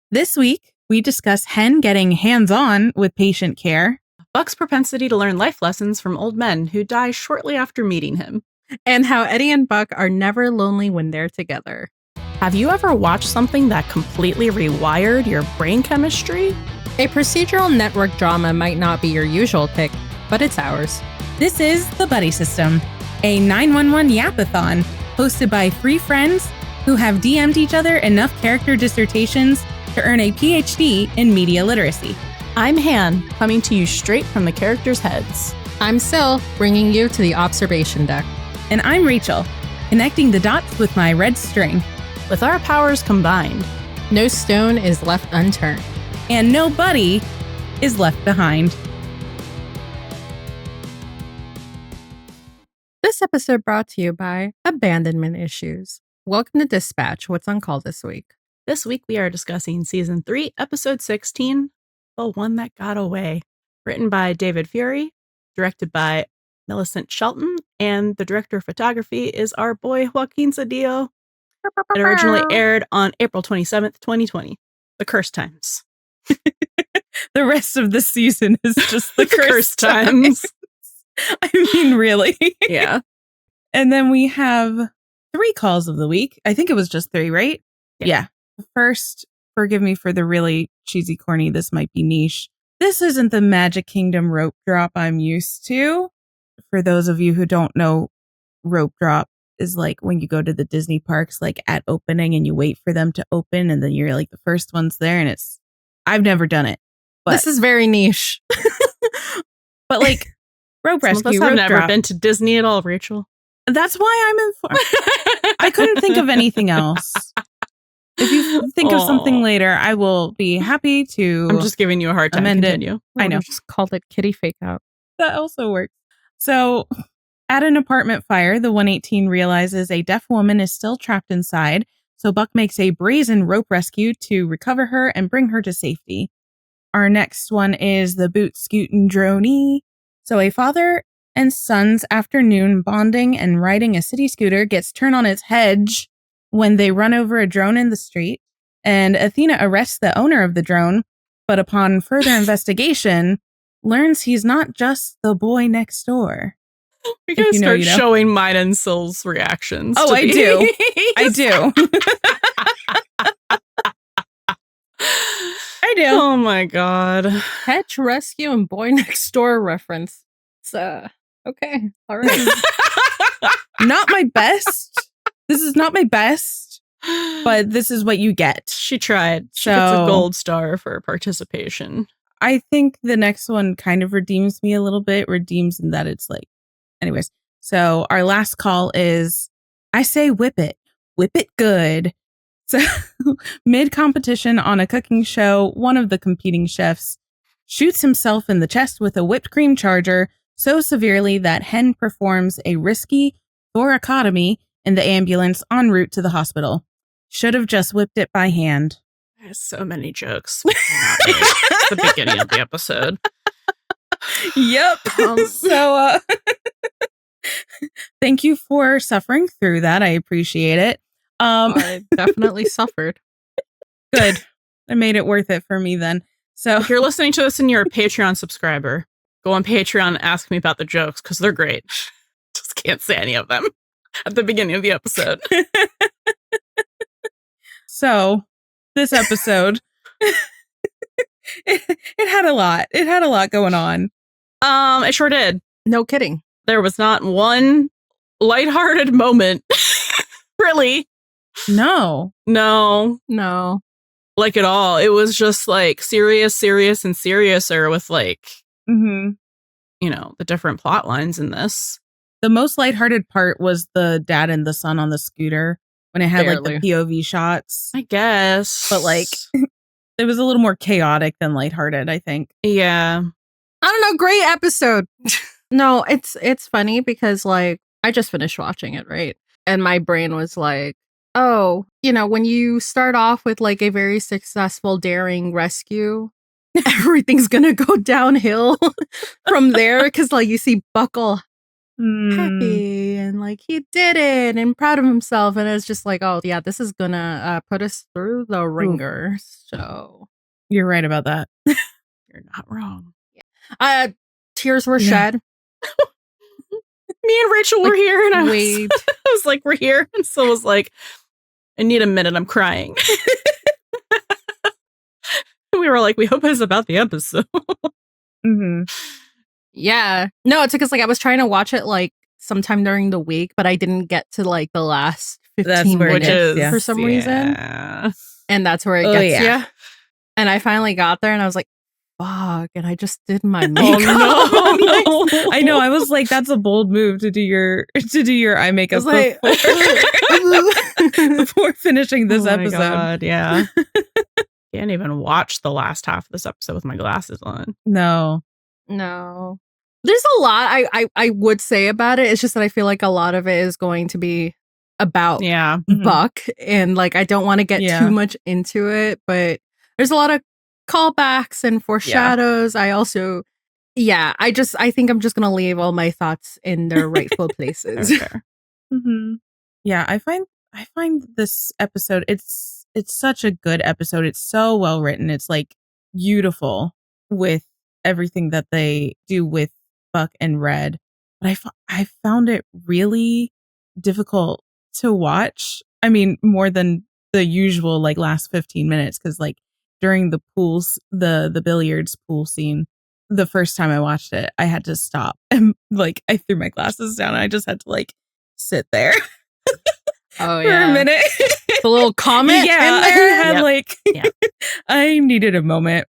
This week, we discuss Hen getting hands-on with patient care, Buck's propensity to learn life lessons from old men who die shortly after meeting him, and how Eddie and Buck are never lonely when they're together. Have you ever watched something that completely rewired your brain chemistry? A procedural network drama might not be your usual pick, but it's ours. This is The Buddie System, a 911 yapathon hosted by three friends who have DM'd each other enough character dissertations to earn a PhD in media literacy. I'm Han, coming to you straight from the characters' heads. I'm Sil, bringing you to the observation deck. And I'm Rachel, connecting the dots with my red string. With our powers combined, no stone is left unturned. And no buddy is left behind. This episode brought to you by Abandonment Issues. Welcome to Dispatch. What's on call this week? This week we are discussing Season 3, Episode 16, The One That Got Away. Written by David Fury, directed by Millicent Shelton, and the director of photography is our boy Joaquin Cedillo. It originally aired on April 27th, 2020. The cursed times. The rest of the season is just the cursed times. I mean, really. Yeah. And then we have 3 calls of the week. I think it was just 3, right? Yeah. First, forgive me for the really cheesy, corny, this might be niche. This isn't the Magic Kingdom rope drop I'm used to. For those of you who don't know, rope drop is like when you go to the Disney parks, like at opening and you wait for them to open and then you're like the first one's there and I've never done it. But, this is very niche. But like rope rescue, I've rope never drop. been to Disney at all, Rachel. That's why I'm informed. I couldn't think of anything else. If you think of something later, I will be happy to. I'm just giving you a hard time. Continue. I know. Just called it kitty fake out. That also works. So, at an apartment fire, the 118 realizes a deaf woman is still trapped inside. So Buck makes a brazen rope rescue to recover her and bring her to safety. Our next one is the boot scootin' droney. So a father and son's afternoon bonding and riding a city scooter gets turned on its head when they run over a drone in the street. And Athena arrests the owner of the drone, but upon further investigation, learns he's not just the boy next door. We gotta start showing mine and Sil's reactions. Oh, I do. I do. I do. Oh my god. Catch, rescue, and boy next door reference. So, okay. All right. Not my best. This is not my best, but this is what you get. She tried. She gets a gold star for participation. I think the next one kind of redeems me a little bit. Redeems in that it's like, anyways. So our last call is, I say whip it good. So mid-competition on a cooking show, one of the competing chefs shoots himself in the chest with a whipped cream charger so severely that Hen performs a risky thoracotomy in the ambulance en route to the hospital. Should have just whipped it by hand. There's so many jokes. It's the beginning of the episode. Yep. So thank you for suffering through that. I appreciate it. I definitely suffered. Good. I made it worth it for me then. So if you're listening to this and you're a Patreon subscriber, go on Patreon and ask me about the jokes because they're great. Just can't say any of them at the beginning of the episode. So this episode, it had a lot. It had a lot going on. It sure did. No kidding. There was not one lighthearted moment. Really? No. Like at all. It was just like serious, and seriouser with like, you know, the different plot lines in this. The most lighthearted part was the dad and the son on the scooter when it had like the POV shots. I guess. But like, it was a little more chaotic than lighthearted, I think. Yeah. I don't know. Great episode. No, it's funny because like I just finished watching it, right? And my brain was like, oh, you know, when you start off with like a very successful, daring rescue, everything's going to go downhill from there. Because like you see Buckle happy and like he did it and proud of himself. And it's just like, oh yeah, this is gonna put us through the ringer. So You're right about that. You're not wrong. Tears were shed. Me and Rachel were here, and I was like, we're here. And so I was like, I need a minute, I'm crying. And we were like, we hope it's about the episode. Yeah. No, it's because like I was trying to watch it like sometime during the week, but I didn't get to like the last 15 minutes for some reason. And that's where it gets you. And I finally got there and I was like, fuck, and I just did my makeup. Oh, no. I know. I was like, that's a bold move to do your eye makeup before finishing this episode. God, yeah. Can't even watch the last half of this episode with my glasses on. No. There's a lot I would say about it. It's just that I feel like a lot of it is going to be about Buck, and like I don't want to get too much into it, but there's a lot of callbacks and foreshadows. I also I think I'm just gonna leave all my thoughts in their rightful places. Yeah, I find this episode, it's such a good episode. It's so well written. It's like beautiful with everything that they do with Buck and Red. But I found it really difficult to watch. I mean, more than the usual like last 15 minutes, because like during the pools, the billiards pool scene, the first time I watched it, I had to stop and like I threw my glasses down and I just had to like sit there for a minute. The little comment in there. I had I needed a moment.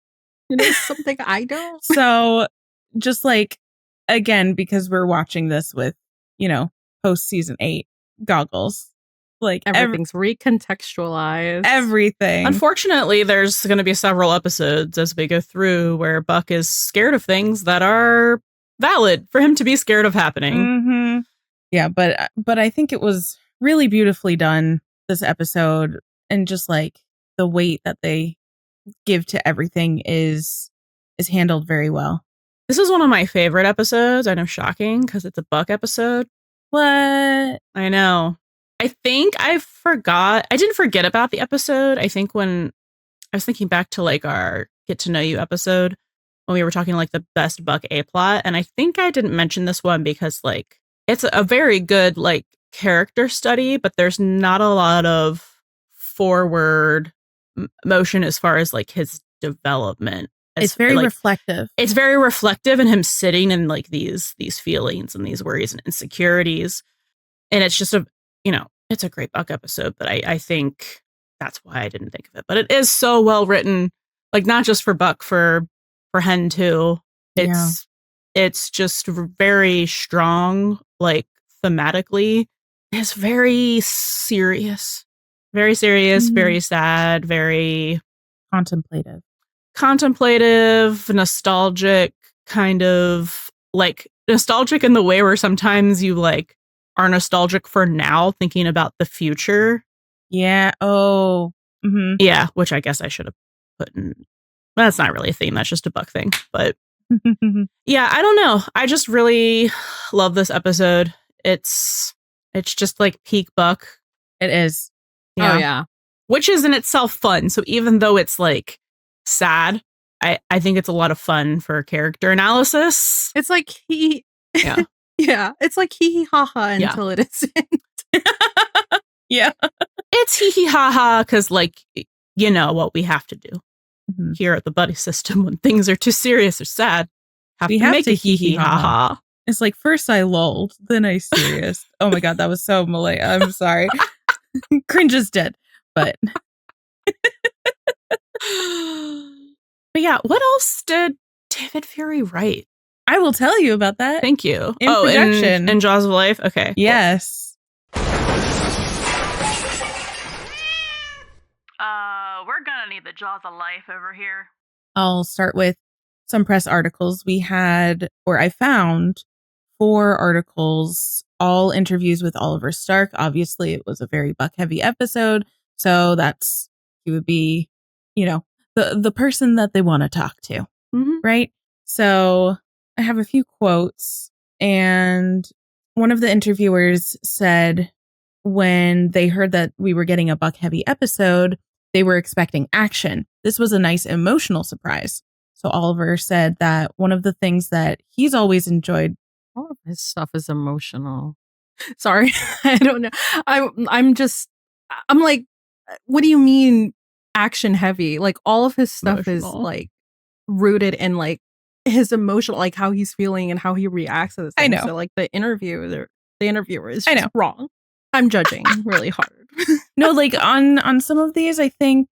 You know, something I don't. So just like, again, because we're watching this with, post season 8 goggles, like everything's recontextualized. Everything. Unfortunately, there's going to be several episodes as we go through where Buck is scared of things that are valid for him to be scared of happening. Yeah, but I think it was really beautifully done, this episode, and just like the weight that they give to everything is handled very well. This is one of my favorite episodes. I know, shocking, because it's a Buck episode. What? I know. I think I didn't forget about the episode. I think when I was thinking back to like our Get to Know You episode, when we were talking like the best Buck A-plot, and I think I didn't mention this one because like it's a very good like character study, but there's not a lot of forward motion as far as like his development. It's very reflective. It's very reflective in him sitting in like these feelings and these worries and insecurities. And it's just it's a great Buck episode, but I think that's why I didn't think of it. But it is so well written, like not just for Buck, for Hen too. It's just very strong, like thematically. It's very serious, very sad, very contemplative, nostalgic, kind of like nostalgic in the way where sometimes you like are nostalgic for now, thinking about the future. Yeah. Oh. Yeah, which I guess I should have put in. Well, that's not really a theme. That's just a Buck thing. But yeah, I don't know. I just really love this episode. It's just like peak Buck. It is. Yeah. Oh, yeah. Which is in itself fun. So even though it's like sad, I think it's a lot of fun for character analysis. It's like yeah, it's like hee hee ha ha until it isn't. Yeah. It's hee hee ha ha because, like, you know what we have to do here at the Buddy system when things are too serious or sad. We have to make a hee hee ha ha. It's like, first I lulled, then I serious. Oh my God, that was so Malay. I'm sorry. Cringe is dead. But yeah, what else did David Fury write? I will tell you about that. Thank you. In production. In Jaws of Life? Okay. Yes. Cool. We're gonna need the Jaws of Life over here. I'll start with some press articles. I found 4 articles, all interviews with Oliver Stark. Obviously, it was a very Buck-heavy episode, so he would be, the person that they want to talk to, right? So I have a few quotes, and one of the interviewers said when they heard that we were getting a Buck heavy episode, they were expecting action. This was a nice emotional surprise. So Oliver said that one of the things that he's always enjoyed. All of his stuff is emotional. Sorry, I don't know. I'm like, what do you mean action heavy? Like all of his stuff is like rooted in like his emotional, like how he's feeling and how he reacts to this thing. I know. So like the interviewer is just wrong. I'm judging really hard. No, like on some of these, I think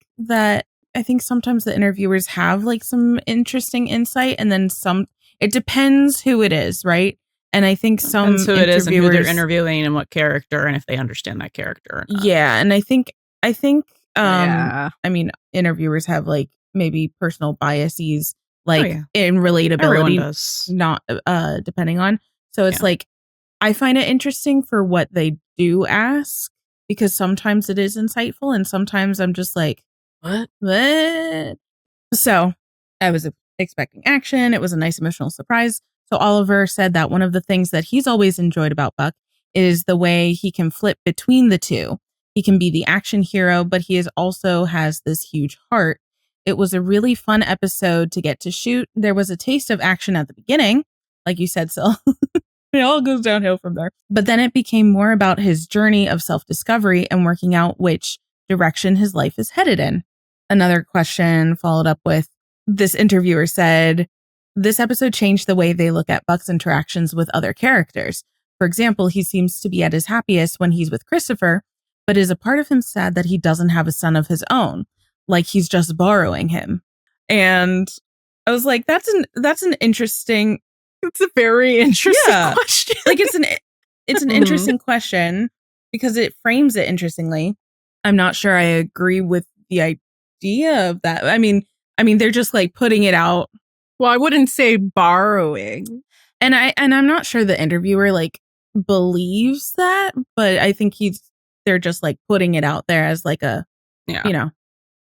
sometimes the interviewers have like some interesting insight, and then some. It depends who it is, right? And I think some depends who it is and who they're interviewing and what character, and if they understand that character or not. Yeah, and I think I mean, interviewers have like maybe personal biases, like in relatability, not depending on. So it's like I find it interesting for what they do ask, because sometimes it is insightful and sometimes I'm just like, what? So I was expecting action. It was a nice emotional surprise. So Oliver said that one of the things that he's always enjoyed about Buck is the way he can flip between the two. He can be the action hero, but he also has this huge heart. It was a really fun episode to get to shoot. There was a taste of action at the beginning, like you said, Sil. It all goes downhill from there. But then it became more about his journey of self-discovery and working out which direction his life is headed in. Another question followed up with, this interviewer said, this episode changed the way they look at Buck's interactions with other characters. For example, he seems to be at his happiest when he's with Christopher, but is a part of him sad that he doesn't have a son of his own, like he's just borrowing him. And I was like, that's an interesting. It's a very interesting question. Like it's an interesting question because it frames it interestingly. I'm not sure I agree with the idea of that. I mean, they're just like putting it out. Well, I wouldn't say borrowing. And I'm not sure the interviewer like believes that, but I think they're just like putting it out there as like a, an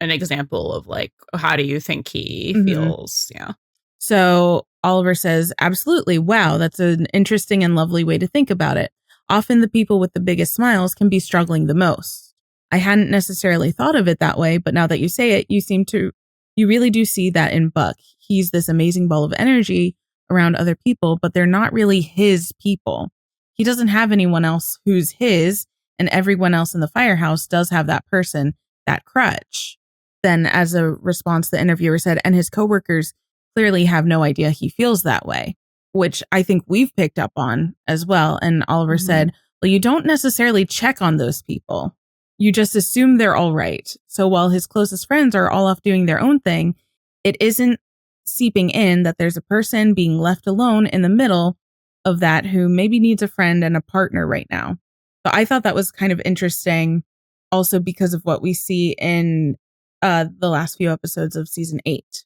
example of like, how do you think he feels? Yeah. So Oliver says, absolutely. Wow, that's an interesting and lovely way to think about it. Often the people with the biggest smiles can be struggling the most. I hadn't necessarily thought of it that way, but now that you say it, you really do see that in Buck. He's this amazing ball of energy around other people, but they're not really his people. He doesn't have anyone else who's his, and everyone else in the firehouse does have that person, that crutch. Then as a response, the interviewer said, and his coworkers clearly have no idea he feels that way, which I think we've picked up on as well. And Oliver said, well, you don't necessarily check on those people. You just assume they're all right. So while his closest friends are all off doing their own thing, it isn't seeping in that there's a person being left alone in the middle of that who maybe needs a friend and a partner right now. So I thought that was kind of interesting also because of what we see in the last few episodes of season 8.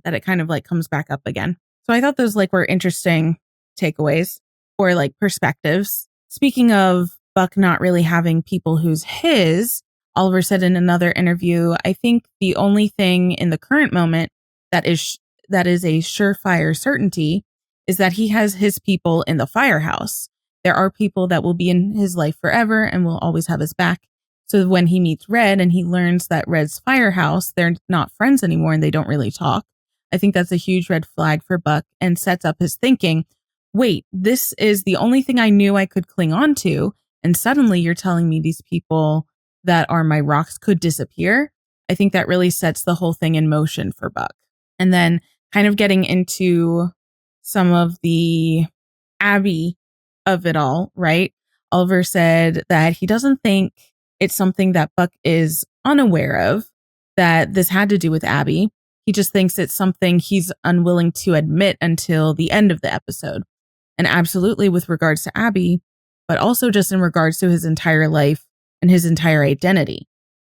That it kind of like comes back up again. So I thought those like were interesting takeaways or like perspectives. Speaking of Buck not really having people who's his, Oliver said in another interview, I think the only thing in the current moment that is a surefire certainty is that he has his people in the firehouse. There are people that will be in his life forever and will always have his back. So when he meets Red and he learns that Red's firehouse, they're not friends anymore and they don't really talk, I think that's a huge red flag for Buck and sets up his thinking, wait, this is the only thing I knew I could cling on to. And suddenly you're telling me these people that are my rocks could disappear. I think that really sets the whole thing in motion for Buck. And then kind of getting into some of the Abby of it all, right? Oliver said that he doesn't think it's something that Buck is unaware of, that this had to do with Abby. He just thinks it's something he's unwilling to admit until the end of the episode. And absolutely with regards to Abby, but also just in regards to his entire life and his entire identity.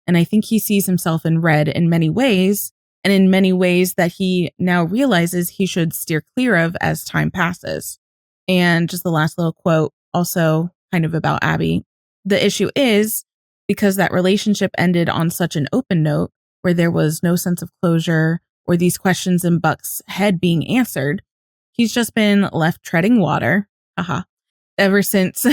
And I think he sees himself in Red in many ways, and in many ways that he now realizes he should steer clear of as time passes. And just the last little quote, also kind of about Abby. The issue is, because that relationship ended on such an open note where there was no sense of closure or these questions in Buck's head being answered, he's just been left treading water. ever since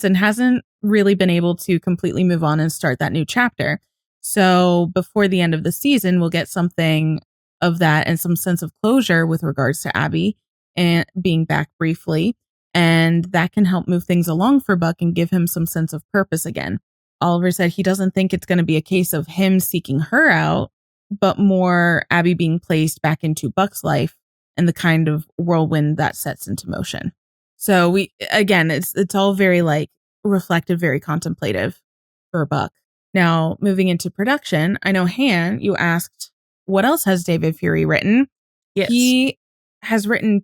and hasn't really been able to completely move on and start that new chapter. So before the end of the season, we'll get something of that and some sense of closure with regards to Abby and being back briefly. And that can help move things along for Buck and give him some sense of purpose again. Oliver said he doesn't think it's going to be a case of him seeking her out, but more Abby being placed back into Buck's life and the kind of whirlwind that sets into motion. So it's all very like reflective, very contemplative for Buck. Now, moving into production, I know, Han, you asked, what else has David Fury written? Yes. He has written,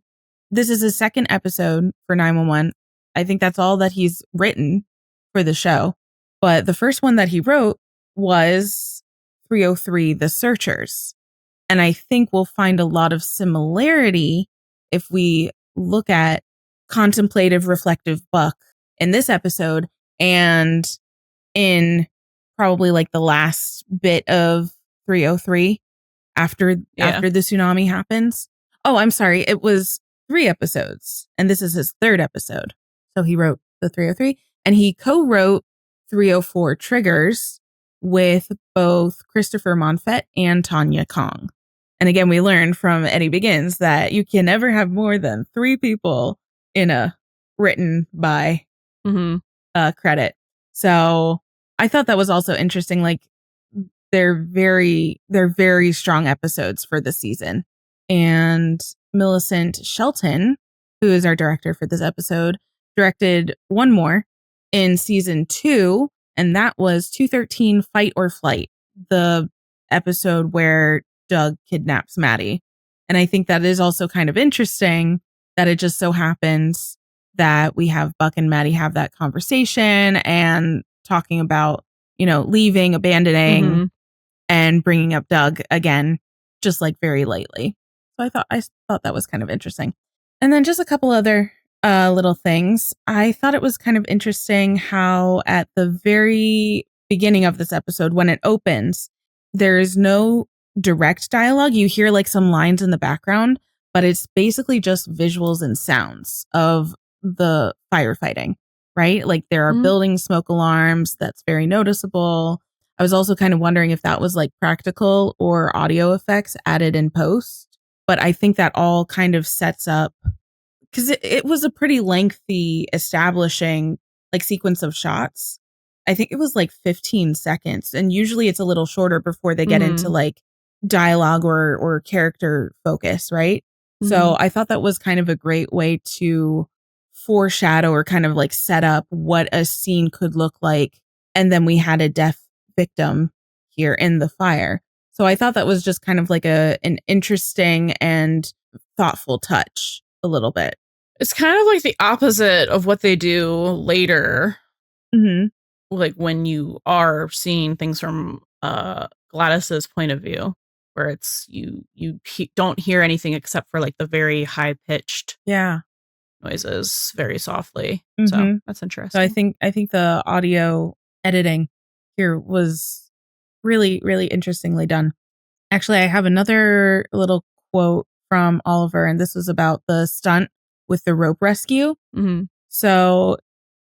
this is his second episode for 911. I think that's all that he's written for the show. But the first one that he wrote was 303, The Searchers. And I think we'll find a lot of similarity if we look at contemplative, reflective Buck in this episode and in probably like the last bit of 303 after the tsunami happens. Oh, I'm sorry. It was 3 episodes and this is his 3rd episode. So he wrote the 303 and he co-wrote 304 Triggers with both Christopher Monfett and Tanya Kong. And again, we learned from Eddie Begins that you can never have more than 3 people in a written by credit. So I thought that was also interesting. Like they're very strong episodes for the season. And Millicent Shelton, who is our director for this episode, directed one more in season 2. And that was 213 Fight or Flight, the episode where Doug kidnaps Maddie. And I think that is also kind of interesting that it just so happens that we have Buck and Maddie have that conversation and talking about, leaving, abandoning, and bringing up Doug again, just like very lightly. So I thought that was kind of interesting. And then just a couple other little things. I thought it was kind of interesting how at the very beginning of this episode, when it opens, there is no direct dialogue. You hear like some lines in the background, but it's basically just visuals and sounds of the firefighting, right? Like there are building smoke alarms. That's very noticeable. I was also kind of wondering if that was like practical or audio effects added in post, but I think that all kind of sets up because it was a pretty lengthy establishing like sequence of shots. I think it was like 15 seconds. And usually it's a little shorter before they get into like dialogue or character focus, right? So I thought that was kind of a great way to foreshadow or kind of like set up what a scene could look like. And then we had a deaf victim here in the fire. So I thought that was just kind of like an interesting and thoughtful touch a little bit. It's kind of like the opposite of what they do later. Like when you are seeing things from Gladys's point of view, where it's you don't hear anything except for like the very high pitched noises very softly. So that's interesting. So I think the audio editing here was really, really interestingly done. Actually, I have another little quote from Oliver, and this was about the stunt with the rope rescue. So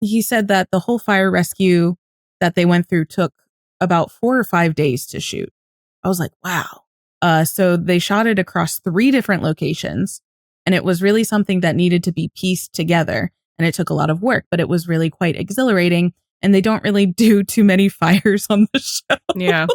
he said that the whole fire rescue that they went through took about 4 or 5 days to shoot. I was like, wow. So they shot it across 3 different locations, and it was really something that needed to be pieced together. And it took a lot of work, but it was really quite exhilarating. And they don't really do too many fires on the show. Yeah.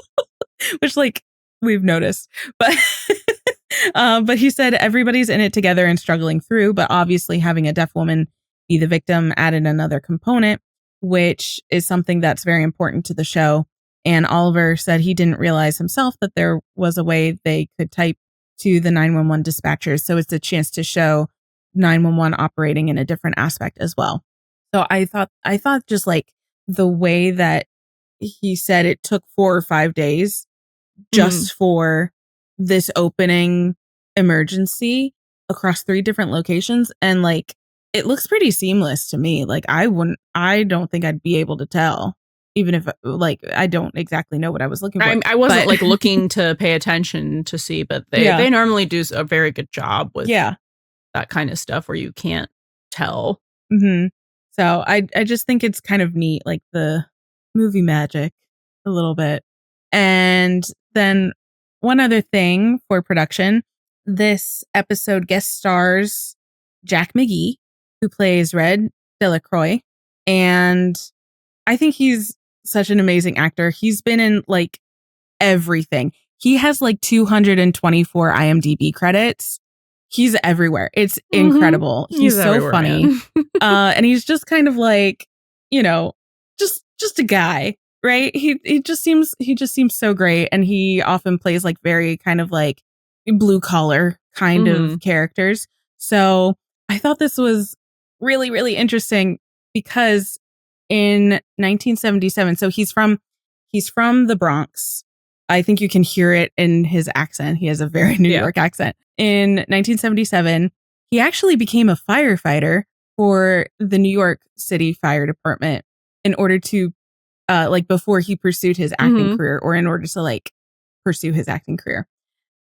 Which like we've noticed. But he said everybody's in it together and struggling through, but obviously having a deaf woman be the victim added another component, which is something that's very important to the show. And Oliver said he didn't realize himself that there was a way they could type to the 911 dispatchers. So it's a chance to show 911 operating in a different aspect as well. So I thought just like the way that he said it took 4 or 5 days just for this opening emergency across 3 different locations. And like, it looks pretty seamless to me. Like I don't think I'd be able to tell, even if like, I don't exactly know what I was looking for. I wasn't like looking to pay attention to see, but they normally do a very good job with that kind of stuff where you can't tell. So I just think it's kind of neat, like the movie magic a little bit. And then one other thing for production, this episode guest stars Jack McGee, who plays Red Delacroix. And I think he's such an amazing actor. He's been in like everything. He has like 224 IMDb credits. He's everywhere. It's incredible. He's so funny. And he's just kind of like, you know, just a guy, right? He just seems so great. And he often plays like very kind of like blue collar kind of characters. So I thought this was really, really interesting because in 1977, so he's from the Bronx. I think you can hear it in his accent. He has a very New York accent. In 1977, he actually became a firefighter for the New York City Fire Department in order to, like, before he pursued his acting career, or in order to, like, pursue his acting career.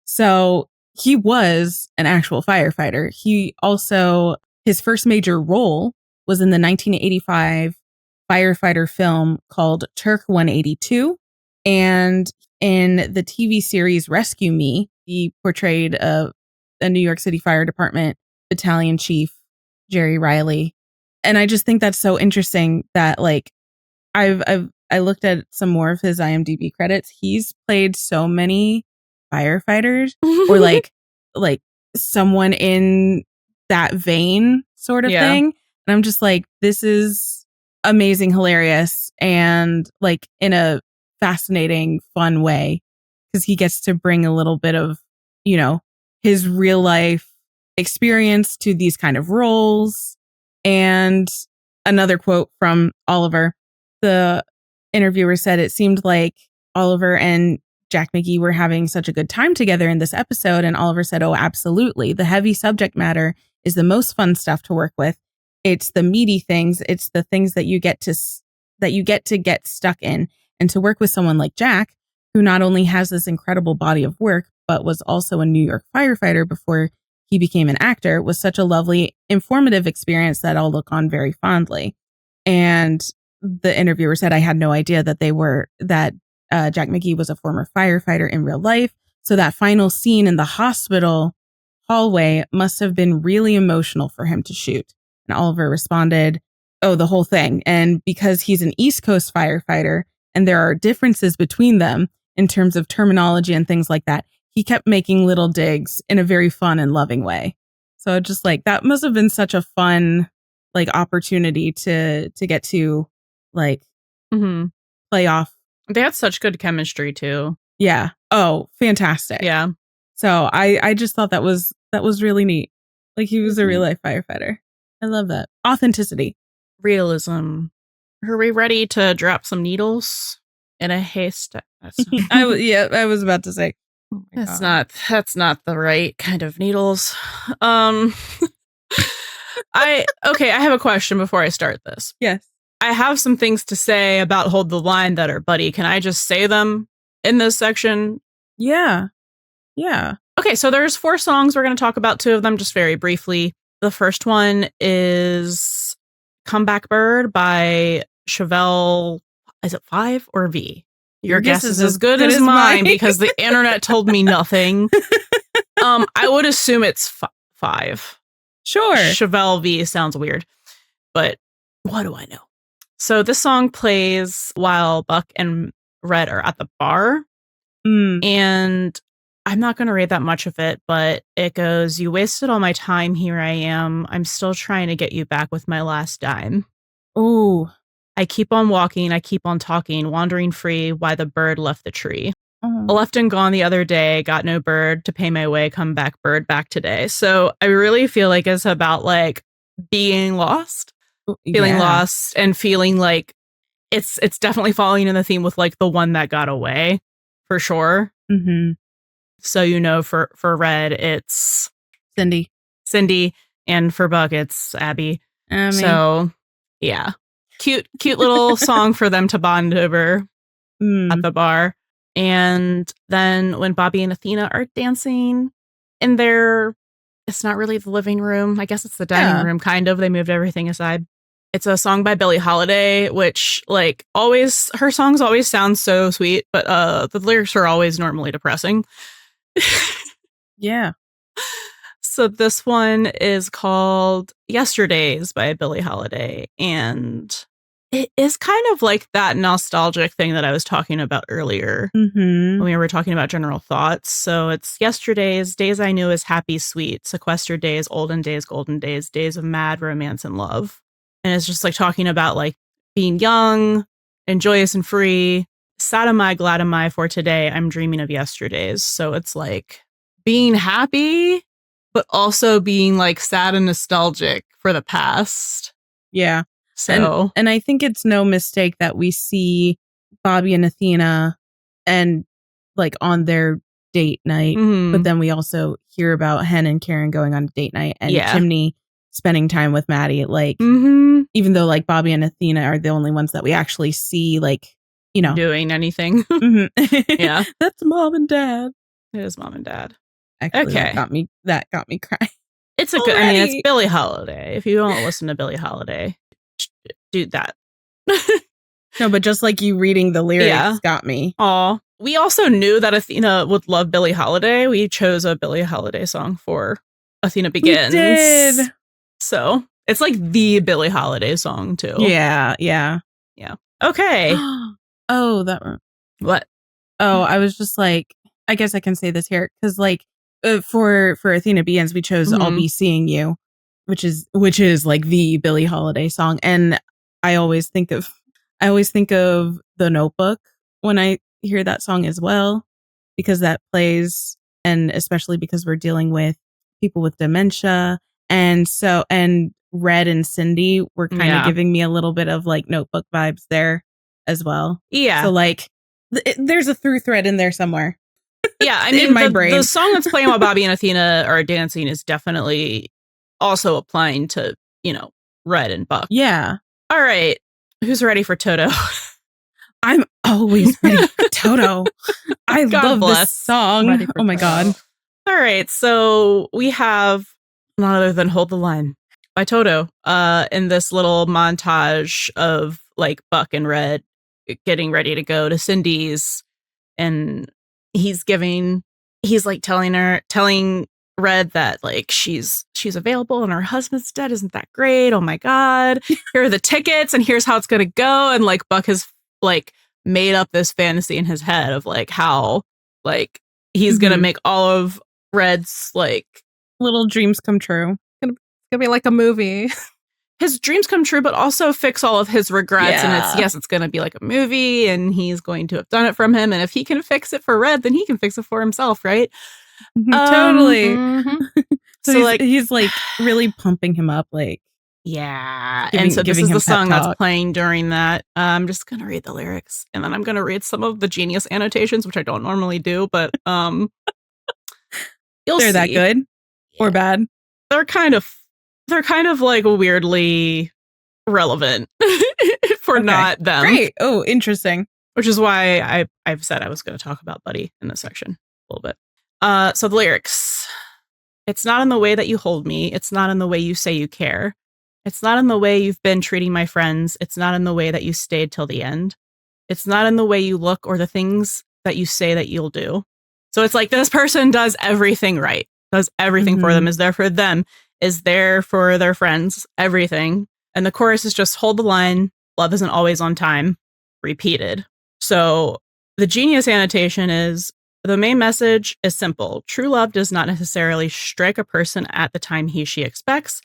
So he was an actual firefighter. He also, his first major role was in the 1985 firefighter film called Turk 182. And in the TV series Rescue Me, he portrayed a New York City Fire Department battalion chief, Jerry Riley. And I just think that's so interesting that, like, I looked at some more of his IMDb credits. He's played so many firefighters or like someone in that vein sort of thing. And I'm just like, this is amazing, hilarious, and like in a fascinating, fun way, because he gets to bring a little bit of, you know, his real life experience to these kind of roles. And another quote from Oliver, the interviewer said it seemed like Oliver and Jack McGee were having such a good time together in this episode. And Oliver said, "Oh, absolutely. The heavy subject matter is the most fun stuff to work with. It's the meaty things. It's the things that you get to get stuck in. And to work with someone like Jack, who not only has this incredible body of work, but was also a New York firefighter before he became an actor, was such a lovely, informative experience that I'll look on very fondly." And the interviewer said, "I had no idea that Jack McGee was a former firefighter in real life. So that final scene in the hospital hallway must have been really emotional for him to shoot." And Oliver responded, "Oh, the whole thing. And because he's an East Coast firefighter and there are differences between them in terms of terminology and things like that, he kept making little digs in a very fun and loving way." So just like, that must have been such a fun, like, opportunity to get to, like, play off. They had such good chemistry too. Yeah. Oh, fantastic. Yeah. So I just thought that was really neat. Like, he was a real life firefighter. I love that. Authenticity. Realism. Are we ready to drop some needles in a haystack? I was about to say. Oh, that's not the right kind of needles. I have a question before I start this. Yes. I have some things to say about Hold the Line that are Buddy. Can I just say them in this section? Yeah. Yeah. Okay, so there's 4 songs. We're going to talk about 2 of them just very briefly. The first one is Comeback Bird by Chevelle. Is it 5 or V? Your guess is as good as mine because the internet told me nothing. I would assume it's 5. Sure. Chevelle V sounds weird, but what do I know? So this song plays while Buck and Red are at the bar. And I'm not going to read that much of it, but it goes, "You wasted all my time. Here I am. I'm still trying to get you back with my last dime. Ooh. I keep on walking. I keep on talking, wandering free. Why the bird left the tree. Oh. I left and gone the other day. Got no bird to pay my way. Come back, bird, back today." So I really feel like it's about like being lost, feeling lost, and feeling like it's definitely falling in the theme with like the one that got away for sure. So, you know, for Red, it's Cindy, and for Buck, it's Abby. So, yeah. Cute little song for them to bond over at the bar. And then when Bobby and Athena are dancing in their It's not really the living room. I guess it's the dining room, kind of. They moved everything aside. It's a song by Billie Holiday, which, like, always, her songs always sound so sweet, but the lyrics are always normally depressing. Yeah. So this one is called Yesterdays by Billie Holiday, and it is kind of like that nostalgic thing that I was talking about earlier when we were talking about general thoughts. So it's yesterdays, days I knew as happy, sweet, sequestered days, olden days, golden days, days of mad romance and love. And it's just like talking about like being young and joyous and free. Sad am I, glad am I, for today I'm dreaming of yesterdays. So it's like being happy, but also being like sad and nostalgic for the past. Yeah. So, and I think it's no mistake that we see Bobby and Athena and like on their date night, but then we also hear about Hen and Karen going on a date night and Chimney spending time with Maddie. Like, even though like Bobby and Athena are the only ones that we actually see, like, you know, doing anything. Yeah. That's mom and dad. It is mom and dad. Actually, that got me crying. It's a good, I mean, it's Billie Holiday. If you don't listen to Billie Holiday, do that. No, but just like you reading the lyrics got me. Aw. We also knew that Athena would love Billie Holiday. We chose a Billie Holiday song for Athena Begins. We did. So it's like the Billie Holiday song too. Yeah. Okay. Oh, that one. What? Oh, I was just like, I guess I can say this here because like for Athena Begins, we chose I'll Be Seeing You, which is like the Billie Holiday song. And I always think of The Notebook when I hear that song as well, because that plays, and especially because we're dealing with people with dementia. And Red and Cindy were kind of giving me a little bit of like Notebook vibes there as well. Yeah. So like there's a through thread in there somewhere. Yeah. I mean, my brain. The song that's playing while Bobby and Athena are dancing is definitely also applying to, you know, Red and Buck. Yeah. All right. Who's ready for Toto? I'm always ready for Toto. I love this song. Oh my God. All right. So we have none other than Hold the Line by Toto in this little montage of like Buck and Red getting ready to go to Cindy's, and he's like telling Red that like she's available and her husband's dead. Isn't that great? Oh my God. Here are the tickets and here's how it's gonna go. And like Buck has like made up this fantasy in his head of like how like he's gonna make all of Red's like little dreams come true. It's gonna be like a movie. His dreams come true, but also fix all of his regrets. Yeah. And it's going to be like a movie, and he's going to have done it from him. And if he can fix it for Red, then he can fix it for himself, right? Totally. So he's like really pumping him up, like and so this is the song that's playing during that. I'm just going to read the lyrics, and then I'm going to read some of the genius annotations, which I don't normally do, but you'll they're see. That good or bad? They're kind of like weirdly relevant for not them. Great. Oh, interesting. Which is why I've said I was going to talk about Buddie in this section a little bit. So the lyrics. It's not in the way that you hold me. It's not in the way you say you care. It's not in the way you've been treating my friends. It's not in the way that you stayed till the end. It's not in the way you look or the things that you say that you'll do. So it's like this person does everything right. Does everything for them, is there for them, is there for their friends, everything. And the chorus is just hold the line, love isn't always on time, repeated. So the genius annotation is the main message is simple. True love does not necessarily strike a person at the time she expects,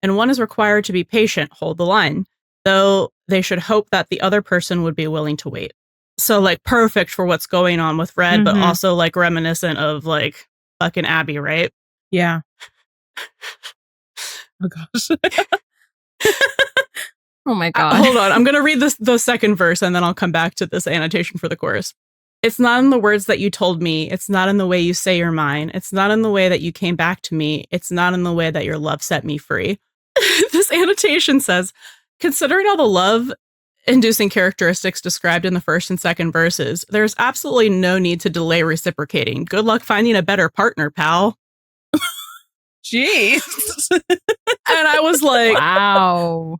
and one is required to be patient, hold the line, though they should hope that the other person would be willing to wait. So like perfect for what's going on with Red, but also like reminiscent of like fucking Abby, right? Yeah. Oh gosh. Oh my God. Hold on. I'm going to read the second verse and then I'll come back to this annotation for the chorus. It's not in the words that you told me. It's not in the way you say you're mine. It's not in the way that you came back to me. It's not in the way that your love set me free. This annotation says, considering all the love-inducing characteristics described in the first and second verses, there's absolutely no need to delay reciprocating. Good luck finding a better partner, pal. Jeez. And I was like, wow.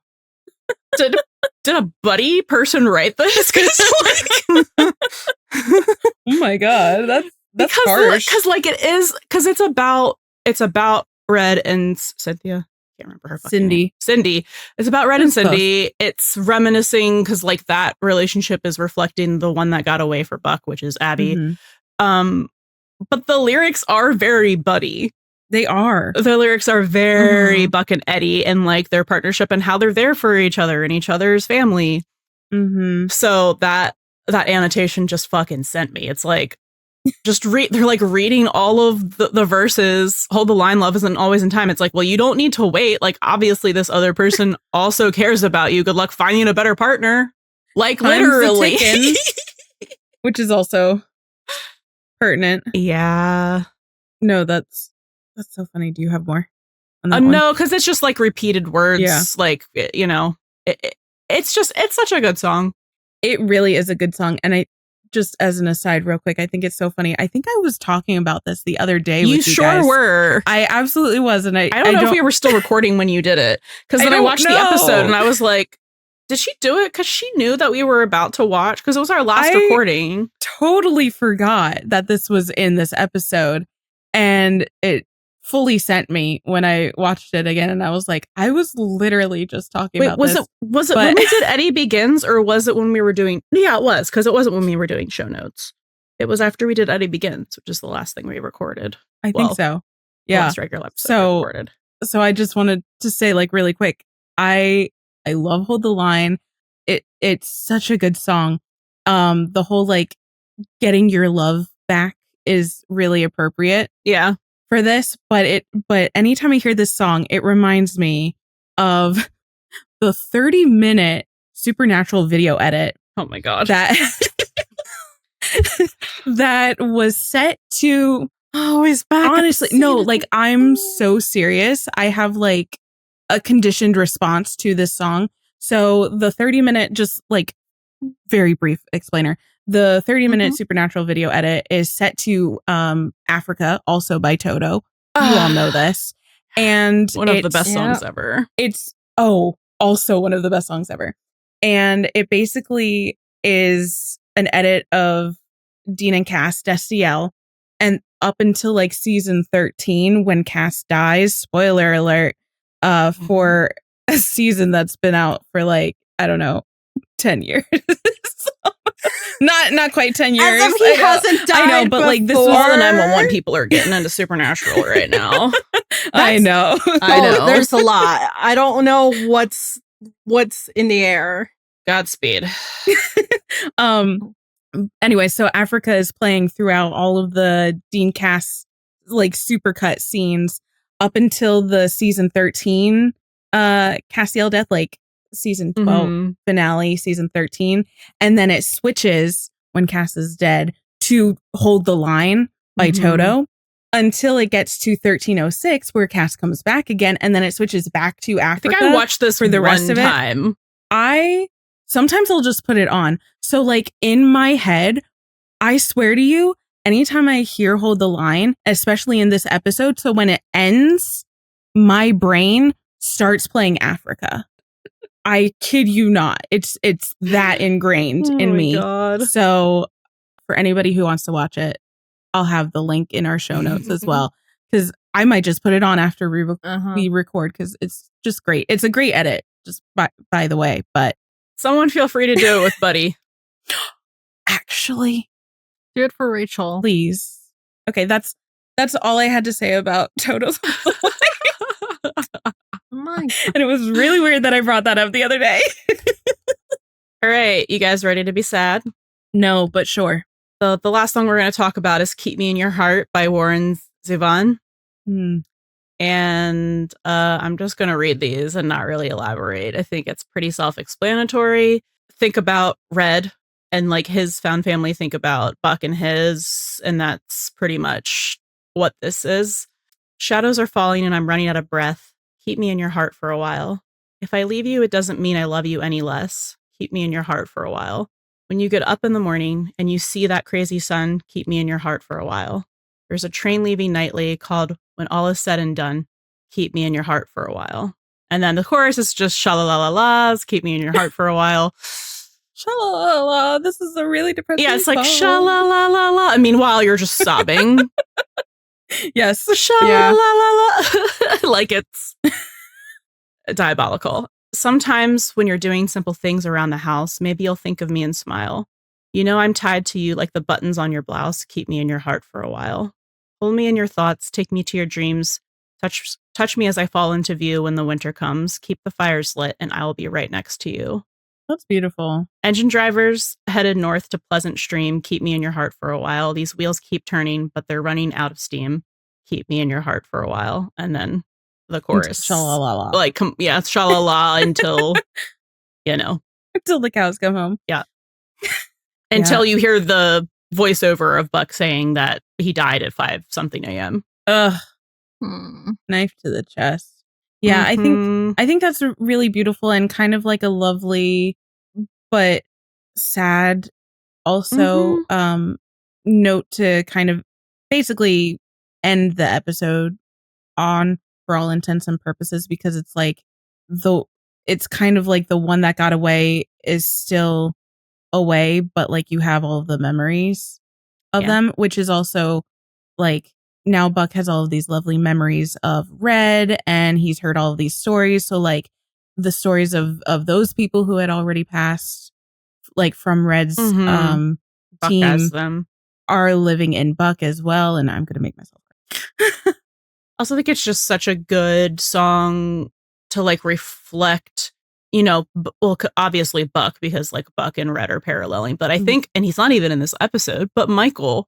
Did a Buddie person write this? Oh my god, that's harsh. Because it's about Red and Cynthia. I can't remember her fucking name. Cindy. It's about Red and Cindy. Close. It's reminiscing because like that relationship is reflecting the one that got away for Buck, which is Abby. Mm-hmm. But the lyrics are very Buddie. They are. The lyrics are very Buck and Eddie and like their partnership and how they're there for each other and each other's family. Mm-hmm. So that annotation just fucking sent me. It's like, just they're like reading all of the verses. Hold the line, love isn't always in time. It's like, well, you don't need to wait. Like, obviously this other person also cares about you. Good luck finding a better partner. Like, literally. Which is also pertinent. Yeah. No, that's so funny. Do you have more? No, because it's just like repeated words. Yeah. Like, you know, it's such a good song. It really is a good song. And I just as an aside real quick, I think it's so funny. I think I was talking about this the other day with you sure guys. Were. I absolutely was. And I don't know if we were still recording when you did it. Because then I watched the episode and I was like, did she do it? Because she knew that we were about to watch. Because it was our last recording. Totally forgot that this was in this episode. And it fully sent me when I watched it again. And I was like, I was literally just talking about this. Was it when we did Eddie Begins or was it when we were doing... Yeah, it was. Because it wasn't when we were doing show notes. It was after we did Eddie Begins, which is the last thing we recorded. I think so. Yeah. Last regular episode recorded. So I just wanted to say like really quick, I love Hold the Line. It's such a good song. The whole like getting your love back is really appropriate. Yeah. For this, but anytime I hear this song, it reminds me of the 30-minute Supernatural video edit. Oh my god. That was set to he's back. Honestly, no, like I'm so serious. I have like a conditioned response to this song. So the 30-minute, just like very brief explainer. The 30-minute Supernatural video edit is set to Africa, also by Toto. You all know this. And one of the best songs ever. It's, also one of the best songs ever. And it basically is an edit of Dean and Cass, Destiel. And up until like season 13, when Cass dies, spoiler alert, for a season that's been out for like, I don't know, 10 years. Not quite 10 years. As if he hasn't died. I know, but like this was all the 911 people are getting into Supernatural right now. I know. There's a lot. I don't know what's in the air. Godspeed. Anyway, so Africa is playing throughout all of the Dean Cass like supercut scenes up until the season 13 Castiel Death, like season 12 finale, season 13, and then it switches when Cass is dead to Hold the Line by Toto until it gets to 1306 where Cass comes back again, and then it switches back to Africa. I think I watched this for the rest of it. Sometimes I'll just put it on. So like in my head, I swear to you, anytime I hear Hold the Line, especially in this episode, so when it ends, my brain starts playing Africa. I kid you not. It's that ingrained in me. God. So for anybody who wants to watch it, I'll have the link in our show notes as well. Because I might just put it on after we record because it's just great. It's a great edit, just by the way. But someone feel free to do it with Buddie. Actually, do it for Rachel, please. Okay, that's all I had to say about Toto's. And it was really weird that I brought that up the other day. All right, you guys ready to be sad? No, but sure. So the last song we're going to talk about is Keep Me in Your Heart by Warren Zevon. And I'm just going to read these and not really elaborate. I think it's pretty self-explanatory. Think about Red and like his found family. Think about Buck and his. And that's pretty much what this is. Shadows are falling and I'm running out of breath. Keep me in your heart for a while. If I leave you, it doesn't mean I love you any less. Keep me in your heart for a while. When you get up in the morning and you see that crazy sun, keep me in your heart for a while. There's a train leaving nightly called When All Is Said and Done. keep me in your heart for a while. And then the chorus is just sha-la-la-la-las, keep me in your heart for a while. Sha-la-la-la. This is a really depressing Yeah, it's like song. sha-la-la-la-la. And meanwhile, you're just sobbing. Yes. Sha-la-la-la-la. Like it's diabolical. Sometimes when you're doing simple things around the house, maybe you'll think of me and smile. You know I'm tied to you like the buttons on your blouse. Keep me in your heart for a while. Hold me in your thoughts. Take me to your dreams. Touch me as I fall into view when the winter comes. Keep the fires lit and I will be right next to you. That's beautiful. Engine drivers headed north to Pleasant Stream. Keep me in your heart for a while. These wheels keep turning, but they're running out of steam. Keep me in your heart for a while. And then the chorus. Sha-la-la-la. Like, yeah, sha-la-la until, you know. Until the cows come home. Yeah. Until you hear the voiceover of Buck saying that he died at 5-something a.m. Ugh. Knife to the chest. Yeah, I think that's really beautiful and kind of like a lovely but sad also note to kind of basically end the episode on, for all intents and purposes, because it's like it's kind of like the one that got away is still away, but like you have all of the memories of them, which is also like now Buck has all of these lovely memories of Red and he's heard all of these stories. So like the stories of those people who had already passed, like from Red's team, them are living in Buck as well. And I'm going to make myself cry. Also think it's just such a good song to like reflect, you know, well, obviously Buck, because like Buck and Red are paralleling, but I think, and he's not even in this episode, but Michael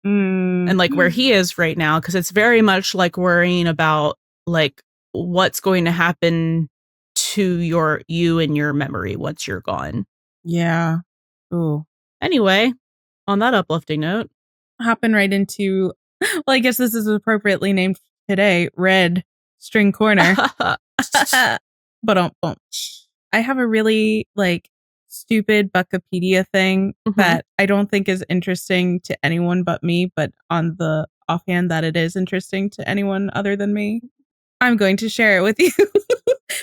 and like where he is right now, because it's very much like worrying about like what's going to happen to you and your memory once you're gone. Yeah. Ooh. Anyway, on that uplifting note, hopping right into, well, I guess this is appropriately named today, Red String Corner. But I have a really like stupid Buckopedia thing that I don't think is interesting to anyone but me, but on the offhand that it is interesting to anyone other than me, I'm going to share it with you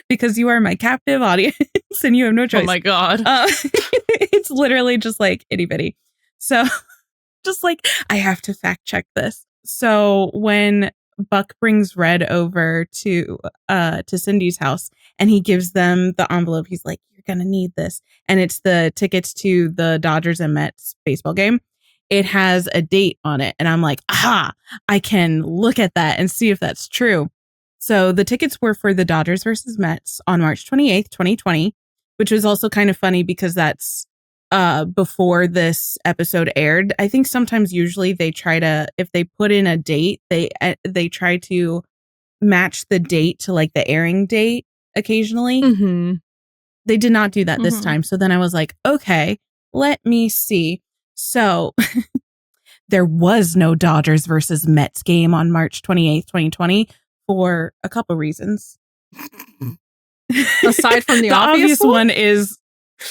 because you are my captive audience and you have no choice. Oh my God. It's literally just like itty bitty. So just like, I have to fact check this. So when Buck brings Red over to Cindy's house and he gives them the envelope, he's like, you're going to need this. And it's the tickets to the Dodgers and Mets baseball game. It has a date on it. And I'm like, aha, I can look at that and see if that's true. So the tickets were for the Dodgers versus Mets on March 28th, 2020, which was also kind of funny because that's before this episode aired. I think sometimes usually they try to, if they put in a date, they try to match the date to like the airing date occasionally. They did not do that this time. So then I was like, okay, let me see. So there was no Dodgers versus Mets game on March 28th, 2020 for a couple reasons. Aside from the obvious one is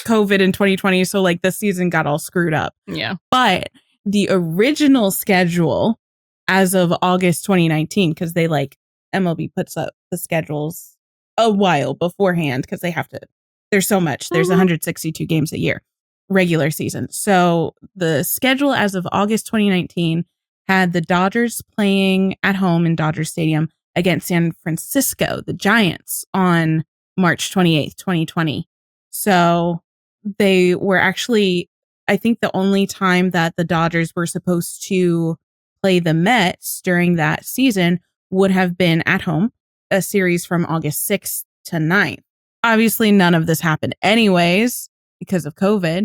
COVID in 2020, so like the season got all screwed up. Yeah. But the original schedule as of August 2019, because they like MLB puts up the schedules a while beforehand because they have to, there's so much. There's 162 games a year, regular season. So the schedule as of August 2019 had the Dodgers playing at home in Dodger Stadium against San Francisco, the Giants, on March 28th, 2020. So they were actually, I think the only time that the Dodgers were supposed to play the Mets during that season would have been at home, a series from August 6th to 9th. Obviously, none of this happened anyways because of COVID,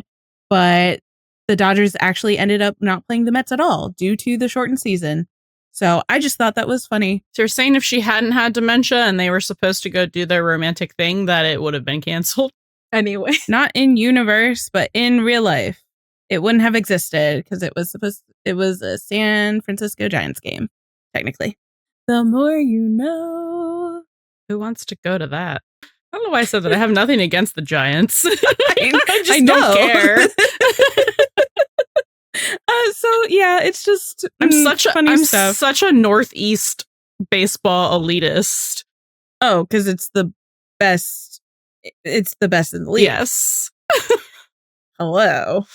but the Dodgers actually ended up not playing the Mets at all due to the shortened season. So I just thought that was funny. So you're saying if she hadn't had dementia and they were supposed to go do their romantic thing, that it would have been canceled? Anyway. Not in universe, but in real life. It wouldn't have existed because it was a San Francisco Giants game, technically. The more you know. Who wants to go to that? I don't know why I said that. I have nothing against the Giants. I just don't care. So yeah, it's just I'm such funny stuff. such a Northeast baseball elitist. Oh, because it's the best. It's the best in the league. Yes. Hello.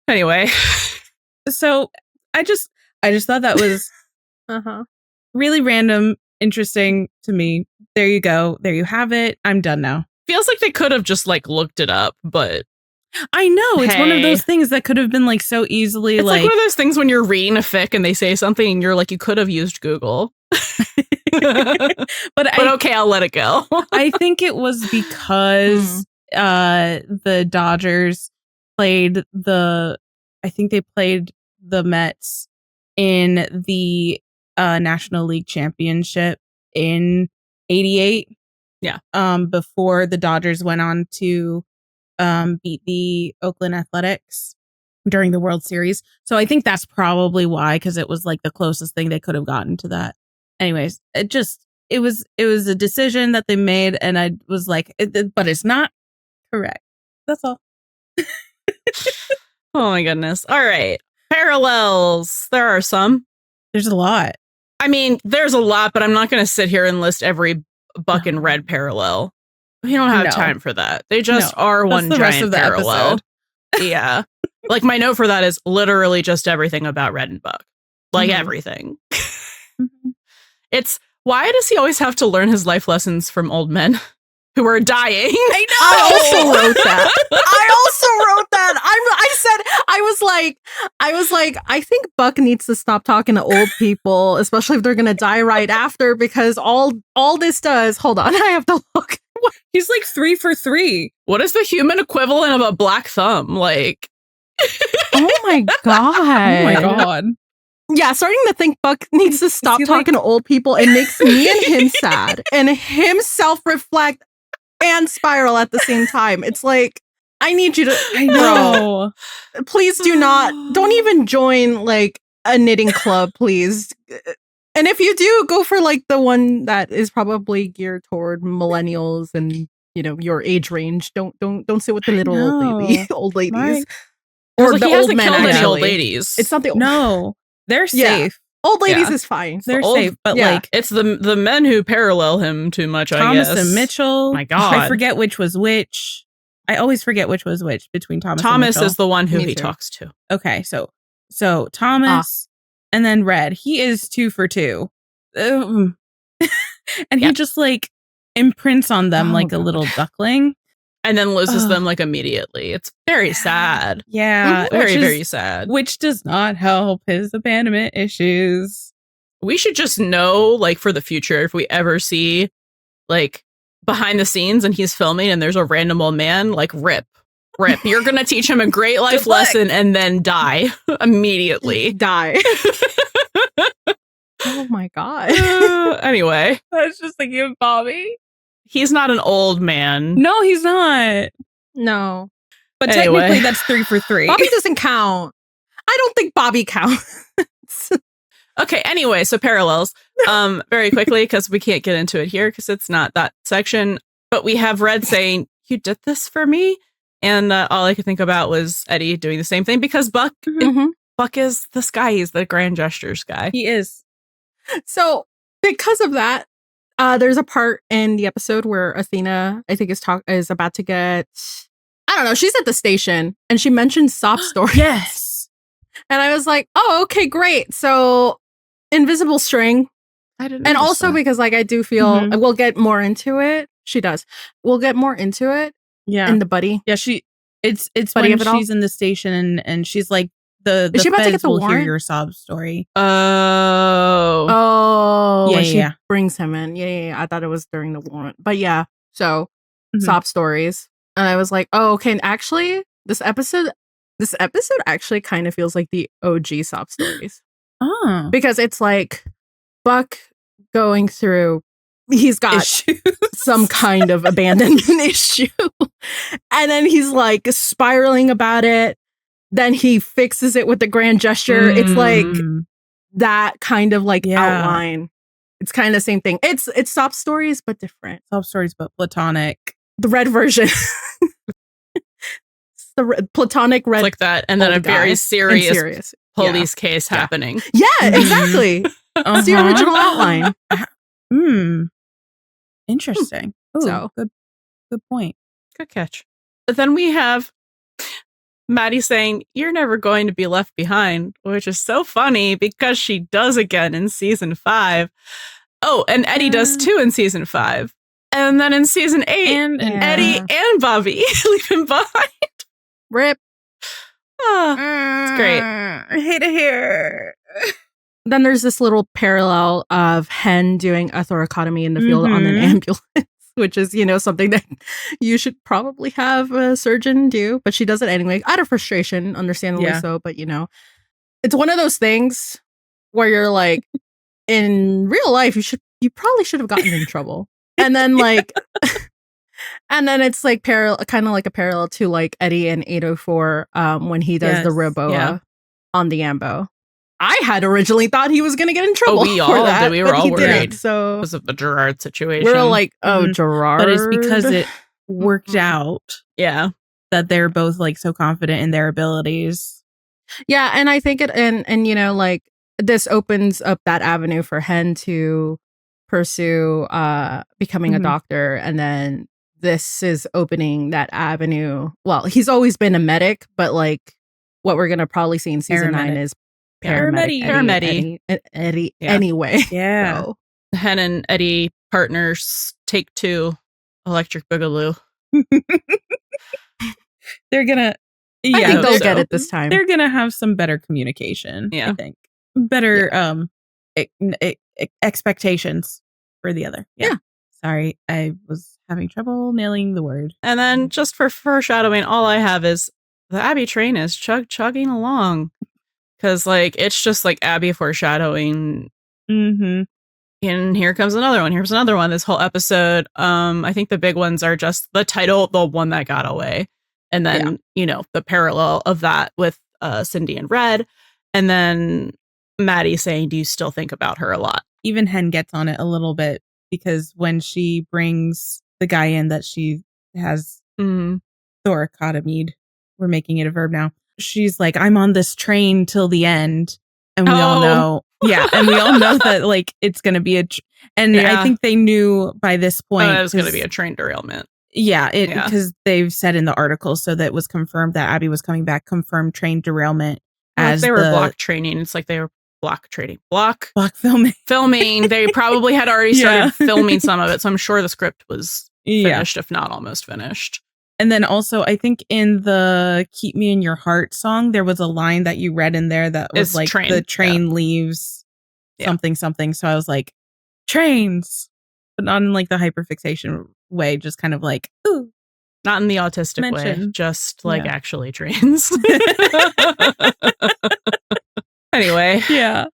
Anyway. So I just thought that was really random, interesting to me. There you go. There you have it. I'm done now. Feels like they could have just like looked it up, but I know it's one of those things that could have been like so easily. It's like one of those things when you're reading a fic and they say something and you're like, you could have used Google. but okay, I'll let it go. I think it was because the Dodgers played the Mets in the National League Championship in '88. Yeah. Before the Dodgers went on to beat the Oakland Athletics during the World Series. So I think that's probably why, because it was like the closest thing they could have gotten to that. Anyways, it was a decision that they made, and I was like, but it's not correct. That's all. Oh my goodness. All right. Parallels. There are some. There's a lot. I mean, there's a lot, but I'm not going to sit here and list every Buck and Red parallel. We don't have time for that. They just are one giant parallel. Yeah. Like my note for that is literally just everything about Red and Buck. Like everything. It's why does he always have to learn his life lessons from old men who are dying? I know. I also wrote that. I was like, I think Buck needs to stop talking to old people, especially if they're gonna die right after, because all this does. Hold on, I have to look. He's like 3 for 3. What is the human equivalent of a black thumb? Like, oh my god. Oh my god. Yeah, starting to think Buck needs to stop talking to old people. It makes me and him sad, and him self-reflect and spiral at the same time. It's like, I need you to, I know. Please don't even join like a knitting club, please. And if you do, go for like the one that is probably geared toward millennials and, you know, your age range. Don't sit with the little old ladies. Or the old men, actually. Old ladies. It's not the old. No, they're safe. Yeah. Old ladies is fine. They're safe, but like it's the men who parallel him too much. Thomas I guess. and Mitchell. My God, I forget which was which. I always forget which was which between Thomas. Thomas and is the one who he talks to. Okay, so Thomas and then Red. He is 2 for 2, and he just like imprints on them like a little duckling. And then loses them like immediately. It's very sad. Yeah. Very sad. Which does not help his abandonment issues. We should just know, like, for the future, if we ever see, like, behind the scenes and he's filming and there's a random old man, like, rip. You're going to teach him a great life lesson and then die immediately. Die. Oh my God. Anyway. I was just thinking of Bobby. He's not an old man. No, he's not. No. But technically, that's 3 for 3. Bobby doesn't count. I don't think Bobby counts. Okay, anyway, so parallels. Very quickly, because we can't get into it here because it's not that section. But we have Red saying, "You did this for me?" And all I could think about was Eddie doing the same thing because Buck is this guy. He's the grand gestures guy. He is. So because of that, there's a part in the episode where Athena, I think, is about to get, I don't know, she's at the station and she mentions sob stories. Yes. And I was like, oh, okay, great. So invisible string. I didn't. And also that. Because like I do feel we'll get more into it. She does. We'll get more into it. Yeah. In the Buddy. Yeah, it's when she's in the station and she's like, the is she about to get the will warrant? Hear your sob story. Oh, yeah, when she brings him in. Yeah. I thought it was during the warrant, but yeah. So sob stories, and I was like, oh, okay. And actually, this episode actually kind of feels like the OG sob stories. Oh, because it's like Buck going through. He's got some kind of abandonment issue, and then he's like spiraling about it. Then he fixes it with the grand gesture. It's like that kind of like outline. It's kind of the same thing. It's sob stories, but different. Sob stories, but platonic. The Red version. The platonic Red. It's like that. And then a very serious police case happening. Yeah, exactly. It's the original outline. Interesting. Ooh, So. good point. Good catch. But then we have Maddie saying, "You're never going to be left behind," which is so funny because she does again in season 5. Oh, and Eddie does too in season 5. And then in season 8, Eddie and Bobby leave him behind. Rip. Oh, it's great. I hate it here. Then there's this little parallel of Hen doing a thoracotomy in the field on an ambulance, which is, something that you should probably have a surgeon do, but she does it anyway, out of frustration, understandably so. But, it's one of those things where you're like, in real life, you probably should have gotten in trouble. And then and then it's like kind of like a parallel to like Eddie in 804 when he does the Riboa on the Ambo. I had originally thought he was going to get in trouble. Oh, we all did. We were all worried. So because of the Gerard situation. We were like, Gerard. But it's because it worked out. Yeah. That they're both like so confident in their abilities. Yeah. And I think this opens up that avenue for Hen to pursue becoming a doctor. And then this is opening that avenue. Well, he's always been a medic, but like what we're going to probably see in season 9 is Paramedic Eddie anyway. Yeah. So. Hen and Eddie partners take 2 Electric Boogaloo. They're gonna I think they'll get it this time. They're gonna have some better communication. I think better expectations for the other. Yeah. Sorry, I was having trouble nailing the word. And then just for foreshadowing, all I have is the Abby train is chugging along. Because, it's just, Abby foreshadowing. Mm-hmm. And here comes another one. Here's another one. This whole episode. I think the big ones are just the title, The One That Got Away. And then, the parallel of that with Cindy and Red. And then Maddie saying, "Do you still think about her a lot?" Even Hen gets on it a little bit. Because when she brings the guy in that she has thoracotomied, we're making it a verb now. She's like, "I'm on this train till the end," and we all know, and we all know that it's gonna be I think they knew by this point it was gonna be a train derailment. Because they've said in the article, so that it was confirmed that Abby was coming back. Confirmed train derailment as they were block training. It's like they were block filming. They probably had already started filming some of it, so I'm sure the script was finished, if not almost finished. And then also, I think in the "Keep Me in Your Heart" song, there was a line that you read in there that was the train leaves something. So I was like, trains, but not in the hyperfixation way, just kind of ooh. Not in the autistic way, just actually trains. Anyway. Yeah.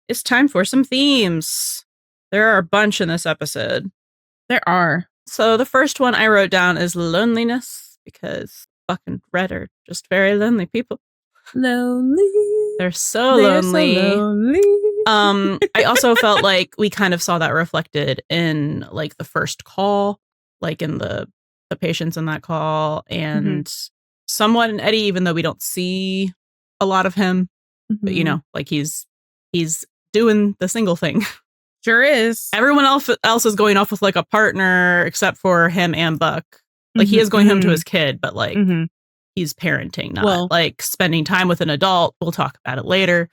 It's time for some themes. There are a bunch in this episode. There are. So the first one I wrote down is loneliness, because Buck and Red are just very lonely people. Lonely. They're so lonely. So lonely. I also felt like we kind of saw that reflected in the first call, in the patients in that call, and somewhat in Eddie, even though we don't see a lot of him, but he's doing the single thing. Sure is. Everyone else is going off with a partner except for him and Buck. He is going home to his kid, but he's parenting, not spending time with an adult. We'll talk about it later.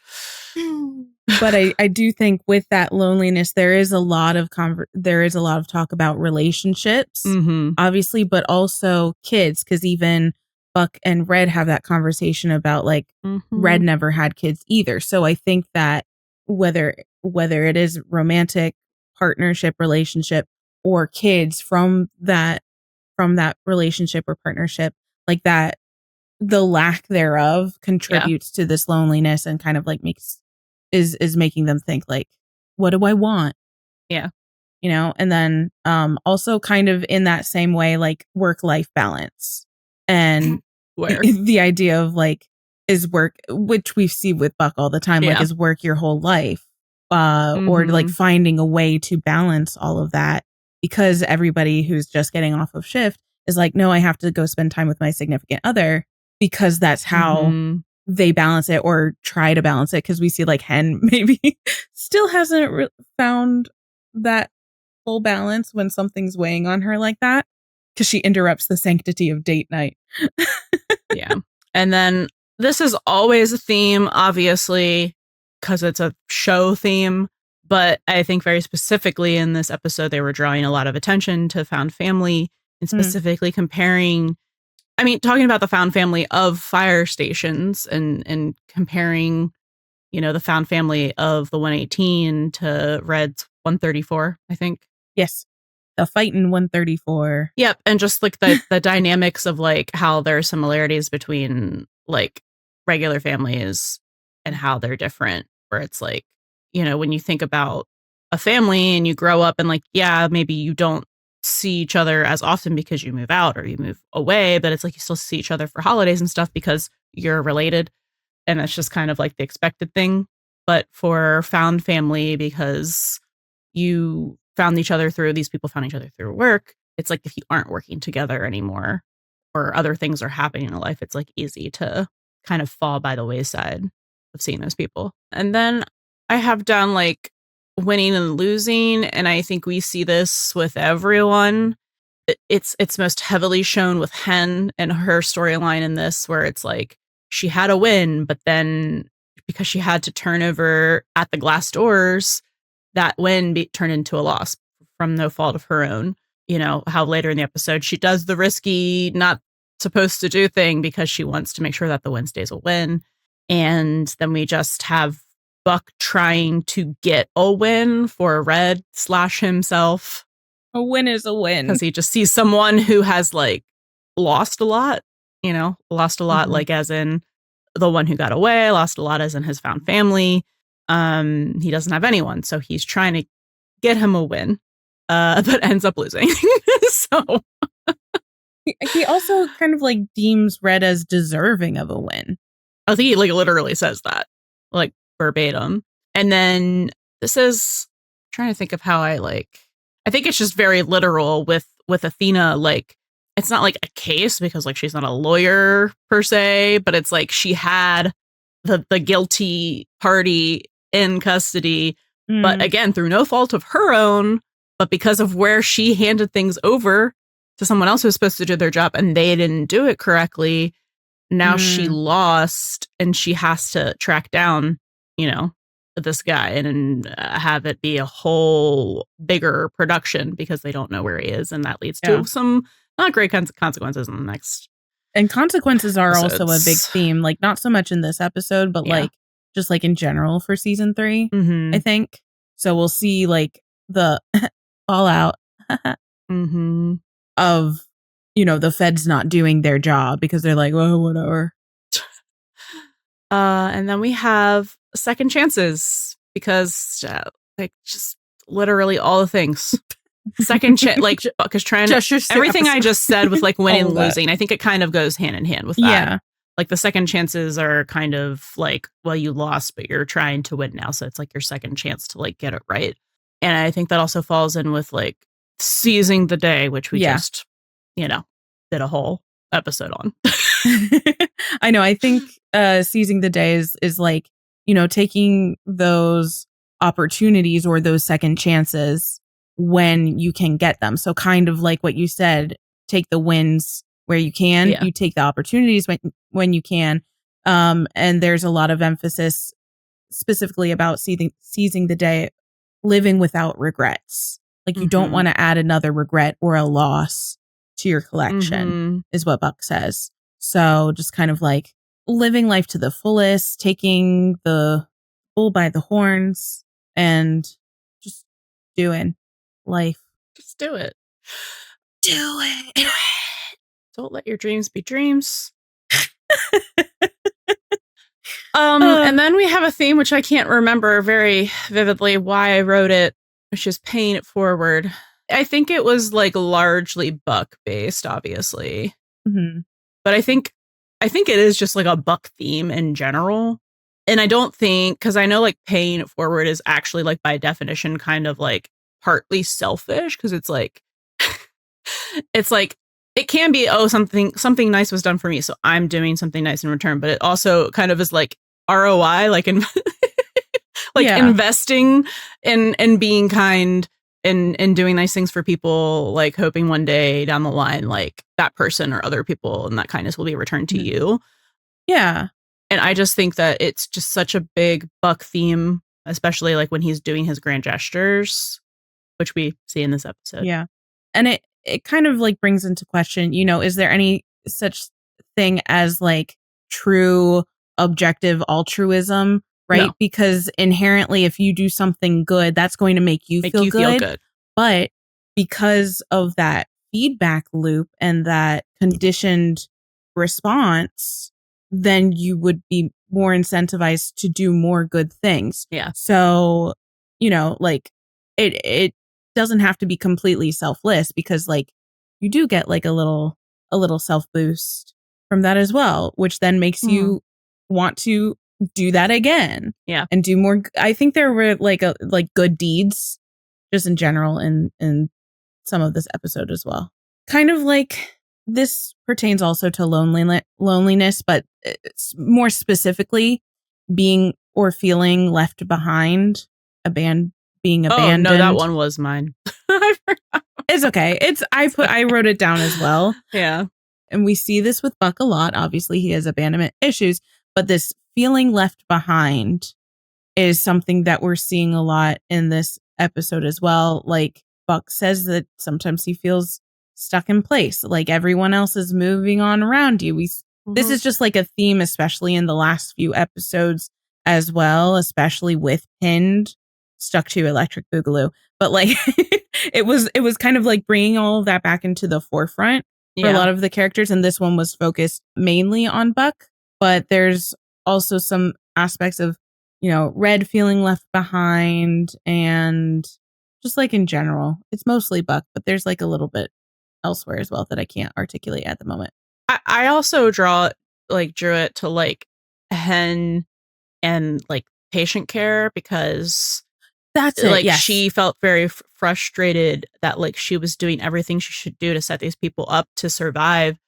But I do think with that loneliness, there is a lot of talk about relationships, obviously, but also kids, because even Buck and Red have that conversation about Red never had kids either. So I think that whether it is romantic partnership, relationship, or kids from that relationship or partnership, that the lack thereof contributes to this loneliness and kind of is making them think what do I want? Yeah. And then also kind of in that same way, work-life balance and the idea of is work, which we see with Buck all the time, is work your whole life. or like finding a way to balance all of that, because everybody who's just getting off of shift is like, no, I have to go spend time with my significant other, because that's how they balance it or try to balance it. Because we see like Hen maybe still hasn't found that full balance when something's weighing on her like that, because she interrupts the sanctity of date night. Yeah. And then this is always a theme, obviously, because it's a show theme. But I think very specifically in this episode, they were drawing a lot of attention to found family and specifically comparing, talking about the found family of fire stations and comparing, the found family of the 118 to Red's 134, I think. Yes. The fight in 134. Yep. And just like the dynamics of like how there are similarities between like regular families and how they're different, where it's like, when you think about a family and you grow up and like, yeah, maybe you don't see each other as often because you move out or you move away, but it's like you still see each other for holidays and stuff because you're related. And that's just kind of like the expected thing. But for found family, because you found each other through, these people found each other through work, it's like if you aren't working together anymore or other things are happening in life, it's like easy to kind of fall by the wayside of seeing those people. And then I have done like winning and losing, and I think we see this with everyone. It's most heavily shown with Hen and her storyline in this, where it's like she had a win, but then because she had to turn over at the glass doors, that win turned into a loss from no fault of her own. How later in the episode she does the risky, not supposed to do thing because she wants to make sure that the win stays a win. And then we just have Buck trying to get a win for Red / himself. A win is a win. Because he just sees someone who has like lost a lot, like as in the one who got away, lost a lot as in his found family. He doesn't have anyone, so he's trying to get him a win, but ends up losing. So he also kind of like deems Red as deserving of a win. I think he like literally says that, like verbatim. And then this is I'm trying to think of how I think it's just very literal with Athena. Like it's not like a case because like she's not a lawyer per se, but it's like she had the guilty party in custody, but again, through no fault of her own, but because of where she handed things over to someone else who was supposed to do their job and they didn't do it correctly. Now she lost and she has to track down, this guy and have it be a whole bigger production because they don't know where he is. And that leads to some not great consequences in the next. And consequences are episodes. Also a big theme, like not so much in this episode, but like just like in general for season 3, I think. So we'll see like the fallout of, the feds not doing their job because they're like, well, whatever. And then we have second chances because like just literally all the things. Second chance, like because trying to everything I just said with like winning and losing, I think it kind of goes hand in hand with that. Yeah. Like the second chances are kind of like, well, you lost, but you're trying to win now. So it's like your second chance to like get it right. And I think that also falls in with like seizing the day, which we just, did a whole episode on. I know. I think seizing the day is like, taking those opportunities or those second chances when you can get them. So kind of like what you said, take the wins where you can, you take the opportunities when you can. And there's a lot of emphasis specifically about seizing the day, living without regrets. Like you don't want to add another regret or a loss to your collection is what Buck says. So just kind of like living life to the fullest, taking the bull by the horns and just doing life. Just do it. Do it. Don't let your dreams be dreams. And then we have a theme which I can't remember very vividly why I wrote it, which is paying it forward. I think it was like largely Buck based, obviously. But I think it is just like a Buck theme in general. And I don't think, because I know like paying it forward is actually like by definition kind of like partly selfish, because it's like it can be, oh, something nice was done for me, so I'm doing something nice in return, but it also kind of is like ROI, like investing in being kind and doing nice things for people, like hoping one day down the line, like that person or other people and that kindness will be returned to you. Yeah. And I just think that it's just such a big Buck theme, especially like when he's doing his grand gestures, which we see in this episode. Yeah. And it kind of like brings into question, is there any such thing as like true objective altruism, right? No. Because inherently, if you do something good, that's going to make you feel good. But because of that feedback loop and that conditioned response, then you would be more incentivized to do more good things. Yeah. So, like it doesn't have to be completely selfless, because like you do get like a little self boost from that as well, which then makes you want to do that again. Yeah. And do more. I think there were like good deeds just in general in some of this episode as well. Kind of like this pertains also to loneliness, but it's more specifically being or feeling left behind, being abandoned. Oh, no, that one was mine. I forgot. It's okay. I wrote it down as well. Yeah. And we see this with Buck a lot. Obviously, he has abandonment issues, but this feeling left behind is something that we're seeing a lot in this episode as well. Like Buck says that sometimes he feels stuck in place, like everyone else is moving on around you. This is just like a theme, especially in the last few episodes as well, especially with Pinned stuck to Electric Boogaloo. But like it was kind of like bringing all of that back into the forefront for a lot of the characters. And this one was focused mainly on Buck, but there's also some aspects of, Red feeling left behind, and just like in general, it's mostly Buck, but there's like a little bit elsewhere as well that I can't articulate at the moment. I also drew it to like Hen and like patient care, because that's it. Like yes. She felt very frustrated that like she was doing everything she should do to set these people up to survive,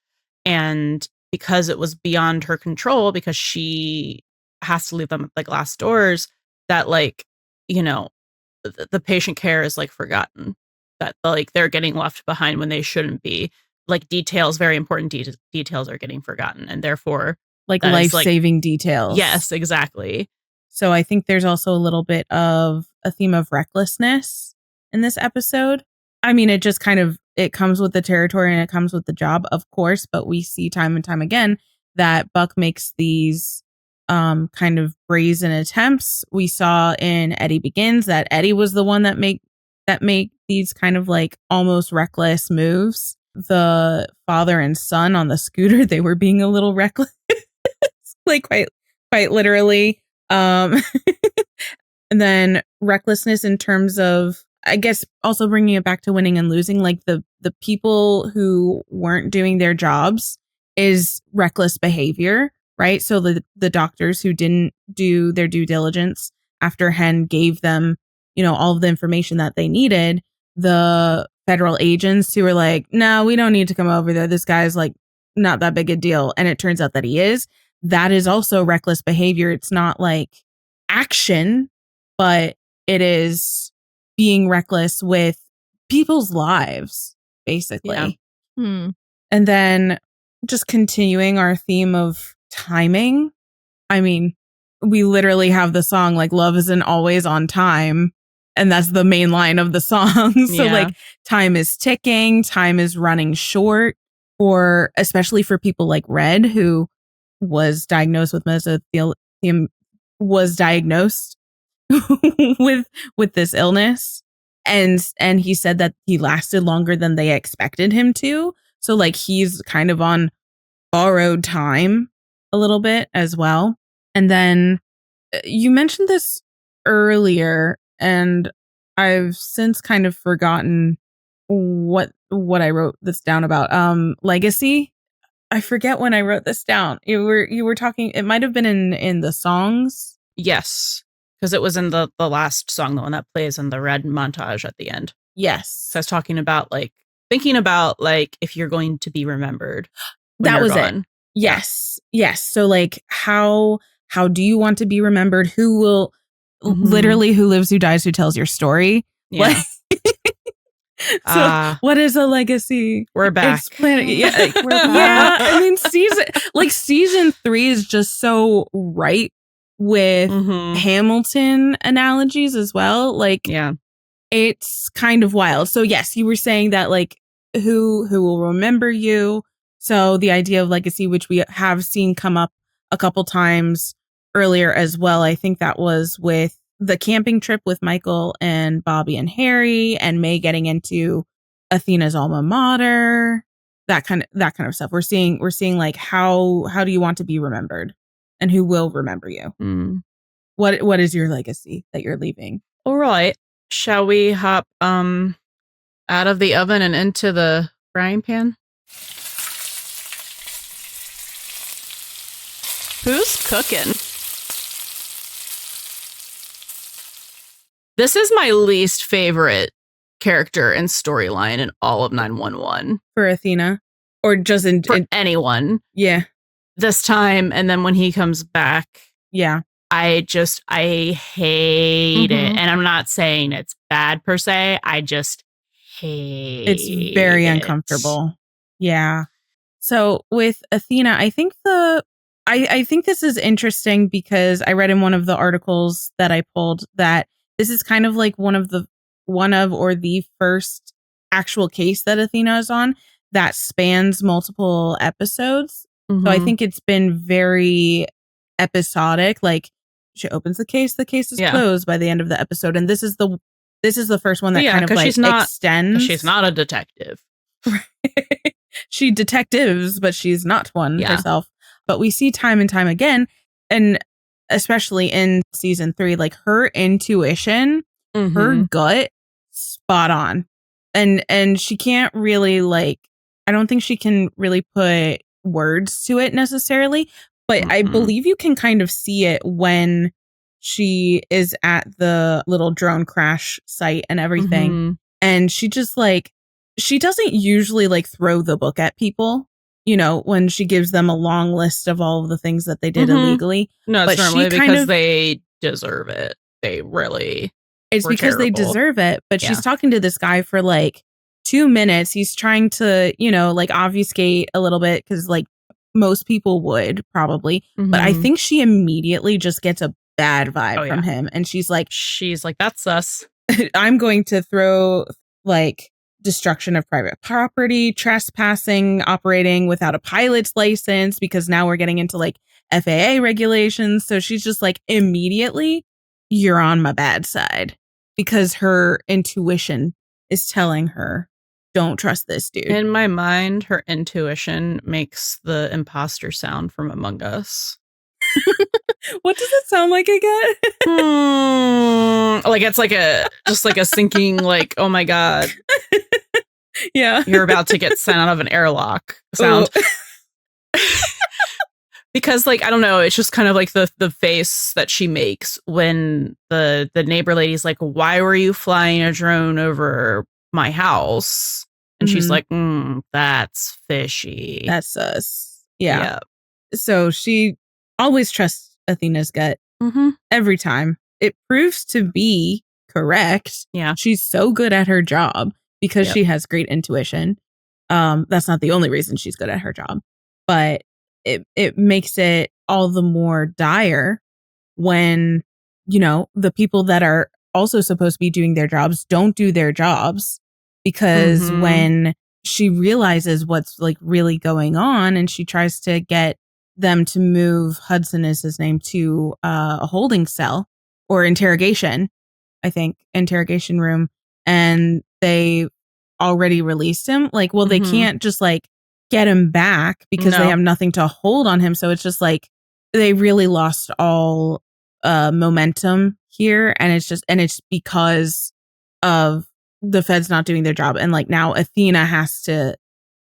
and because it was beyond her control, because she has to leave them at the glass doors, that like the patient care is like forgotten, that like they're getting left behind when they shouldn't be. Like details, very important details are getting forgotten, and therefore like life-saving details. Yes, exactly. So I think there's also a little bit of a theme of recklessness in this episode. I mean, it just kind of, it comes with the territory and it comes with the job, of course, but we see time and time again that Buck makes these kind of brazen attempts. We saw in Eddie Begins that Eddie was the one that made these kind of like almost reckless moves. The father and son on the scooter, they were being a little reckless, like quite literally. And then recklessness in terms of, I guess, also bringing it back to winning and losing, like the people who weren't doing their jobs is reckless behavior, right? So the doctors who didn't do their due diligence after Hen gave them, all of the information that they needed, the federal agents who were like, no, we don't need to come over there. This guy's like not that big a deal. And it turns out that he is. That is also reckless behavior. It's not like action, but it is being reckless with people's lives, basically. Yeah. And then just continuing our theme of timing. I mean, we literally have the song like Love Isn't Always on Time. And that's the main line of the song. So like time is ticking, time is running short, or especially for people like Red, who was diagnosed with mesothelioma, was diagnosed with this illness. And he said that he lasted longer than they expected him to. So like he's kind of on borrowed time a little bit as well. And then you mentioned this earlier, and I've since kind of forgotten what I wrote this down about. Legacy. I forget when I wrote this down. You were talking, it might have been in the songs. Yes, because it was in the last song, the one that plays in the red montage at the end. Yes. So I was talking about like thinking about like if you're going to be remembered. That was gone. it. Yes. Yes. So like how do you want to be remembered? Who will literally who lives, who dies, who tells your story? Yeah. So what is a legacy? We're back. Yeah. We're back. Yeah. I mean, season 3 is just so ripe with Hamilton analogies as well. Like, yeah, it's kind of wild. So yes, you were saying that like who will remember you. So the idea of legacy, which we have seen come up a couple times earlier as well. I think that was with the camping trip with Michael and Bobby and Harry, and May getting into Athena's alma mater, that kind of stuff. We're seeing like how do you want to be remembered, and who will remember you? What is your legacy that you're leaving? All right. Shall we hop out of the oven and into the frying pan? Who's cooking? This is my least favorite character and storyline in all of 911. For Athena? Or just for anyone. Yeah. This time, and then when he comes back. Yeah. I hate it. And I'm not saying it's bad per se. I just hate it. It's very uncomfortable. Yeah. So with Athena, I think I think this is interesting because I read in one of the articles that I pulled that this is kind of like one of the first actual case that Athena is on that spans multiple episodes. So I think it's been very episodic. Like, she opens the case is closed by the end of the episode, and this is the first one that kind of like extends. She's not a detective. She detectives, but she's not one herself. But we see time and time again, and especially in season 3, like her intuition, her gut, spot on, and she can't really like. I don't think she can really put words to it necessarily. But I believe you can kind of see it when she is at the little drone crash site and everything. And she just like, she doesn't usually like throw the book at people, you know, when she gives them a long list of all of the things that they did illegally. No, it's normally because they deserve it. They really. It's because they deserve it. But she's talking to this guy for like 2 minutes. He's trying to, you know, like obfuscate a little bit because like, most people would probably, but I think she immediately just gets a bad vibe from him. And she's like, that's us. I'm going to throw like destruction of private property, trespassing, operating without a pilot's license, because now we're getting into like FAA regulations. So she's just like, immediately, you're on my bad side, because her intuition is telling her, don't trust this dude. In my mind, her intuition makes the imposter sound from Among Us. What does it sound like again? Like it's like just like a sinking, like, oh my God. Yeah. You're about to get sent out of an airlock sound. Because like, I don't know, it's just kind of like the face that she makes when the neighbor lady's like, why were you flying a drone over my house? And she's like, that's fishy. That's sus. Yeah. So she always trusts Athena's gut every time. It proves to be correct. Yeah. She's so good at her job because she has great intuition. That's not the only reason she's good at her job, but it makes it all the more dire when, you know, the people that are also supposed to be doing their jobs don't do their jobs. Because when she realizes what's like really going on, and she tries to get them to move, Hudson is his name, to a holding cell or interrogation room, and they already released him. Like, well, they can't just like get him back because they have nothing to hold on him. So it's just like they really lost all momentum here, and it's because of the feds not doing their job, and like now Athena has to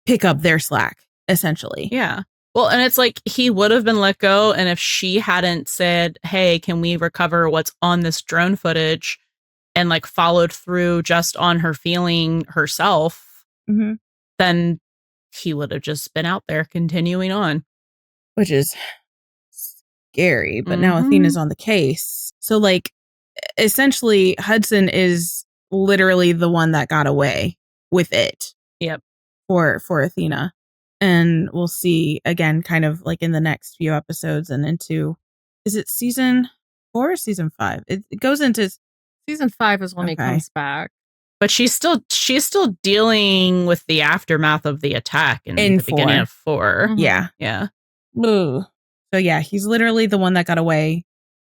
pick up their slack essentially. Yeah. Well, and it's like he would have been let go. And if she hadn't said, hey, can we recover what's on this drone footage, and like followed through just on her feeling herself, then he would have just been out there continuing on. Which is scary. But now Athena's on the case. So like essentially Hudson is literally the one that got away with it. Yep. For Athena. And we'll see again kind of like in the next few episodes and into, is it season 4 or season 5? It goes into season 5 is when he comes back. But she's still dealing with the aftermath of the attack in the beginning of 4. Yeah. Yeah. Ooh. So yeah, he's literally the one that got away.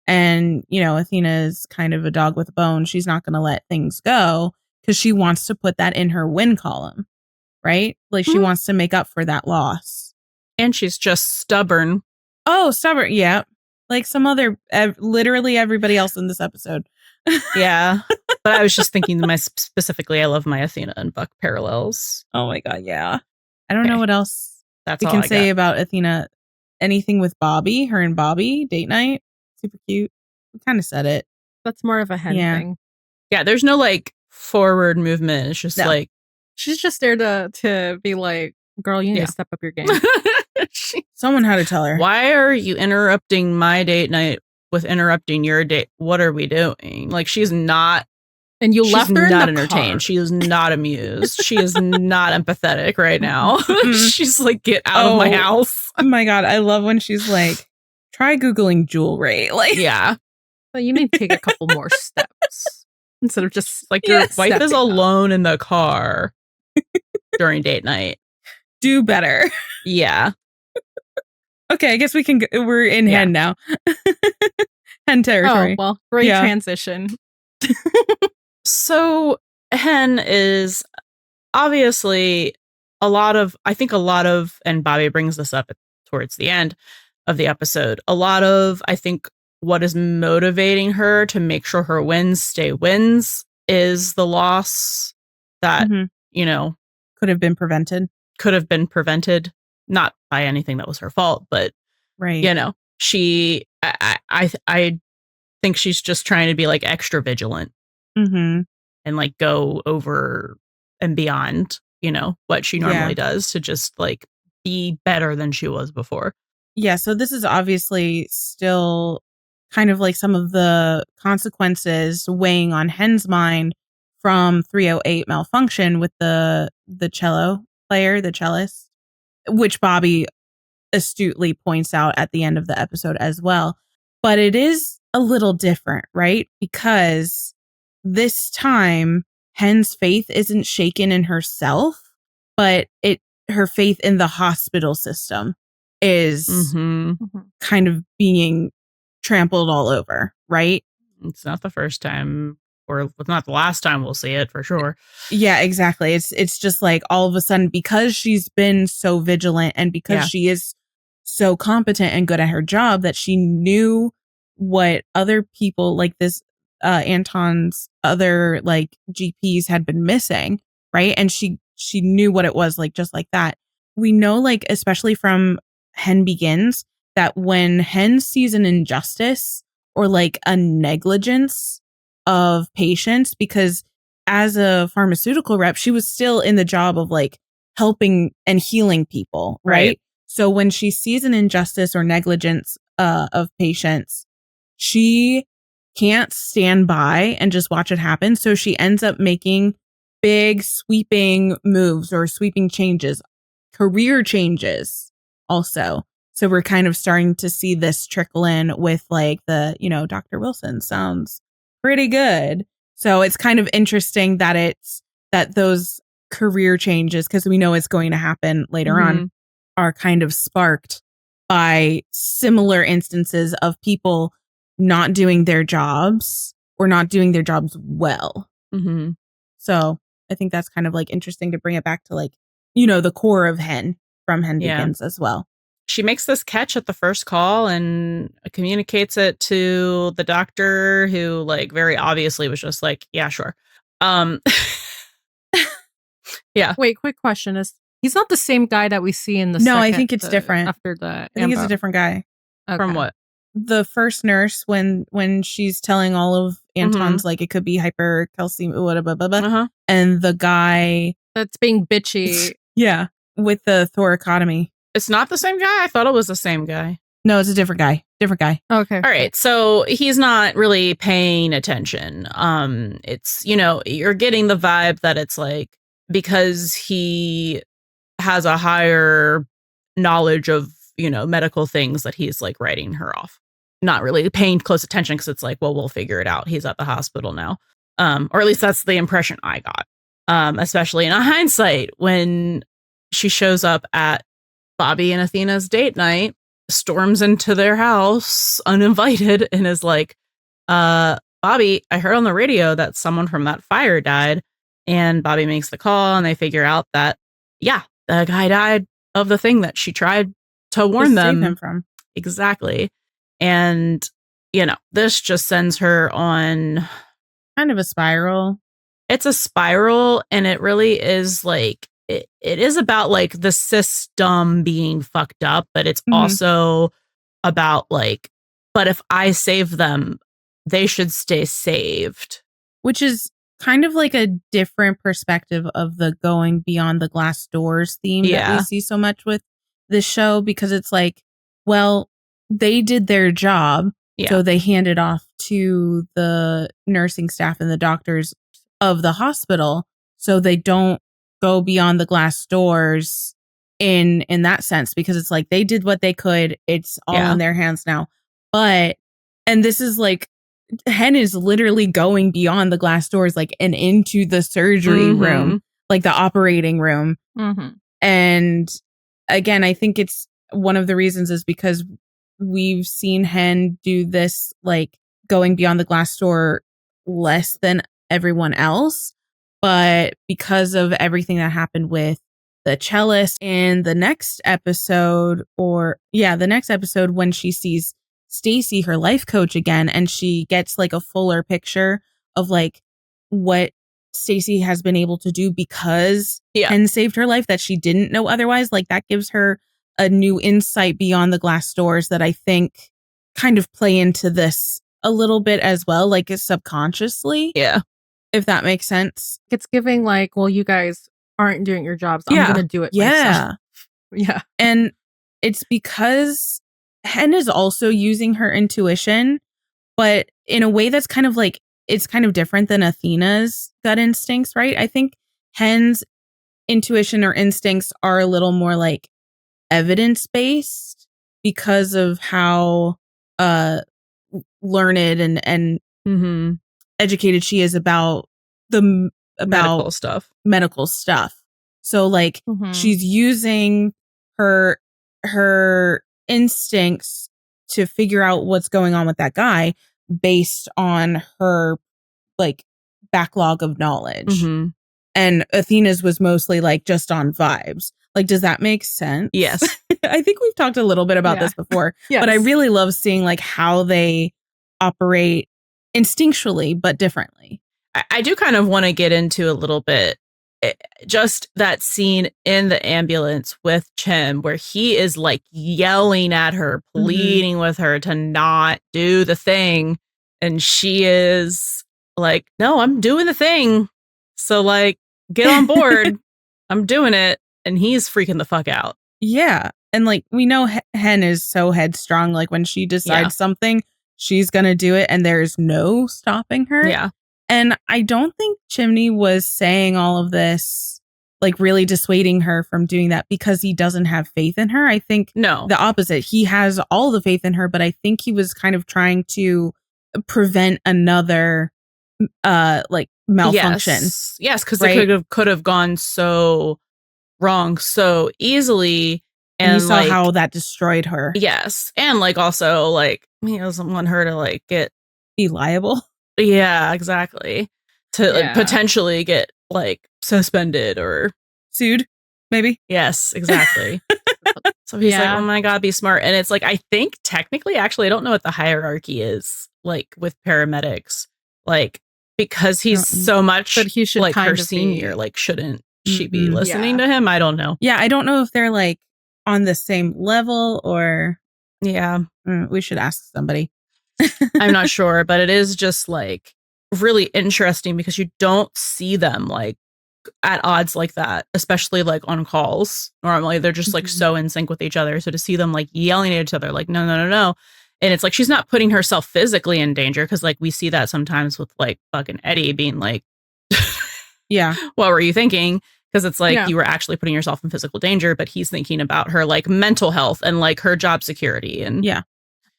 And, you know, Athena's kind of a dog with a bone. She's not going to let things go because she wants to put that in her win column. Right? Like she wants to make up for that loss. And she's just stubborn. Oh, stubborn. Yeah. Like some other, literally everybody else in this episode. Yeah. But I was just thinking specifically, I love my Athena and Buck parallels. Oh my God. Yeah. I don't know what else we can say about Athena. Anything with Bobby, her and Bobby, date night. Super cute. We kind of said it. That's more of a hen thing. Yeah. There's no like forward movement. It's just like, she's just there to be like, girl, you need to step up your game. Someone had to tell her. Why are you interrupting my date night with interrupting your date? What are we doing? Like, she's not. And you left her not in the entertained. car. She is not amused. She is not empathetic right now. She's like, get out of my house. Oh my God. I love when she's like, try Googling jewelry. Like, yeah. But you need to take a couple more steps instead of just like your wife is alone in the car during date night. Do better. Yeah. Okay, I guess we can. We're in hen now. Hen territory. Oh, well, great transition. So hen is obviously a lot of, and Bobby brings this up towards the end of the episode, a lot of, I think, what is motivating her to make sure her wins stay wins is the loss that, you know, could have been prevented. Not by anything that was her fault, but, you know, I think she's just trying to be like extra vigilant and like go over and beyond, you know, what she normally does to just like be better than she was before. Yeah. So this is obviously still kind of like some of the consequences weighing on Hen's mind from 308 malfunction with the cello player, the cellist, which Bobby astutely points out at the end of the episode as well. But it is a little different, right? Because this time Hen's faith isn't shaken in herself, but her faith in the hospital system is kind of being trampled all over, right? It's not the first time, or it's not the last time we'll see it for sure. Yeah, exactly. It's just like all of a sudden, because she's been so vigilant and because she is so competent and good at her job, that she knew what other people like this, Anton's other like GPs had been missing, right? And she knew what it was, like just like that. We know, like, especially from Hen Begins, that when Hen sees an injustice or like a negligence of patients, because as a pharmaceutical rep, she was still in the job of like helping and healing people, right? So when she sees an injustice or negligence of patients, she can't stand by and just watch it happen. So she ends up making big sweeping moves or sweeping changes, career changes also. So we're kind of starting to see this trickle in with like the, you know, Dr. Wilson sounds pretty good. So it's kind of interesting that that those career changes, because we know it's going to happen later on, are kind of sparked by similar instances of people not doing their jobs or not doing their jobs well. So I think that's kind of like interesting to bring it back to like, you know, the core of Hen from Hen Begins as well. She makes this catch at the first call and communicates it to the doctor, who like very obviously was just like, yeah, sure. Yeah. Wait, quick question. Is He's not the same guy that we see in the No, I second, think it's different. After the I think it's a different guy. From what? The first nurse, when she's telling all of Anton's, like, it could be hypercalcemia, whatever, and the guy that's being bitchy. Yeah, with the thoracotomy. It's not the same guy? I thought it was the same guy. No, it's a different guy. Different guy. Okay. All right. So he's not really paying attention. It's, you're getting the vibe that it's like, because he has a higher knowledge of, medical things, that he's like writing her off. Not really paying close attention, because it's like, well, we'll figure it out. He's at the hospital now. Or at least that's the impression I got. Especially in hindsight, when she shows up at Bobby and Athena's date night, storms into their house uninvited, and is like, Bobby, I heard on the radio that someone from that fire died. And Bobby makes the call, and they figure out that, yeah, the guy died of the thing that she tried to warn them. Save him from. Exactly. And, this just sends her on kind of a spiral. It's a spiral, and it really is like, it is about like the system being fucked up, but it's also about like, but if I save them, they should stay saved. Which is kind of like a different perspective of the going beyond the glass doors theme that we see so much with this show, because it's like, well, they did their job. So they hand it off to the nursing staff and the doctors of the hospital, so they don't go beyond the glass doors in that sense, because it's like they did what they could. It's all in their hands now. And this is like, Hen is literally going beyond the glass doors, like, and into the surgery room, like the operating room. And again, I think it's one of the reasons is because we've seen Hen do this, like, going beyond the glass door less than everyone else. But because of everything that happened with the cellist in the next episode, when she sees Stacy, her life coach, again, and she gets like a fuller picture of like what Stacy has been able to do because Hen saved her life that she didn't know otherwise. Like, that gives her a new insight beyond the glass doors that I think kind of play into this a little bit as well, like subconsciously. Yeah. If that makes sense. It's giving like, well, you guys aren't doing your jobs. I'm going to do it myself. Yeah. And it's because Hen is also using her intuition, but in a way that's kind of like, it's kind of different than Athena's gut instincts, right? I think Hen's intuition or instincts are a little more like evidence-based because of how learned and educated she is about medical stuff. So like she's using her instincts to figure out what's going on with that guy based on her like backlog of knowledge. And Athena's was mostly like just on vibes. Like, does that make sense? Yes. I think we've talked a little bit about this before, but I really love seeing like how they operate instinctually, but differently. I do kind of want to get into a little bit just that scene in the ambulance with Chim where he is like yelling at her, pleading with her to not do the thing. And she is like, no, I'm doing the thing. So like, get on board. I'm doing it. And he's freaking the fuck out. Yeah. And like, we know Hen is so headstrong. Like when she decides something, she's going to do it. And there's no stopping her. Yeah. And I don't think Chimney was saying all of this, like really dissuading her from doing that because he doesn't have faith in her. I think the opposite. He has all the faith in her, but I think he was kind of trying to prevent another like malfunction. Yes, because it could have gone so wrong so easily. And you saw how that destroyed her. Yes. And like also like he doesn't want her to like be liable. Yeah, exactly. To like, potentially get like suspended or sued, maybe. Yes, exactly. So he's like, oh my God, be smart. And it's like, I think technically, actually, I don't know what the hierarchy is like with paramedics, like because he's so much but he should like kind her of senior, like shouldn't she be listening to him? I don't know. Yeah, I don't know if they're like on the same level or... Yeah. We should ask somebody. I'm not sure, but it is just like really interesting because you don't see them like at odds like that, especially like on calls. Normally they're just like so in sync with each other. So to see them like yelling at each other, like, no, no, no, no. And it's like, she's not putting herself physically in danger. Cause like we see that sometimes with like fucking Eddie being like, yeah, what were you thinking? Because it's like you were actually putting yourself in physical danger, but he's thinking about her like mental health and like her job security. And yeah.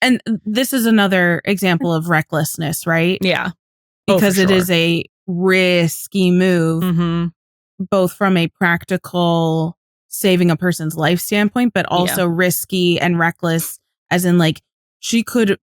And this is another example of recklessness, right? Yeah. Because it is a risky move, both from a practical saving a person's life standpoint, but also risky and reckless, as in like she could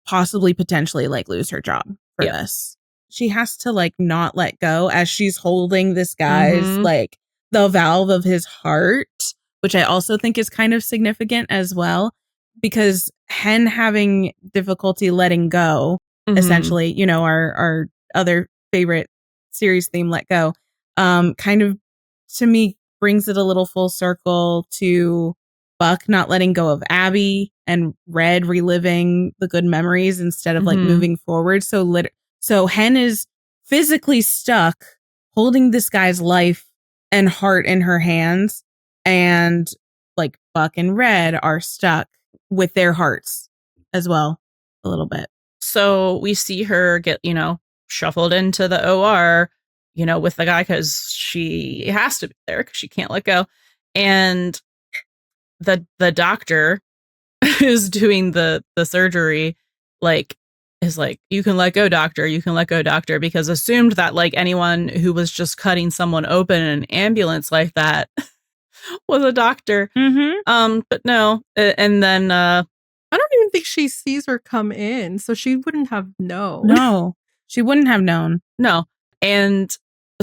possibly potentially like lose her job for this. She has to like not let go as she's holding this guy's like the valve of his heart, which I also think is kind of significant as well, because Hen having difficulty letting go, essentially, you know, our other favorite series theme, Let Go, kind of to me brings it a little full circle to Buck not letting go of Abby and Red reliving the good memories instead of like moving forward. So Hen is physically stuck holding this guy's life and heart in her hands, and like Buck and Red are stuck with their hearts as well a little bit. So we see her get, you know, shuffled into the OR, you know, with the guy because she has to be there because she can't let go. And the doctor who's doing the surgery, like, is like, you can let go, doctor. You can let go, doctor, because assumed that like anyone who was just cutting someone open in an ambulance like that was a doctor. But no. And then I don't even think she sees her come in, so she wouldn't have known. No, she wouldn't have known. No. And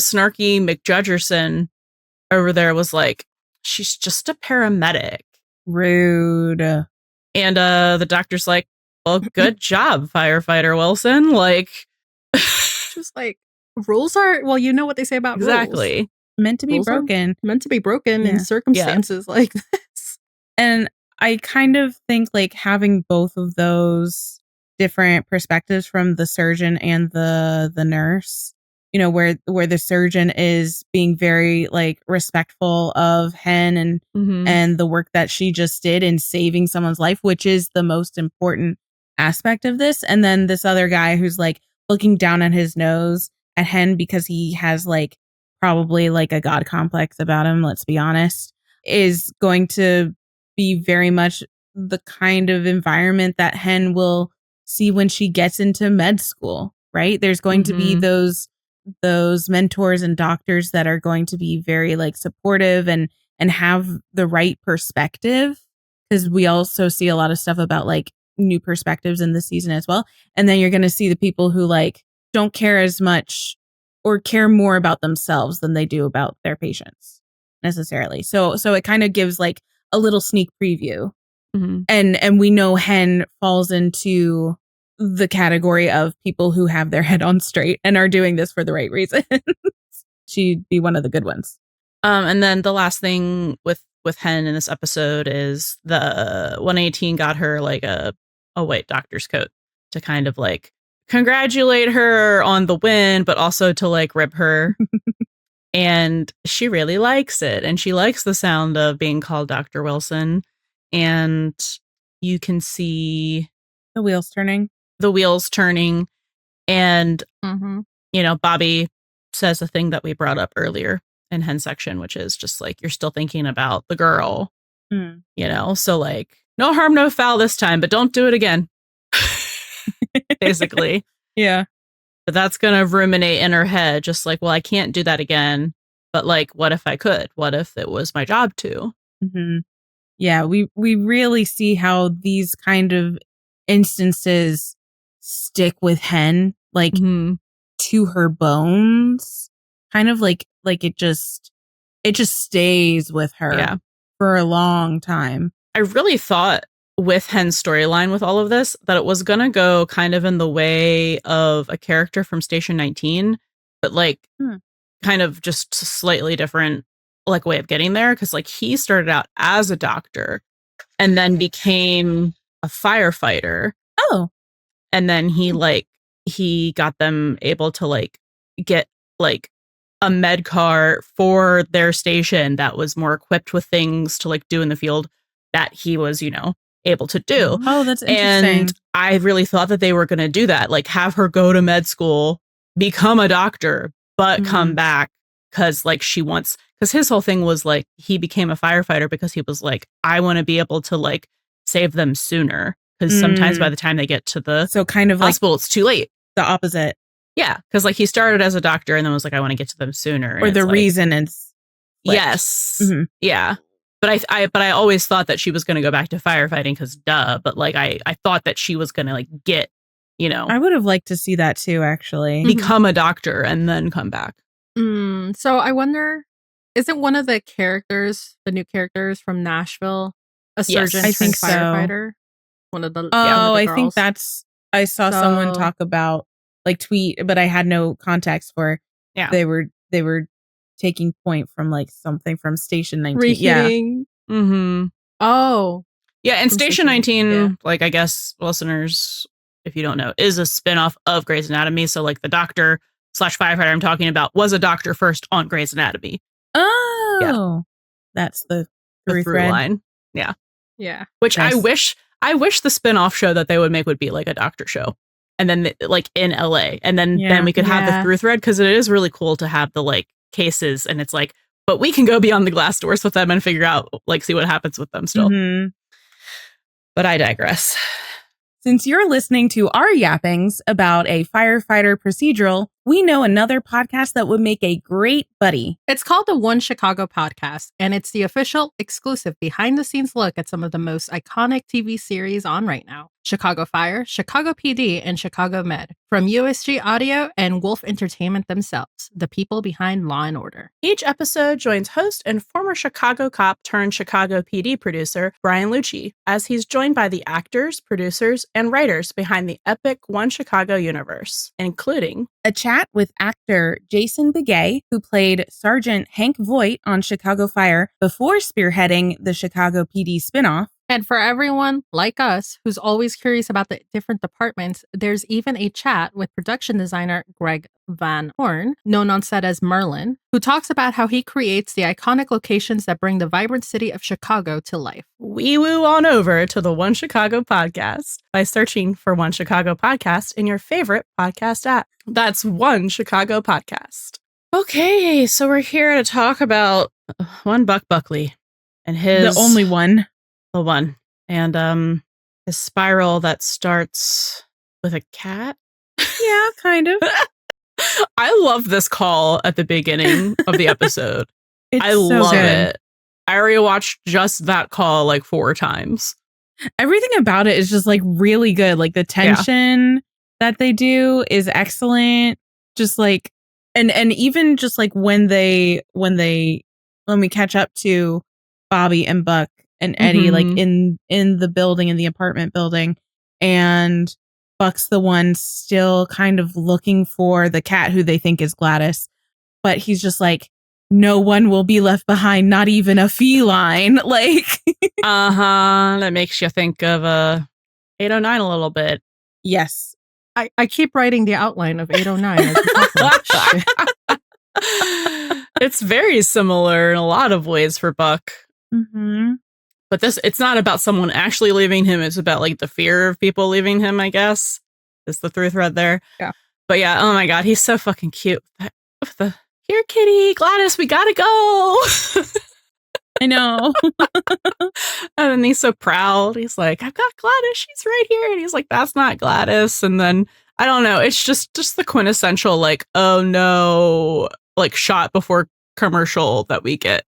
snarky McJudgerson over there was like, she's just a paramedic. Rude. And the doctor's like, well, good job, firefighter Wilson. Like, just like, rules are, well, you know what they say about exactly. rules. Meant to be broken. Meant to be broken in circumstances like this. And I kind of think like having both of those different perspectives from the surgeon and the nurse, you know, where the surgeon is being very like respectful of Hen and the work that she just did in saving someone's life, which is the most important aspect of this. And then this other guy who's like looking down at his nose at Hen because he has like probably like a god complex about him, let's be honest, is going to be very much the kind of environment that Hen will see when she gets into med school, right? There's going to be those mentors and doctors that are going to be very like supportive and have the right perspective, because we also see a lot of stuff about like new perspectives in the season as well. And then you're going to see the people who like don't care as much or care more about themselves than they do about their patients necessarily. So it kind of gives like a little sneak preview. And we know Hen falls into the category of people who have their head on straight and are doing this for the right reasons. She'd be one of the good ones. And then the last thing with Hen in this episode is the 118 got her like a white doctor's coat to kind of like congratulate her on the win, but also to like rib her. And she really likes it. And she likes the sound of being called Dr. Wilson. And you can see the wheels turning. And, you know, Bobby says a thing that we brought up earlier in Hen's section, which is just like, you're still thinking about the girl, you know? So like, no harm, no foul this time, but don't do it again. Basically. Yeah. But that's going to ruminate in her head, just like, well, I can't do that again. But like, what if I could? What if it was my job to? Yeah, we really see how these kind of instances stick with Hen, like to her bones, kind of like it just stays with her for a long time. I really thought with Hen's storyline with all of this that it was going to go kind of in the way of a character from Station 19, but like kind of just slightly different like way of getting there, because like he started out as a doctor and then became a firefighter. Oh. And then he got them able to like get like a med car for their station that was more equipped with things to like do in the field that he was, you know, able to do. Oh, that's interesting. And I really thought that they were going to do that, like have her go to med school, become a doctor, but come back because like she wants, because his whole thing was like he became a firefighter because he was like, I want to be able to like save them sooner, because sometimes by the time they get to the so kind of hospital, it's too late. The opposite. Yeah, because like he started as a doctor and then was like, I want to get to them sooner. Or the reason is yes, yeah. But I always thought that she was going to go back to firefighting because duh. But like I thought that she was going to like get, you know, I would have liked to see that too, actually. become a doctor and then come back. So I wonder, isn't one of the characters, the new characters from Nashville, a surgeon I think firefighter? One of the I think that's, I saw someone talk about like tweet, but I had no context for. Yeah, they were taking point from like something from Station 19. Reheating. Yeah. Oh. Yeah, and Station 19, like I guess listeners, if you don't know, is a spinoff of Grey's Anatomy. So like the doctor / firefighter I'm talking about was a doctor first on Grey's Anatomy. Oh. Yeah. That's the through line. Yeah. Yeah. Which nice. I wish the spinoff show that they would make would be like a doctor show. And then like in LA. And then we could have the through thread, because it is really cool to have the like cases, and it's like, but we can go beyond the glass doors with them and figure out like see what happens with them still. But I digress. Since you're listening to our yappings about a firefighter procedural, we know another podcast that would make a great buddy. It's called the One Chicago Podcast, and it's the official, exclusive, behind-the-scenes look at some of the most iconic TV series on right now. Chicago Fire, Chicago PD, and Chicago Med. From USG Audio and Wolf Entertainment themselves, the people behind Law & Order. Each episode joins host and former Chicago cop turned Chicago PD producer Brian Lucci, as he's joined by the actors, producers, and writers behind the epic One Chicago universe, including a chat with actor Jason Begay, who played Sergeant Hank Voight on Chicago Fire before spearheading the Chicago PD spinoff. And for everyone like us who's always curious about the different departments, there's even a chat with production designer Greg Van Horn, known on set as Merlin, who talks about how he creates the iconic locations that bring the vibrant city of Chicago to life. Wee woo on over to the One Chicago Podcast by searching for One Chicago Podcast in your favorite podcast app. That's One Chicago Podcast. Okay, so we're here to talk about one Buck Buckley and his... The only one. The one. And his spiral that starts with a cat. Yeah, kind of. I love this call at the beginning of the episode. I so love good. it. I already watched just that call like 4 times. Everything about it is just like really good. Like the tension that they do is excellent. Just like, and even just like when we catch up to Bobby and Buck and Eddie, like in the building, in the apartment building, and Buck's the one still kind of looking for the cat who they think is Gladys, but he's just like, no one will be left behind, not even a feline. Like, that makes you think of 809 a little bit. Yes, I keep writing the outline of 809. As we talk about shit. It's very similar in a lot of ways for Buck. But it's not about someone actually leaving him. It's about like the fear of people leaving him, I guess. Is the through thread there. Yeah. But yeah, oh my God, he's so fucking cute. Here, kitty, Gladys, we gotta go. I know. And then he's so proud. He's like, I've got Gladys. She's right here. And he's like, that's not Gladys. And then, I don't know. It's just the quintessential, like, oh no, like shot before commercial that we get,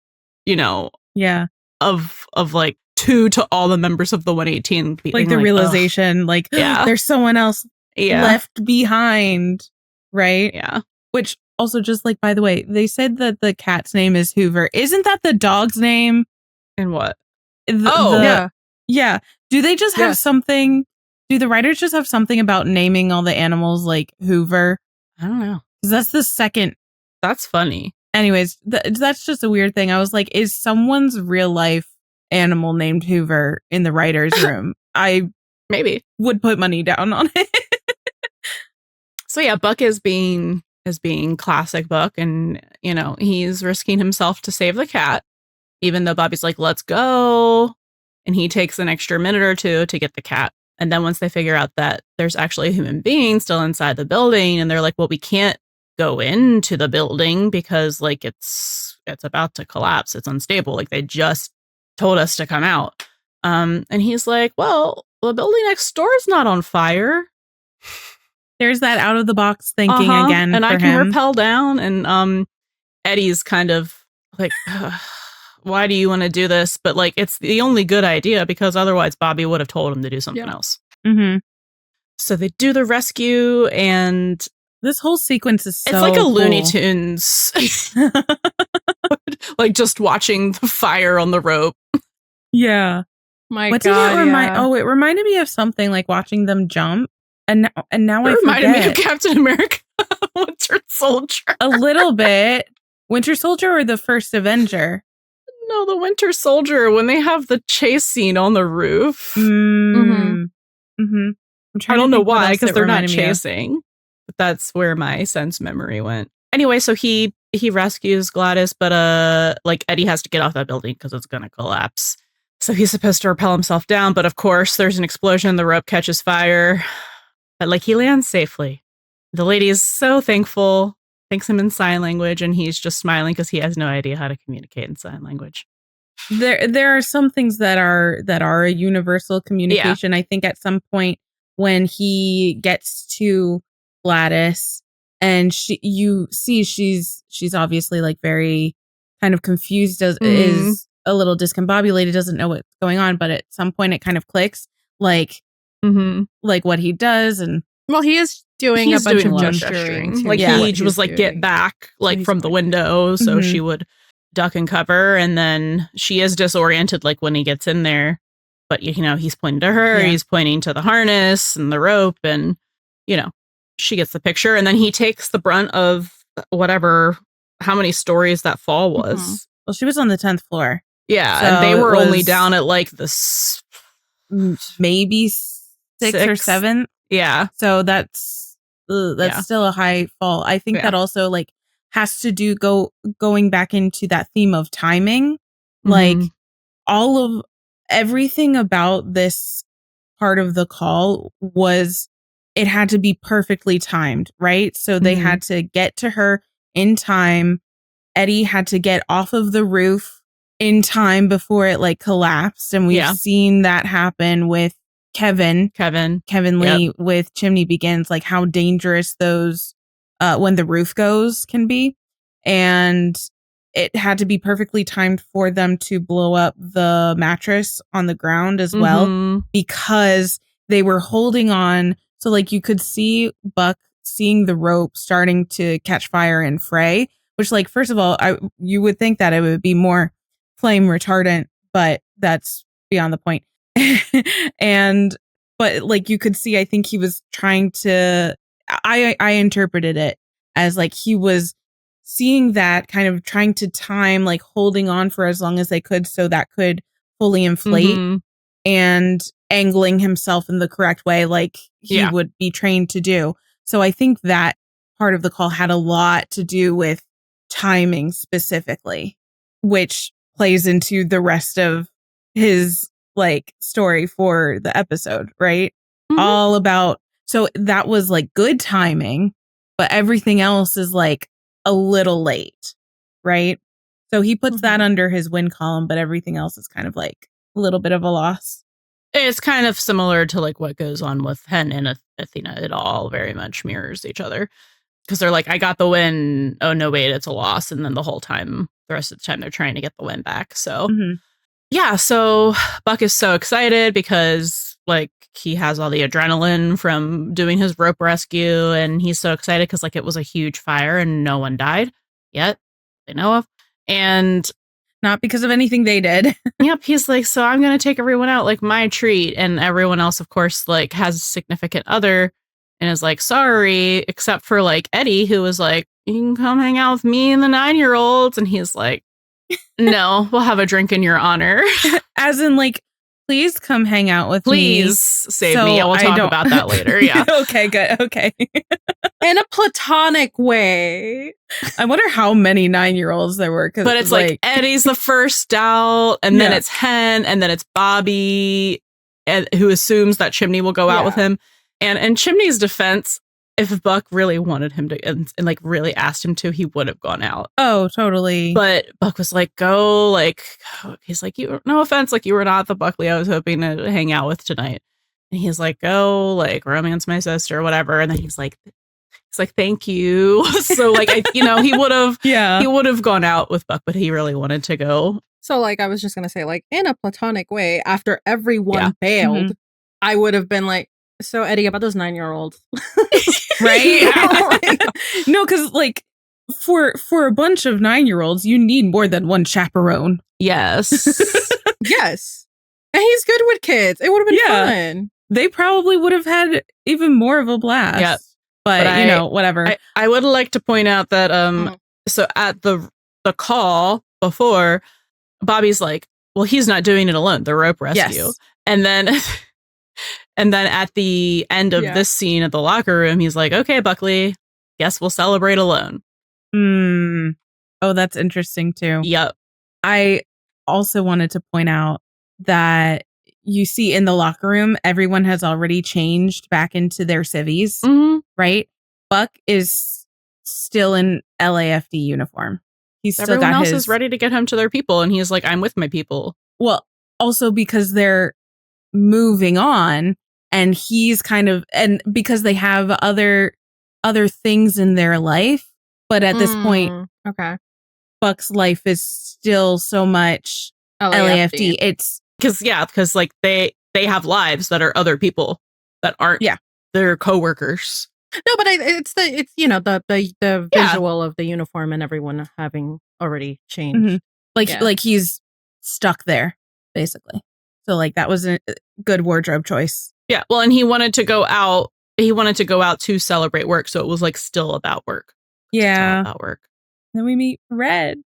you know. Yeah. Of like to all the members of the 118. Like the realization, like, there's someone else left behind. Right. Yeah. Which also, just like, by the way, they said that the cat's name is Hoover. Isn't that the dog's name? And what? Yeah. Do they just have something? Do the writers just have something about naming all the animals like Hoover? I don't know. Because that's the second That's funny. Anyways, that's just a weird thing. I was like, is someone's real life animal named Hoover in the writer's room? I maybe would put money down on it. So yeah, Buck is being classic Buck, and he's risking himself to save the cat, even though Bobby's like, let's go. And he takes an extra minute or two to get the cat. And then once they figure out that there's actually a human being still inside the building, and they're like, well, we can't go into the building because like it's about to collapse. It's unstable. Like they just told us to come out. And he's like, well, the building next door is not on fire. There's that out of the box thinking again. And for I can him. rappel down. And Eddie's kind of like, why do you want to do this? But like, it's the only good idea because otherwise Bobby would have told him to do something else. Mm-hmm. So they do the rescue, and this whole sequence is so it's like a cool. Looney Tunes, like just watching the fire on the rope. Yeah. What did it remind? Oh, it reminded me of something like watching them jump. And now It reminded me of forget. Captain America, Winter Soldier. A little bit. Winter Soldier or the first Avenger? No, the Winter Soldier, when they have the chase scene on the roof. Mm-hmm. I don't know why, because they're not chasing. But that's where my sense memory went. Anyway, so he rescues Gladys, but like Eddie has to get off that building because it's gonna collapse. So he's supposed to rappel himself down, but of course there's an explosion, the rope catches fire. But like he lands safely. The lady is so thankful, thanks him in sign language, and he's just smiling because he has no idea how to communicate in sign language. There are some things that are a universal communication. Yeah. I think at some point when he gets to Gladys and you see she's obviously like very kind of confused, is a little discombobulated, doesn't know what's going on, but at some point it kind of clicks, like what he does. And well, he is doing a bunch of gesturing. Like he was like, get back, like from the window, so she would duck and cover. And then she is disoriented, like when he gets in there. But he's pointing to her, he's pointing to the harness and the rope, and she gets the picture. And then he takes the brunt of how many stories that fall was. Well, she was on the 10th floor. Yeah, so and they were only down at like maybe 6 or 7. Yeah. So that's still a high fall. I think that also like has to do going back into that theme of timing. Like everything about this part of the call it had to be perfectly timed, right? So they had to get to her in time. Eddie had to get off of the roof in time before it like collapsed. And we've seen that happen with Kevin Lee with Chimney Begins, like how dangerous those when the roof goes can be. And it had to be perfectly timed for them to blow up the mattress on the ground as well, because they were holding on. So like you could see Buck seeing the rope starting to catch fire and fray, which like, first of all, you would think that it would be more flame retardant, but that's beyond the point. But like you could see, I think he was trying to, I interpreted it as like he was seeing that, kind of trying to time, like holding on for as long as they could so that could fully inflate, and angling himself in the correct way like he would be trained to do. So I think that part of the call had a lot to do with timing specifically, which plays into the rest of his like story for the episode, right? All about, so that was like good timing, but everything else is like a little late, right? So he puts that under his win column, but everything else is kind of like a little bit of a loss. It's kind of similar to like what goes on with Hen and Athena. It all very much mirrors each other, because they're like, I got the win. Oh no, wait, it's a loss. And then the rest of the time they're trying to get the win back. So yeah, so Buck is so excited because like he has all the adrenaline from doing his rope rescue, and he's so excited because like it was a huge fire and no one died yet they know of, and not because of anything they did. Yep, he's like, so I'm gonna take everyone out, like my treat. And everyone else, of course, like has a significant other and is like, sorry, except for like Eddie, who was like, you can come hang out with me and the 9-year-olds. And he's like, no, we'll have a drink in your honor. As in, like, please come hang out with me. Please save me. Yeah, we'll talk about that later. Yeah. Okay, good. Okay. In a platonic way. I wonder how many 9-year-olds there were. But it's like Eddie's the first out, and then it's Hen, and then it's Bobby, who assumes that Chimney will go out with him. And in Chimney's defense, if Buck really wanted him to and like really asked him to, he would have gone out. Oh, totally. But Buck was like, go, like, he's like, you, no offense, like, you were not the Buckley I was hoping to hang out with tonight. And he's like, go, like, romance my sister or whatever. And then he's like, thank you. So, like, he would have gone out with Buck, but he really wanted to go. So, like, I was just going to say, like, in a platonic way, after everyone bailed, I would have been like, so Eddie, about those 9-year-olds. Right? No, because, like, for a bunch of 9-year-olds, you need more than one chaperone. Yes. Yes. And he's good with kids. It would have been fun. They probably would have had even more of a blast. Yeah. But whatever. I would like to point out that so at the call before, Bobby's like, well, he's not doing it alone, the rope rescue. Yes. And then at the end of this scene at the locker room, he's like, okay, Buckley, guess we'll celebrate alone. Oh, that's interesting too. Yep. I also wanted to point out that you see in the locker room, everyone has already changed back into their civvies, right? Buck is still in LAFD uniform. He's still everyone else is ready to get him to their people. And he's like, I'm with my people. Well, also because they're moving on. And he's and because they have other things in their life, but at this point, Buck's life is still so much LAFD. It's because like they have lives that are other people that aren't their coworkers. No, but it's the visual of the uniform and everyone having already changed. Like he's stuck there basically. So like that was a good wardrobe choice. Yeah, well, and he wanted to go out. He wanted to go out to celebrate work, so it was like still about work. Yeah, about work. Then we meet Red,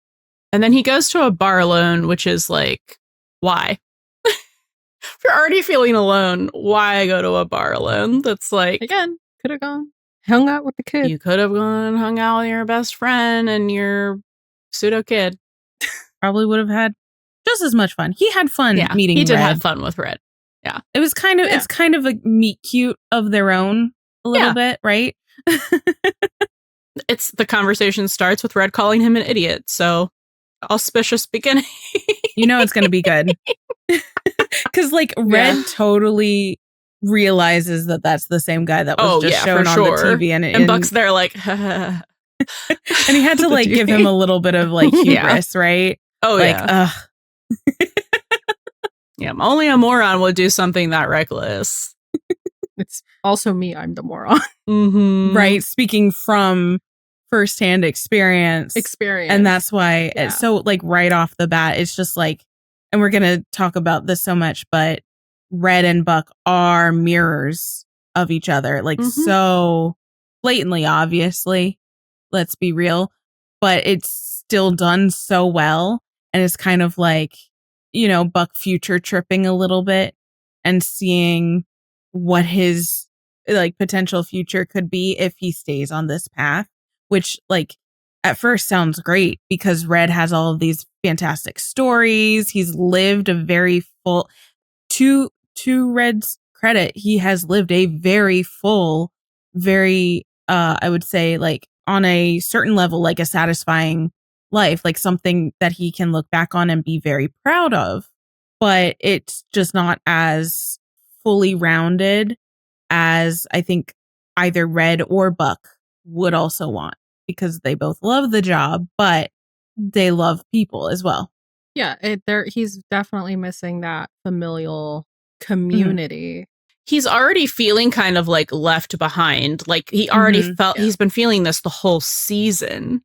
and then he goes to a bar alone, which is like, why? If you're already feeling alone, why go to a bar alone? That's like, again, could have gone hung out with the kid. You could have gone hung out with your best friend and your pseudo kid. Probably would have had just as much fun. He had fun meeting. He did Red. have fun with Red. Yeah. It was kind of, it's kind of a meet cute of their own a little bit, right? It's the conversation starts with Red calling him an idiot. So auspicious beginning. It's going to be good. Because like Red totally realizes that that's the same guy that was just shown on the TV. And Buck's there like, and he had to like give him a little bit of like hubris, right? Oh, like, ugh. Yeah, only a moron would do something that reckless. It's also me. I'm the moron. Right. Speaking from firsthand experience. And that's why it's so like right off the bat, it's just like, and we're going to talk about this so much, but Red and Buck are mirrors of each other. Like so blatantly, obviously, let's be real, but it's still done so well. And it's kind of like, Buck future tripping a little bit and seeing what his like potential future could be if he stays on this path, which like at first sounds great because Red has all of these fantastic stories. He's lived a very full, to Red's credit, he has lived a very full, very, I would say like on a certain level, like a satisfying life, like something that he can look back on and be very proud of, but it's just not as fully rounded as I think either Red or Buck would also want, because they both love the job, but they love people as well. Yeah, he's definitely missing that familial community. He's already feeling kind of like left behind. Like he already felt he's been feeling this the whole season.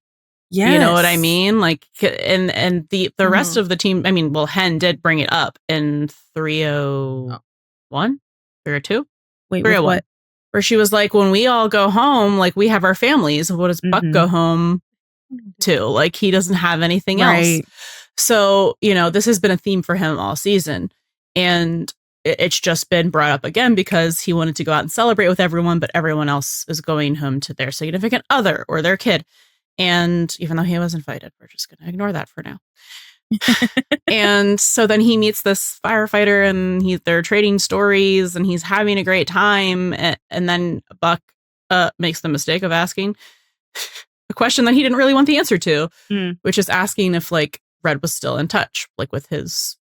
Yeah, you know what I mean? Like, and the rest of the team. I mean, well, Hen did bring it up in 301, 302. Wait, what? where she was like, when we all go home, like we have our families. What does Buck go home to? Like he doesn't have anything else. So, this has been a theme for him all season. And it's just been brought up again because he wanted to go out and celebrate with everyone, but everyone else is going home to their significant other or their kid. And even though he was invited, we're just going to ignore that for now. And so then he meets this firefighter and they're trading stories and he's having a great time. And then Buck makes the mistake of asking a question that he didn't really want the answer to, which is asking if like Red was still in touch, like with his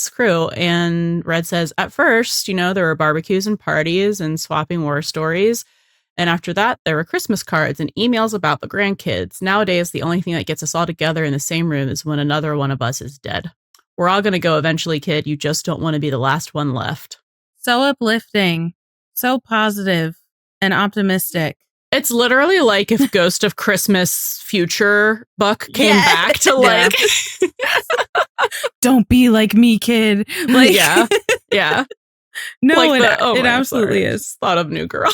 crew. And Red says, at first, there were barbecues and parties and swapping war stories. And after that, there were Christmas cards and emails about the grandkids. Nowadays, the only thing that gets us all together in the same room is when another one of us is dead. We're all going to go eventually, kid. You just don't want to be the last one left. So uplifting, so positive and optimistic. It's literally like if Ghost of Christmas Future Buck came back to like... Don't be like me, kid. Like, yeah. No, like it absolutely is. Thought of New Girl.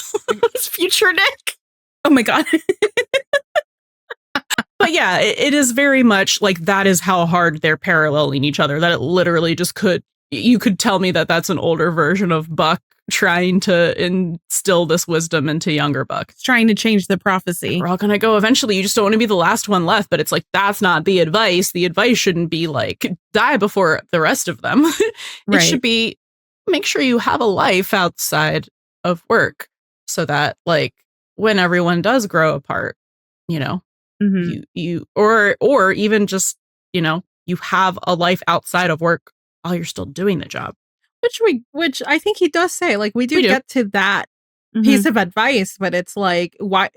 It's future Nick. Oh my God. But yeah, it is very much like that is how hard they're paralleling each other. That it literally just you could tell me that that's an older version of Buck trying to instill this wisdom into younger Buck. It's trying to change the prophecy. We're all going to go eventually. You just don't want to be the last one left. But it's like, that's not the advice. The advice shouldn't be like, die before the rest of them. It should be, make sure you have a life outside of work so that like when everyone does grow apart, you or even just, you have a life outside of work while you're still doing the job. Which I think he does say, like, we do get to that piece of advice, but it's like, why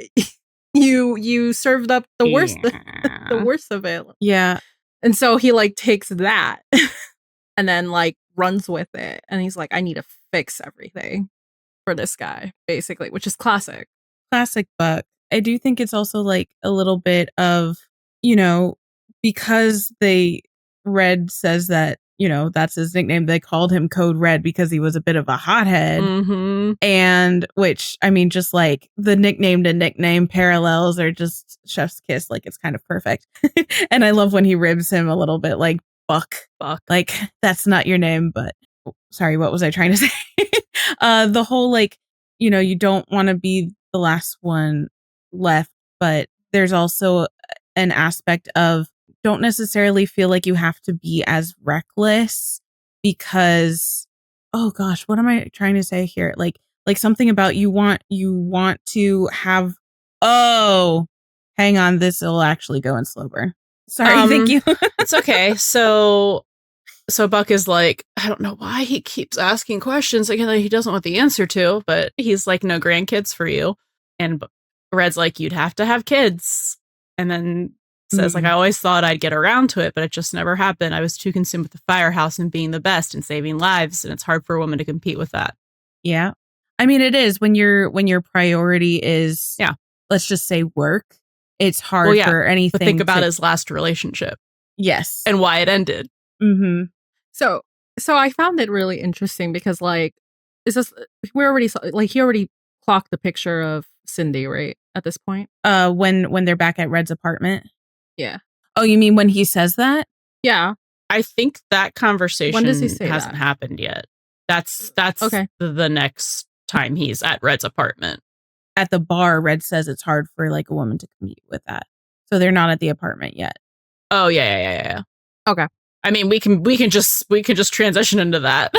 you served up the worst, the worst of it. Yeah. And so he like takes that and then like runs with it. And he's like, I need to fix everything for this guy, basically, which is classic. Classic Buck. I do think it's also like a little bit of, because Red says that, that's his nickname. They called him Code Red because he was a bit of a hothead. And which, I mean, just like the nickname to nickname parallels are just chef's kiss. Like it's kind of perfect. And I love when he ribs him a little bit like Buck. Like that's not your name, but sorry, what was I trying to say? The whole like, you don't want to be the last one left, but there's also an aspect of don't necessarily feel like you have to be as reckless because, oh gosh, what am I trying to say here? Like something about you want to have, hang on, this will actually go in slow burn. Sorry, thank you. It's okay. So Buck is like, I don't know why he keeps asking questions again that he doesn't want the answer to, but he's like, no grandkids for you. And Red's like, you'd have to have kids. And then says like, I always thought I'd get around to it, but it just never happened. I was too consumed with the firehouse and being the best and saving lives. And it's hard for a woman to compete with that. Yeah. I mean, it is when your priority is, let's just say work. It's hard for anything. But think about his last relationship. Yes. And why it ended. Mm-hmm. So I found it really interesting because like, he already clocked the picture of Cindy, right? At this point? When they're back at Red's apartment. Yeah. Oh, you mean when he says that? Yeah. I think that conversation when does he say hasn't happened yet. That's okay. The next time he's at Red's apartment. At the bar, Red says it's hard for like a woman to compete with that. So they're not at the apartment yet. Oh yeah. Okay. I mean, we can just transition into that.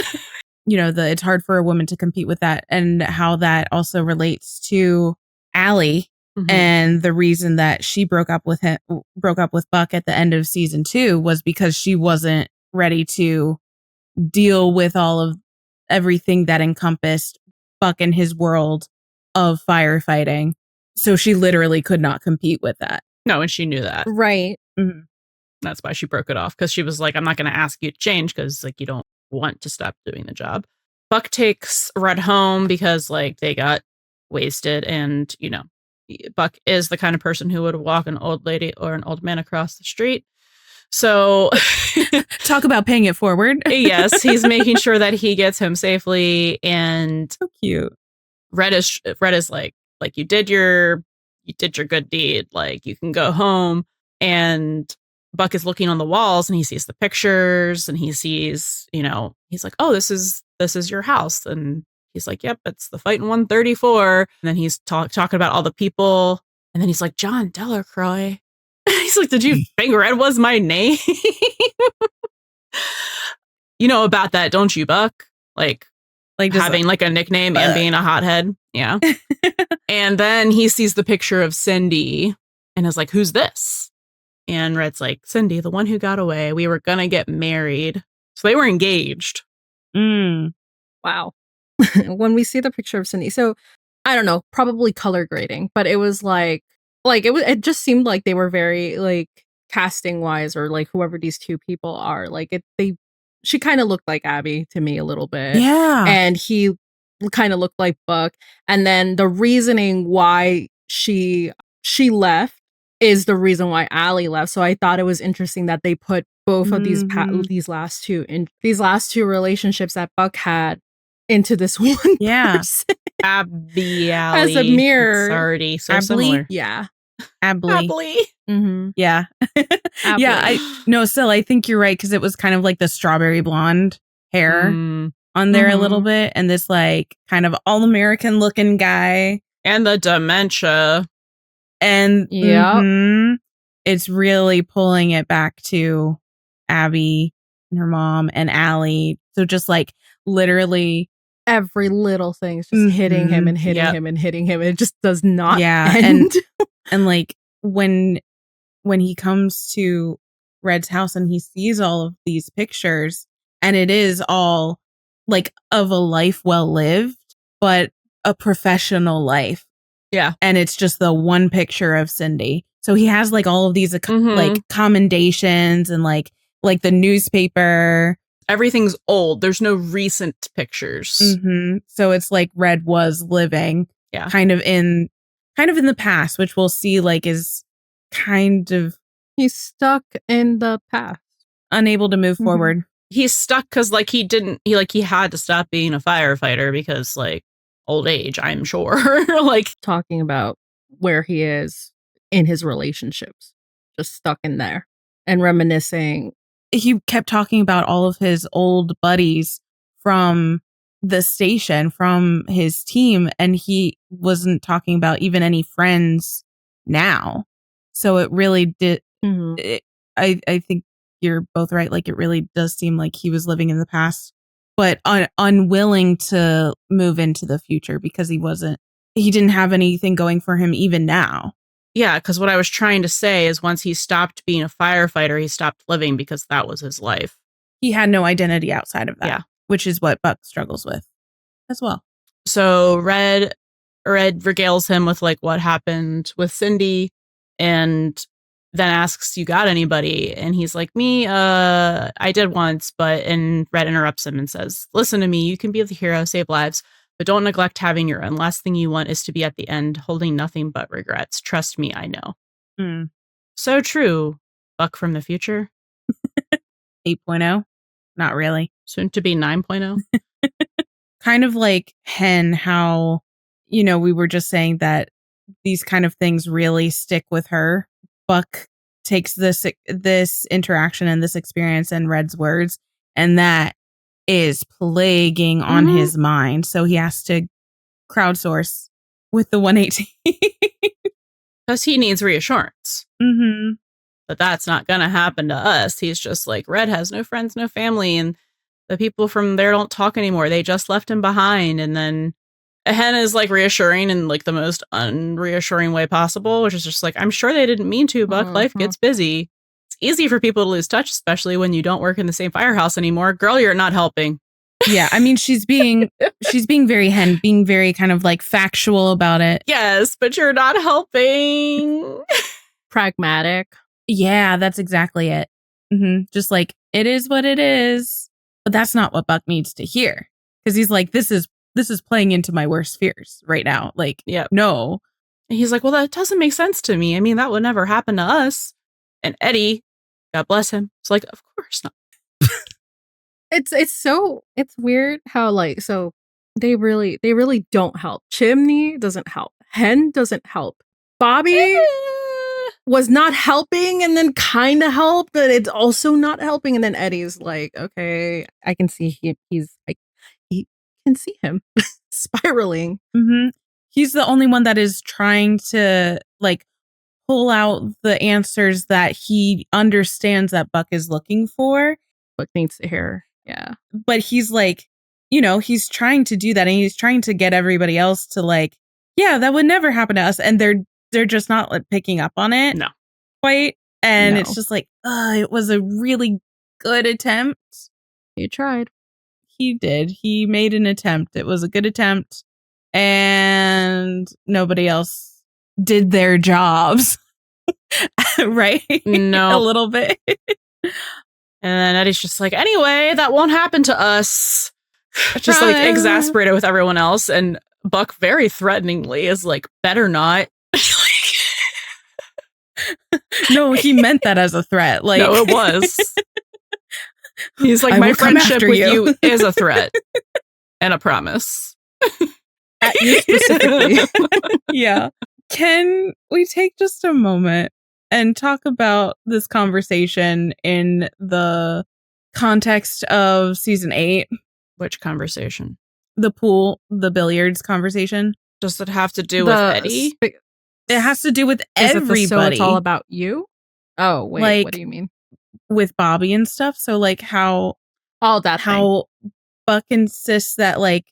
It's hard for a woman to compete with that, and how that also relates to Allie. And the reason that she broke up with Buck at the end of season 2 was because she wasn't ready to deal with all of everything that encompassed Buck and his world of firefighting. So she literally could not compete with that. No, and she knew that. Right. Mm-hmm. That's why she broke it off, because she was like, I'm not going to ask you to change because like you don't want to stop doing the job. Buck takes Red home because like they got wasted, and Buck is the kind of person who would walk an old lady or an old man across the street. So talk about paying it forward. Yes, he's making sure that he gets home safely. And so cute. Red is like you did your good deed. Like, you can go home. And Buck is looking on the walls and he sees the pictures and he sees, he's like, oh, this is your house. And he's like, yep, it's the Fighting 134. And then he's talking about all the people. And then he's like, John Delacroix. He's like, did you think Red was my name? You know about that, don't you, Buck? Like having like a nickname and being a hothead. Yeah. And then he sees the picture of Cindy and is like, who's this? And Red's like, Cindy, the one who got away. We were going to get married. So they were engaged. Wow. When we see the picture of Cindy, so I don't know, probably color grading, but it was it just seemed like they were very like casting wise, or like whoever these two people are, she kind of looked like Abby to me a little bit. Yeah. And he kind of looked like Buck. And then the reasoning why she left is the reason why Allie left. So I thought it was interesting that they put both of these last two relationships that Buck had into this one person. Abby, as a mirror. It's already so similar. Yeah. Abby. Mm-hmm. Yeah. Yeah. I think you're right, because it was kind of like the strawberry blonde hair on there a little bit, and this like kind of all-American looking guy. And the dementia. And it's really pulling it back to Abby and her mom and Allie. So just like literally every little thing's just hitting him and hitting him and hitting him. It just does not end. And like when he comes to Red's house and he sees all of these pictures, and it is all like of a life well lived, but a professional life. Yeah. And it's just the one picture of Cindy. So he has like all of these like commendations and like the newspaper. Everything's old. There's no recent pictures. So it's like Red was living kind of in the past, which we'll see like is kind of, he's stuck in the past, unable to move forward. He's stuck because like he had to stop being a firefighter because like old age, I'm sure. Like talking about where he is in his relationships, just stuck in there and reminiscing. He kept talking about all of his old buddies from the station, from his team, and he wasn't talking about even any friends now. So it really did. I think you're both right. Like, it really does seem like he was living in the past, but unwilling to move into the future because he didn't have anything going for him even now. Yeah, because what I was trying to say is once he stopped being a firefighter, he stopped living because that was his life. He had no identity outside of that, which is what Buck struggles with as well. So Red regales him with like what happened with Cindy, and then asks, you got anybody? And he's like, me, I did once, and Red interrupts him and says, listen to me, you can be the hero, save lives, but don't neglect having your own. Last thing you want is to be at the end holding nothing but regrets. Trust me, I know. So true. Buck from the future. 8.0? Not really. Soon to be 9.0. Kind of like Hen, how, we were just saying that these kind of things really stick with her. Buck takes this interaction and this experience and Red's words, and that is plaguing on his mind. So he has to crowdsource with the 118. Because he needs reassurance. But that's not going to happen to us. He's just like, Red has no friends, no family, and the people from there don't talk anymore. They just left him behind. And then Hen is like reassuring in like the most unreassuring way possible, which is just like, I'm sure they didn't mean to, Buck. Life gets busy. It's easy for people to lose touch, especially when you don't work in the same firehouse anymore. Girl, you're not helping. Yeah, I mean, she's being very Hen, being very kind of like factual about it. Yes, but you're not helping. Pragmatic. Yeah, that's exactly it. Just like, it is what it is. But that's not what Buck needs to hear. Because he's like, this is playing into my worst fears right now. Like, no. And he's like, well, that doesn't make sense to me. I mean, that would never happen to us. And Eddie, God bless him, it's like, of course not. It's weird how like, so They really don't help. Chimney doesn't help. Hen doesn't help. Bobby was not helping and then kind of helped, but it's also not helping. And then Eddie's like, okay, I can see he can see him spiraling. Mm-hmm. He's the only one that is trying to like pull out the answers that he understands that Buck is looking for. Buck needs to hear. Yeah. But he's like, you know, he's trying to do that and he's trying to get everybody else to like, yeah, that would never happen to us. And they're just not like picking up on it. No. Quite. And it's just like, it was a really good attempt. He tried. He did. He made an attempt. It was a good attempt. And nobody else did their jobs. Right? No. A little bit. And then Eddie's just like, anyway, that won't happen to us. Just like exasperated with everyone else. And Buck very threateningly is like, better not. No, he meant that as a threat. Like, no, it was. He's like, my friendship with you is a threat and a promise. At you specifically. Yeah. Can we take just a moment and talk about this conversation in the context of season 8? Which conversation? The pool, the billiards conversation. Does it have to do with Eddie? It has to do with everybody. So it's all about you? Oh, wait, like, what do you mean? With Bobby and stuff. So like how Buck insists that like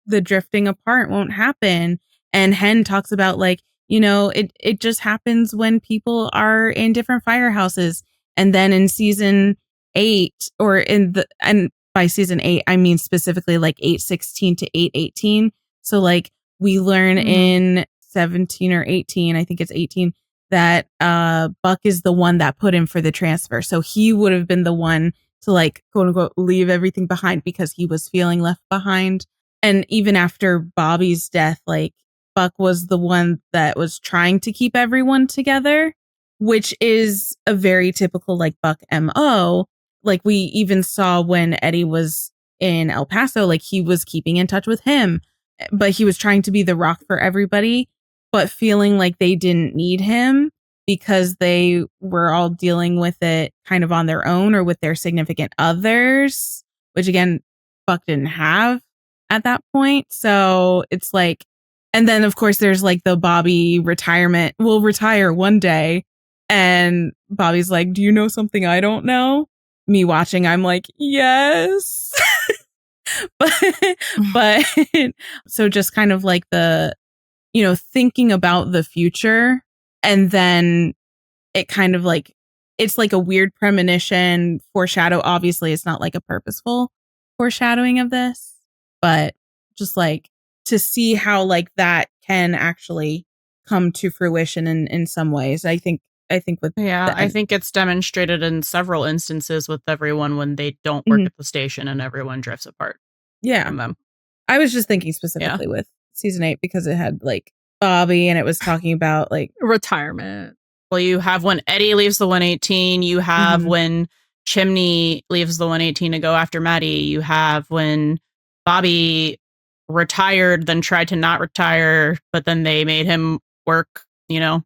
the drifting apart won't happen. And Hen talks about like, you know, it just happens when people are in different firehouses. And then in season 8 and by season 8, I mean specifically like 8:16 to 8:18. So like we learn in 17 or 18, I think it's 18, that Buck is the one that put in for the transfer. So he would have been the one to like, quote unquote, leave everything behind because he was feeling left behind. And even after Bobby's death, like Buck was the one that was trying to keep everyone together, which is a very typical like Buck MO. Like we even saw when Eddie was in El Paso, like he was keeping in touch with him, but he was trying to be the rock for everybody, but feeling like they didn't need him because they were all dealing with it kind of on their own or with their significant others, which again, Buck didn't have at that point. So it's like, and then of course there's like the Bobby retirement. We'll retire one day. And Bobby's like, do you know something I don't know? Me watching, I'm like, yes. but so just kind of like the, you know, thinking about the future, and then it kind of like, it's like a weird premonition, foreshadow. Obviously, it's not like a purposeful foreshadowing of this, but just like to see how like that can actually come to fruition in some ways. I think with I think it's demonstrated in several instances with everyone when they don't work at the station and everyone drifts apart. Yeah. From them. I was just thinking specifically with season 8 because it had like Bobby and it was talking about like retirement. Well, you have when Eddie leaves the 118, you have when Chimney leaves the 118 to go after Maddie, you have when Bobby retired, then tried to not retire, but then they made him work, you know,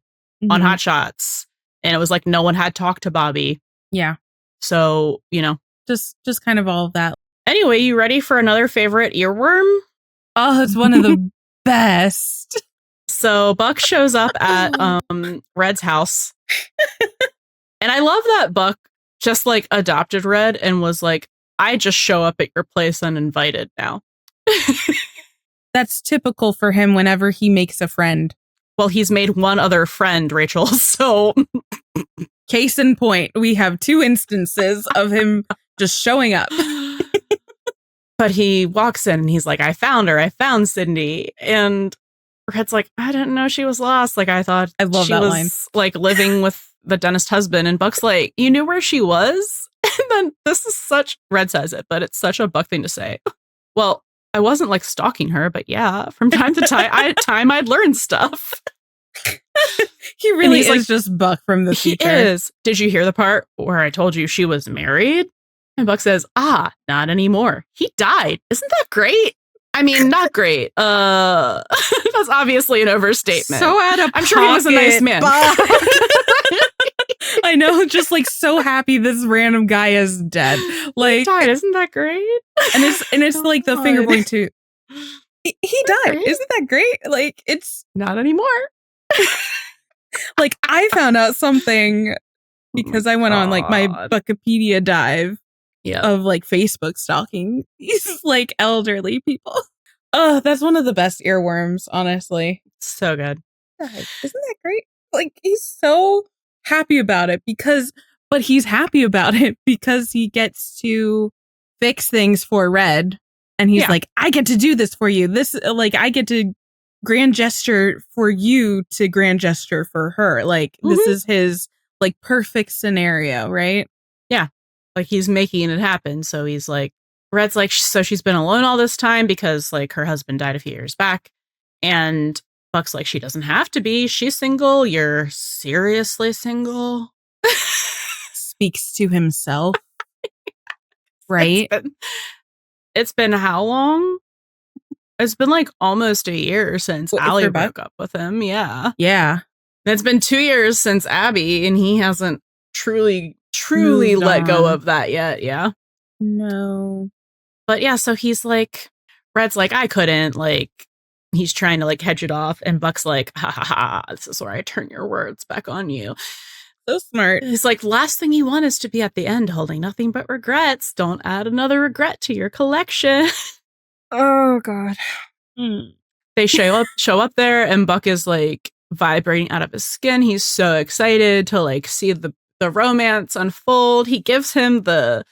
on Hot Shots. And it was like no one had talked to Bobby. Yeah. So, you know. Just kind of all of that. Anyway, you ready for another favorite earworm? Oh, it's one of the best. So Buck shows up at Red's house. And I love that Buck just like adopted Red and was like, I just show up at your place uninvited now. That's typical for him whenever he makes a friend. Well, he's made one other friend, Rachel, so... Case in point, we have 2 instances of him just showing up. But he walks in and he's like, I found her. I found Cindy. And Red's like, I didn't know she was lost. Like, I thought I love she that was line. Like living with the dentist husband. And Buck's like, you knew where she was? And then this is such... Red says it, but it's such a Buck thing to say. Well, I wasn't like stalking her, but yeah, from time to time, I'd learn stuff. He really is like, just Buck from the future. He is. Did you hear the part where I told you she was married? And Buck says, not anymore. He died. Isn't that great? I mean, not great. That's obviously an overstatement. So out of I'm sure he was a nice man. I know, just like so happy this random guy is dead. Like, died. Isn't that great? And it's like the finger pointing to he died. Great. Isn't that great? Like, it's not anymore. Like, I found out something because I went on like my Wikipedia dive of like Facebook stalking these like elderly people. Oh, that's one of the best earworms, honestly. So good. Isn't that great? Like, he's so happy about it but he's happy about it because he gets to fix things for Red. And he's like, I get to do this for you. This, like, I get to grand gesture for you to grand gesture for her. Like, this is his, like, perfect scenario, right? Yeah. Like, he's making it happen. So he's like, Red's like, so she's been alone all this time because, like, her husband died a few years back. And Buck's like, she doesn't have to be. She's single. You're seriously single. Speaks to himself. Right? It's been how long? It's been like almost a year since Allie broke up with him. Yeah. Yeah. It's been 2 years since Abby, and he hasn't truly let go of that yet. Yeah. No. But yeah, so he's like, Red's like, I couldn't. Like, he's trying to like hedge it off. And Buck's like, ha ha ha, this is where I turn your words back on you. So smart. He's like, last thing you want is to be at the end holding nothing but regrets. Don't add another regret to your collection. Oh, God. They show up there, and Buck is like vibrating out of his skin. He's so excited to like see the romance unfold. He gives him the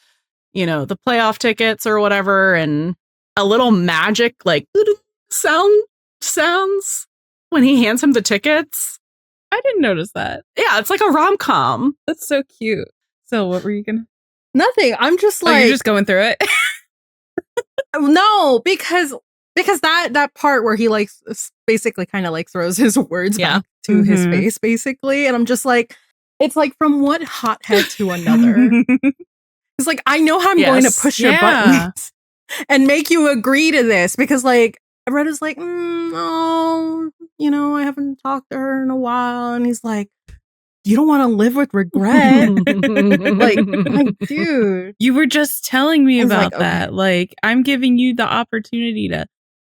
playoff tickets or whatever, and a little magic like sounds when he hands him the tickets. I didn't notice that. Yeah, it's like a rom-com. That's so cute. So what were you gonna? Nothing. I'm just like, you're just going through it. No, because that part where he like basically kind of like throws his words back to his face, basically, and I'm just like, it's like from one hothead to another. It's like, I know how I'm going to push your buttons and make you agree to this, because like Red is like, no, I haven't talked to her in a while, and he's like, you don't want to live with regret. like, dude, you were just telling me about like, that. Okay. Like, I'm giving you the opportunity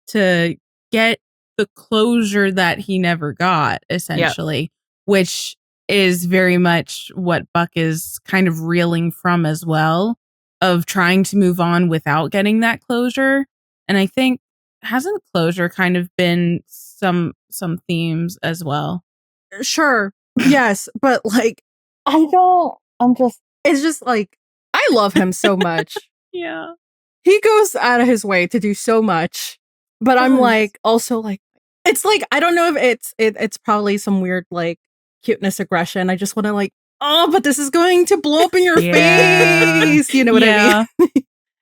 to get the closure that he never got, essentially, which is very much what Buck is kind of reeling from as well, of trying to move on without getting that closure. And I think, hasn't closure kind of been some themes as well? Sure. Yes, but like, it's just like, I love him so much. Yeah. He goes out of his way to do so much, but I'm like, also like, it's like, I don't know if it's probably some weird like cuteness aggression. I just want to like, oh, but this is going to blow up in your face. You know what I mean?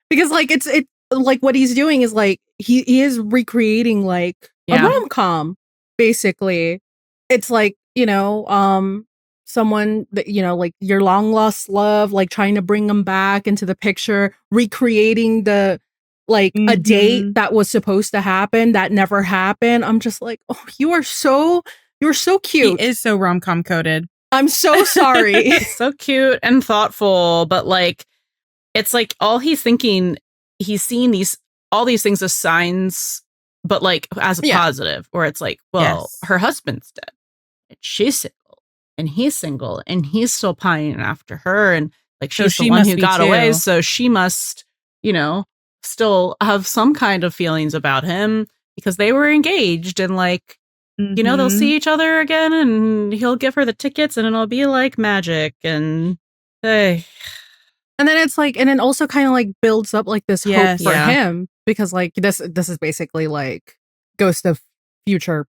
Because like, it's like what he's doing is like, he is recreating like a rom-com, basically. It's like, someone that, like your long lost love, like trying to bring them back into the picture, recreating the like a date that was supposed to happen that never happened. I'm just like, oh, you're so cute. He is so rom-com coded. I'm so sorry. So cute and thoughtful, but like, it's like all he's thinking, he's seeing all these things as signs, but like as a positive, where it's like, well, her husband's dead and she's single and he's single and he's still pining after her, and like she's the one who got away, so she must, still have some kind of feelings about him because they were engaged, and like, they'll see each other again, and he'll give her the tickets, and it'll be like magic, and hey. And then it's like, and then also kind of like builds up like this hope for him, because like this is basically like Ghost of the Future,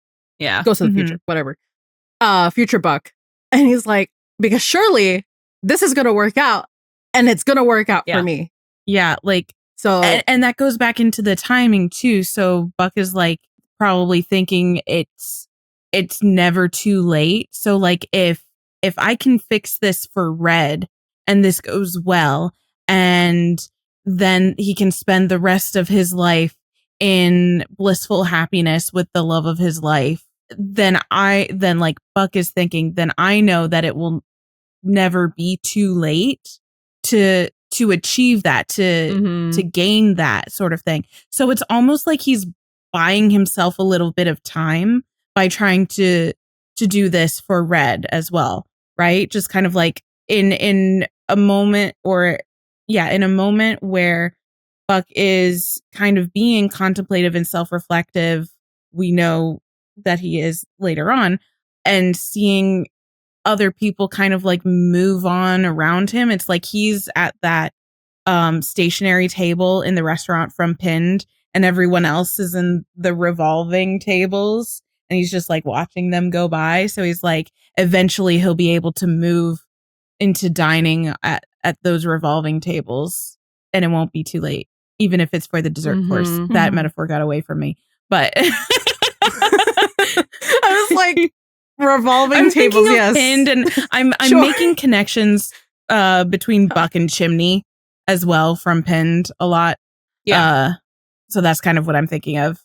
whatever, Future Buck, and he's like, because surely this is gonna work out, and it's gonna work out for me. Yeah, like, so, and that goes back into the timing too. So Buck is like probably thinking it's never too late. So like, if I can fix this for Red, and this goes well, and then he can spend the rest of his life in blissful happiness with the love of his life, then like Buck is thinking, then I know that it will never be too late to achieve that, to gain that sort of thing. So it's almost like he's buying himself a little bit of time by trying to do this for Red as well, right? Just kind of like in a moment where Buck is kind of being contemplative and self-reflective. We know that he is later on, and seeing other people kind of like move on around him. It's like he's at that stationary table in the restaurant from Pinned, and everyone else is in the revolving tables, and he's just like watching them go by. So he's like, eventually he'll be able to move into dining at those revolving tables, and it won't be too late, even if it's for the dessert course. That metaphor got away from me, but I was like, revolving I'm tables, yes. Pinned, and I'm Sure. making connections between Buck and Chimney as well from Pinned a lot. Yeah. So that's kind of what I'm thinking of.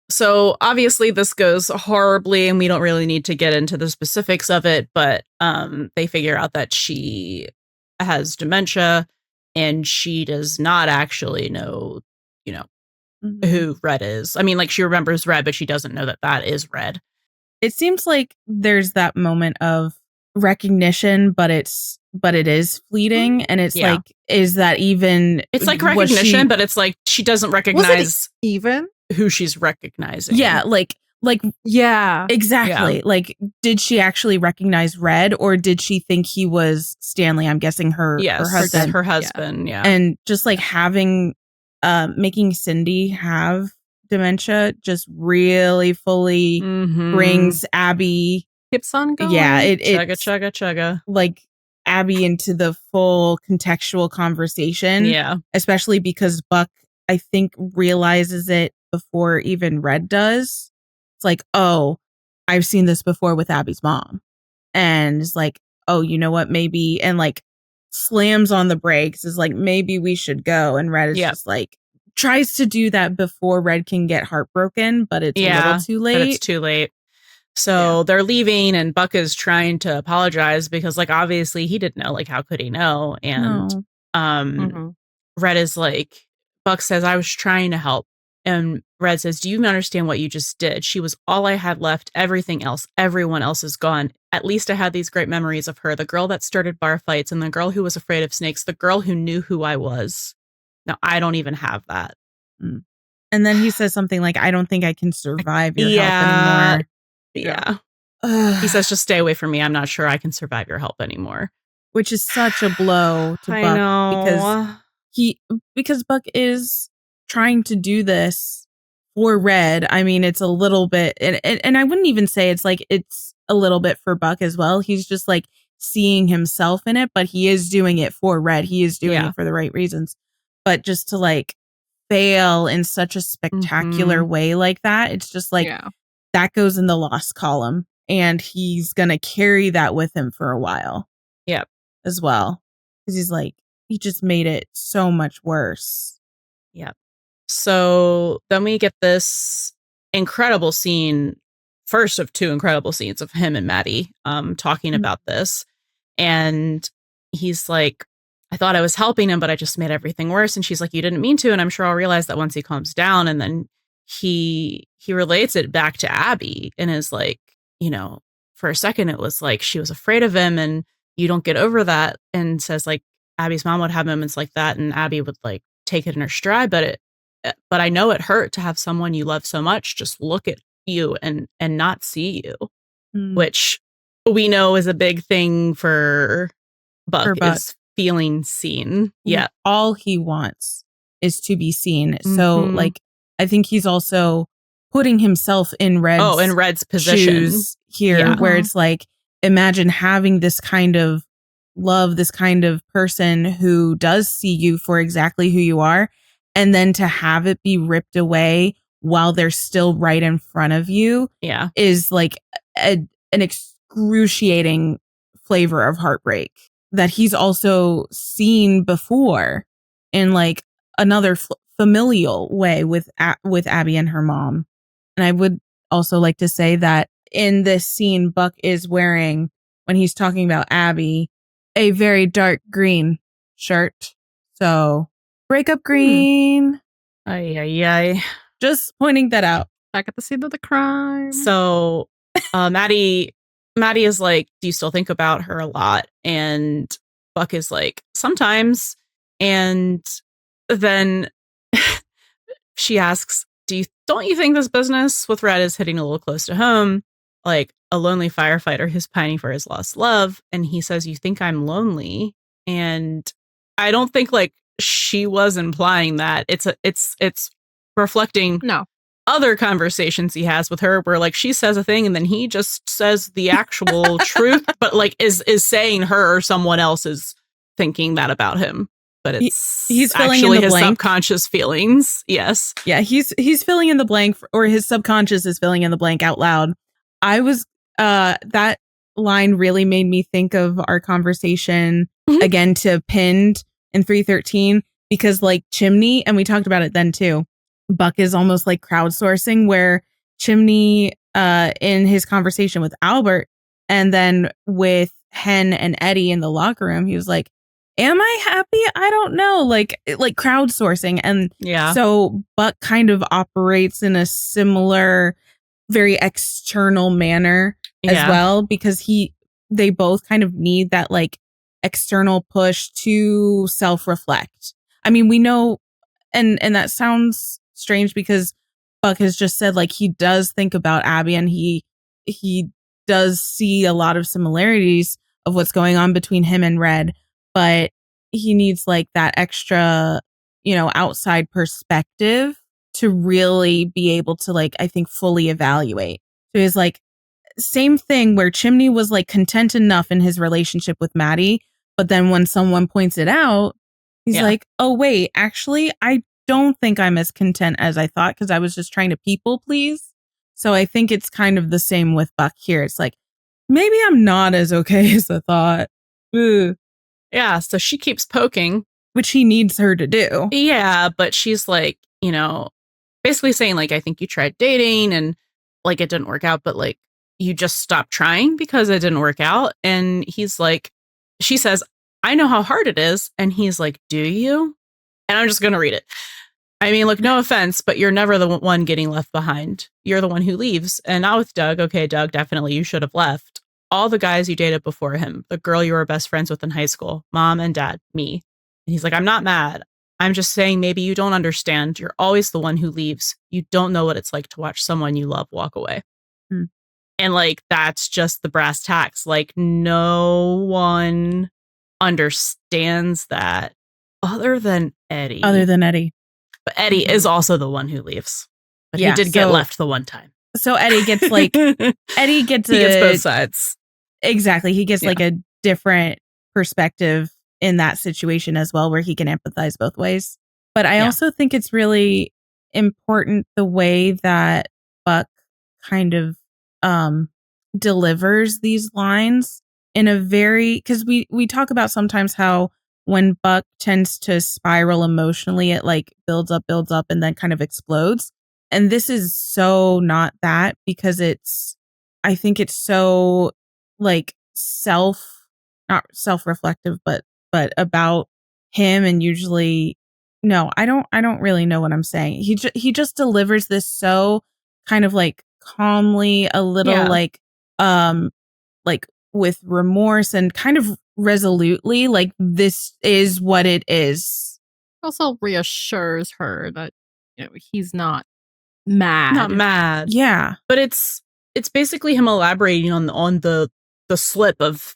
So obviously this goes horribly, and we don't really need to get into the specifics of it, but they figure out that she has dementia, and she does not actually know, who Red is. I mean, like, she remembers Red, but she doesn't know that that is Red. It seems like there's that moment of recognition, but it is fleeting, and it's like, is that even? It's like recognition, but it's like she doesn't recognize even who she's recognizing. Yeah, like yeah, exactly. Yeah. Like, did she actually recognize Red, or did she think he was Stanley? I'm guessing her husband. Her husband, yeah. And just like making Cindy have dementia just really fully brings Abby, keeps on going. Yeah, chugga. Like Abby into the full contextual conversation. Yeah. Especially because Buck, I think, realizes it before even Red does. It's like, oh, I've seen this before with Abby's mom. And it's like, oh, you know what, maybe, and like slams on the brakes, is like, maybe we should go. And Red is just like, tries to do that before Red can get heartbroken, but it's a little too late. But it's too late. So they're leaving, and Buck is trying to apologize because, like, obviously he didn't know. Like, how could he know? And Red is like, Buck says, I was trying to help. And Red says, do you even understand what you just did? She was all I had left. Everything else, everyone else is gone. At least I had these great memories of her, the girl that started bar fights, and the girl who was afraid of snakes, the girl who knew who I was. Now, I don't even have that. And then he says something like, I don't think I can survive your help anymore. Yeah. He says, just stay away from me. I'm not sure I can survive your help anymore. Which is such a blow to Buck, because Buck is trying to do this for Red. I mean, it's a little bit, and I wouldn't even say it's like, it's a little bit for Buck as well. He's just like seeing himself in it, but he is doing it for Red. He is doing it for the right reasons. But just to like fail in such a spectacular way like that, it's just like, that goes in the lost column, and he's going to carry that with him for a while. Yep. As well. Because he's like, he just made it so much worse. Yep. So then we get this incredible scene, first of two incredible scenes of him and Maddie talking about this. And he's like, I thought I was helping him, but I just made everything worse. And she's like, you didn't mean to. And I'm sure I'll realize that once he calms down. And then he relates it back to Abby and is like, for a second it was like she was afraid of him, and you don't get over that, and says like Abby's mom would have moments like that, and Abby would like take it in her stride, but I know it hurt to have someone you love so much just look at you and not see you, which we know is a big thing for Buck. Is feeling seen. Yeah. All he wants is to be seen. So like, I think he's also putting himself in Red's position here, where it's like, imagine having this kind of love, this kind of person who does see you for exactly who you are, and then to have it be ripped away while they're still right in front of you is like an excruciating flavor of heartbreak that he's also seen before in like another familial way with Abby and her mom. And I would also like to say that in this scene, Buck is wearing, when he's talking about Abby, a very dark green shirt. So breakup green. Ay. Just pointing that out. Back at the scene of the crime. So Maddie is like, do you still think about her a lot? And Buck is like, sometimes. And then she asks, don't you think this business with Red is hitting a little close to home? Like a lonely firefighter who's pining for his lost love. And he says, you think I'm lonely? And I don't think like she was implying that. It's reflecting other conversations he has with her where like she says a thing and then he just says the actual truth, but like is saying her or someone else is thinking that about him. But he's filling actually in the his blank. subconscious feelings. Yes. Yeah, he's filling in the blank, or his subconscious is filling in the blank out loud. I was that line really made me think of our conversation again to Pinned in 313, because like Chimney, and we talked about it then too, Buck is almost like crowdsourcing, where Chimney in his conversation with Albert and then with Hen and Eddie in the locker room, he was like, am I happy? I don't know. Like crowdsourcing. And so Buck kind of operates in a similar, very external manner as well, because they both kind of need that like external push to self-reflect. I mean, we know, and that sounds strange because Buck has just said like he does think about Abby and he does see a lot of similarities of what's going on between him and Red, but he needs like that extra, outside perspective to really be able to like, I think, fully evaluate. So he's like, same thing where Chimney was like content enough in his relationship with Maddie, but then when someone points it out, he's like, oh wait, actually, I don't think I'm as content as I thought because I was just trying to people please. So I think it's kind of the same with Buck here. It's like, maybe I'm not as okay as I thought. Ugh. Yeah, so she keeps poking. Which he needs her to do. Yeah, but she's like, basically saying like, I think you tried dating and like it didn't work out, but like you just stopped trying because it didn't work out. And he's like, she says, I know how hard it is. And he's like, do you? And I'm just going to read it. I mean, look, no offense, but you're never the one getting left behind. You're the one who leaves. And not with Doug. Okay, Doug, definitely you should have left. All the guys you dated before him, the girl you were best friends with in high school, mom and dad, me. And he's like, I'm not mad. I'm just saying maybe you don't understand. You're always the one who leaves. You don't know what it's like to watch someone you love walk away. And like, that's just the brass tacks. Like no one understands that other than Eddie. But Eddie is also the one who leaves. But he did get left the one time. So Eddie gets like, he gets both sides. Exactly. He gets like a different perspective in that situation as well, where he can empathize both ways. But I also think it's really important the way that Buck kind of delivers these lines in a very, because we talk about sometimes how when Buck tends to spiral emotionally, it like builds up and then kind of explodes. And this is so not that, because I think it's so like not self-reflective, but about him. And usually, no, I don't really know what I'm saying. He just delivers this so kind of like calmly, a little like with remorse and kind of resolutely, like this is what it is. Also reassures her that he's not mad. Yeah, but it's basically him elaborating on the slip of,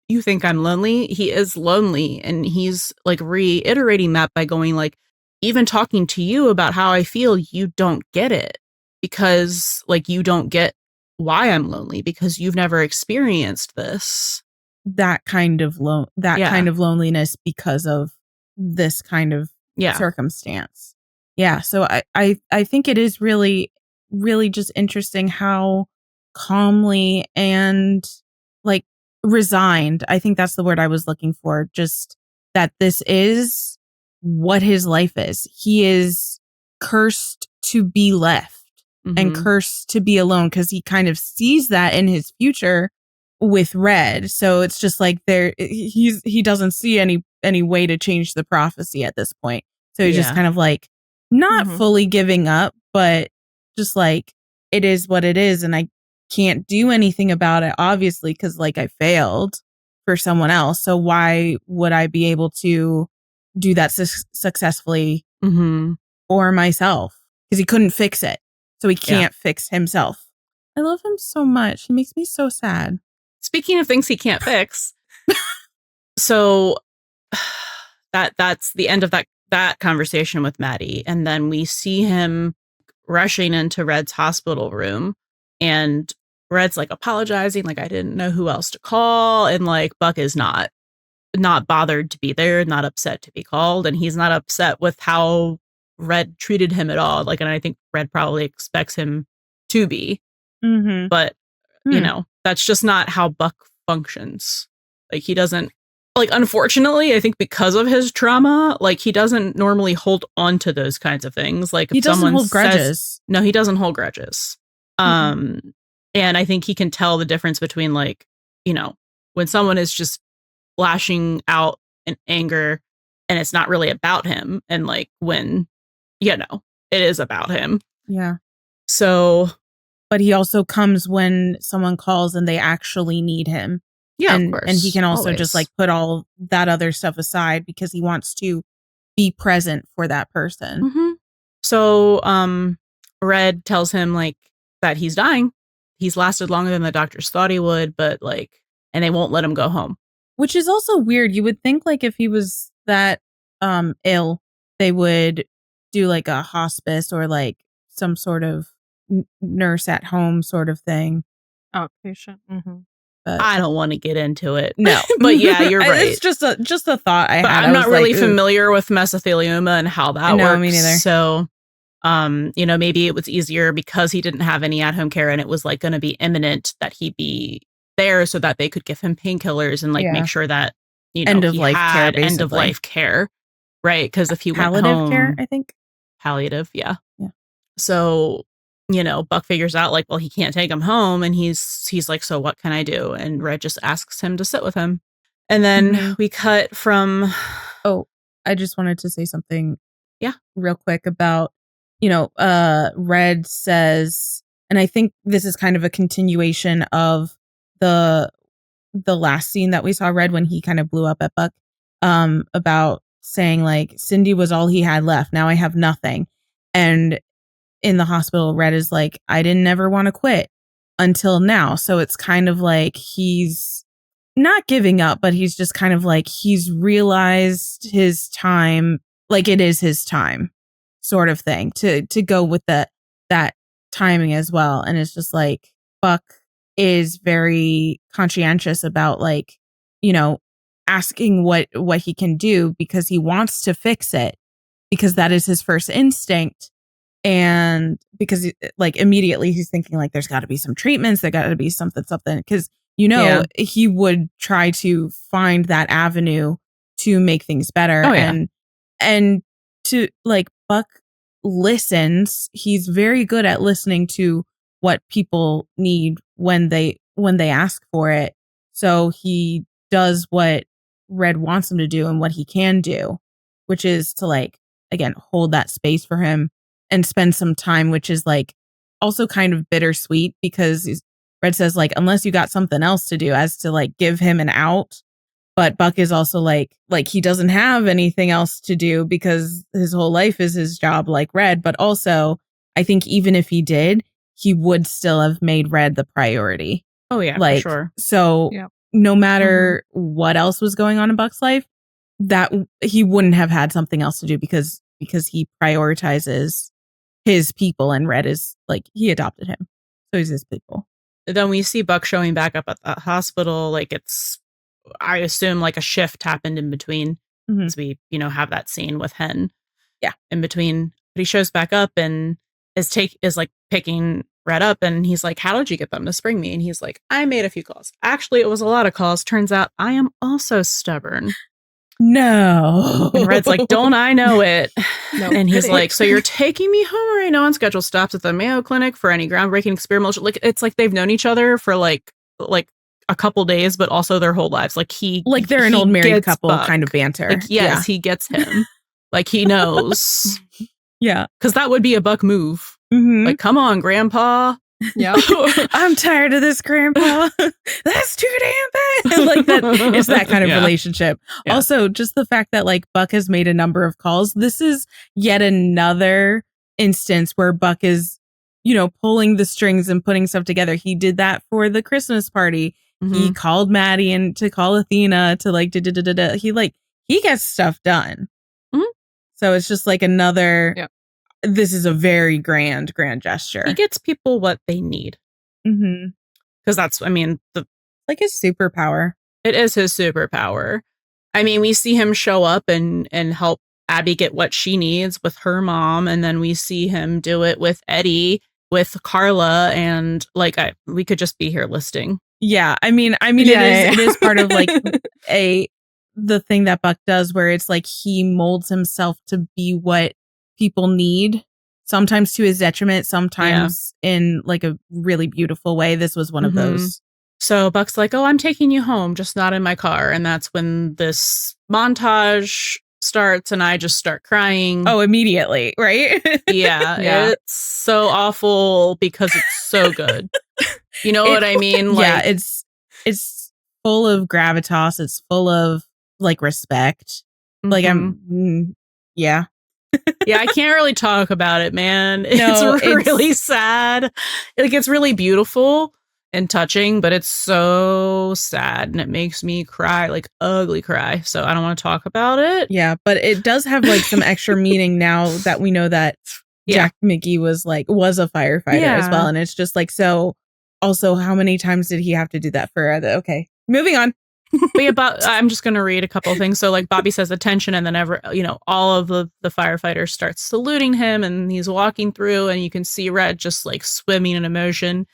you think I'm lonely. He is lonely, and he's like reiterating that by going like, even talking to you about how I feel, you don't get it, because like you don't get why I'm lonely, because you've never experienced this. That kind of kind of loneliness because of this kind of circumstance. Yeah. So I think it is really, really just interesting how calmly and like resigned, I think that's the word I was looking for, just that this is what his life is. He is cursed to be left and cursed to be alone, because he kind of sees that in his future with Red. So it's just like he doesn't see any way to change the prophecy at this point. So he's just kind of like not fully giving up, but just like, it is what it is, and I can't do anything about it, obviously, because like I failed for someone else. So why would I be able to do that successfully for myself? Because he couldn't fix it. So he can't fix himself. I love him so much. He makes me so sad. Speaking of things he can't fix, so that's the end of that conversation with Maddie. And then we see him rushing into Red's hospital room, and Red's like apologizing, like, I didn't know who else to call. And like, Buck is not bothered to be there, not upset to be called. And he's not upset with how Red treated him at all. Like, and I think Red probably expects him to be, but you know, that's just not how Buck functions. Like, he doesn't, like, unfortunately, I think because of his trauma, like, he doesn't normally hold on to those kinds of things. Like, he doesn't hold grudges. No, he doesn't hold grudges. And I think he can tell the difference between, like, you know, when someone is just lashing out in anger and it's not really about him, and like when, you know, it is about him. Yeah. So, but he also comes when someone calls and they actually need him. Yeah, and, of course. And he can also just like put all that other stuff aside because he wants to be present for that person. So, Red tells him like that he's dying. He's lasted longer than the doctors thought he would, but like, and they won't let him go home. Which is also weird. You would think like if he was that ill, they would do like a hospice or like some sort of nurse at home sort of thing. Outpatient. But I don't want to get into it. No. But yeah, you're right. It's just a thought I had. I'm not really familiar with mesothelioma and how that works. No, me neither. So, you know, maybe it was easier because he didn't have any at-home care and it was like going to be imminent that he be there so that they could give him painkillers and like make sure that, you know, end of life care, right? Because if he went home, palliative care, I think. Palliative, yeah. So, you know, Buck figures out like, well, he can't take him home, and he's like, so what can I do? And Red just asks him to sit with him, and then we cut from. Oh, I just wanted to say something, real quick about, you know, Red says, and I think this is kind of a continuation of the last scene that we saw Red when he kind of blew up at Buck, about saying like Cindy was all he had left. Now I have nothing. And in the hospital, Red is like, I didn't ever want to quit until now. So it's kind of like he's not giving up, but he's just kind of like, he's realized his time, like it is his time sort of thing to go with that timing as well. And it's just like Buck is very conscientious about like, you know, asking what he can do because he wants to fix it, because that is his first instinct. And because like immediately he's thinking like there's got to be some treatments, there got to be something, because, you know, he would try to find that avenue to make things better. And to like, Buck listens. He's very good at listening to what people need when they ask for it. So he does what Red wants him to do and what he can do, which is to like, again, hold that space for him and spend some time, which is like also kind of bittersweet because Red says like, unless you got something else to do, as to like give him an out. But Buck is also like he doesn't have anything else to do because his whole life is his job, like Red. But also, I think even if he did, he would still have made Red the priority. Oh, yeah, like, for sure. So no matter what else was going on in Buck's life, that he wouldn't have had something else to do because he prioritizes his people, and Red is like, he adopted him. So he's his people. Then we see Buck showing back up at the hospital. Like it's, I assume like a shift happened in between. As we, you know, have that scene with Hen. Yeah. In between. But he shows back up and is like picking Red up, and he's like, how did you get them to spring me? And he's like, I made a few calls. Actually, it was a lot of calls. Turns out I am also stubborn. No. And Red's like, don't I know it? No And he's kidding. like, so you're taking me home right now on schedule. Stops at the Mayo Clinic for any groundbreaking experimental. Like, it's like they've known each other for like a couple days, but also their whole lives. Like they're an old married gets couple Buck. kind of banter. Like, yes, he gets him. Like, he knows. Yeah. Because that would be a Buck move. Mm-hmm. Like, come on, Grandpa. Yeah. I'm tired of this, Grandpa. That's too damn bad. Like that, it's that kind of relationship. Yeah. Also, just the fact that like Buck has made a number of calls. This is yet another instance where Buck is, pulling the strings and putting stuff together. He did that for the Christmas party. Mm-hmm. He called Maddie and to call Athena to like he gets stuff done. Mm-hmm. So it's just like another. Yeah. This is a very grand gesture. He gets people what they need. Mm-hmm. Because that's, Like his superpower. it is his superpower. I mean, we see him show up and help Abby get what she needs with her mom. And then we see him do it with Eddie, with Carla. And like, we could just be here listing. Yeah. I mean, it is part of like the thing that Buck does where it's like he molds himself to be what people need, sometimes to his detriment, sometimes in like a really beautiful way. This was one of those. So Buck's like, oh, I'm taking you home, just not in my car. And that's when this montage starts and I just start crying. Oh, immediately, right? Yeah. It's so awful because it's so good. You know what I mean? Like, yeah, it's full of gravitas. It's full of like respect. Like yeah. Yeah, I can't really talk about it, man. No, it's really sad. Like, it's really beautiful and touching, but it's so sad and it makes me cry, like ugly cry. So I don't want to talk about it. Yeah, but it does have like some extra meaning now that we know that Jack McGee was a firefighter as well. And it's just like, so also how many times did he have to do that for okay, moving on. But yeah, I'm just going to read a couple of things. So like Bobby says attention, and then all of the firefighters start saluting him, and he's walking through and you can see Red just like swimming in emotion.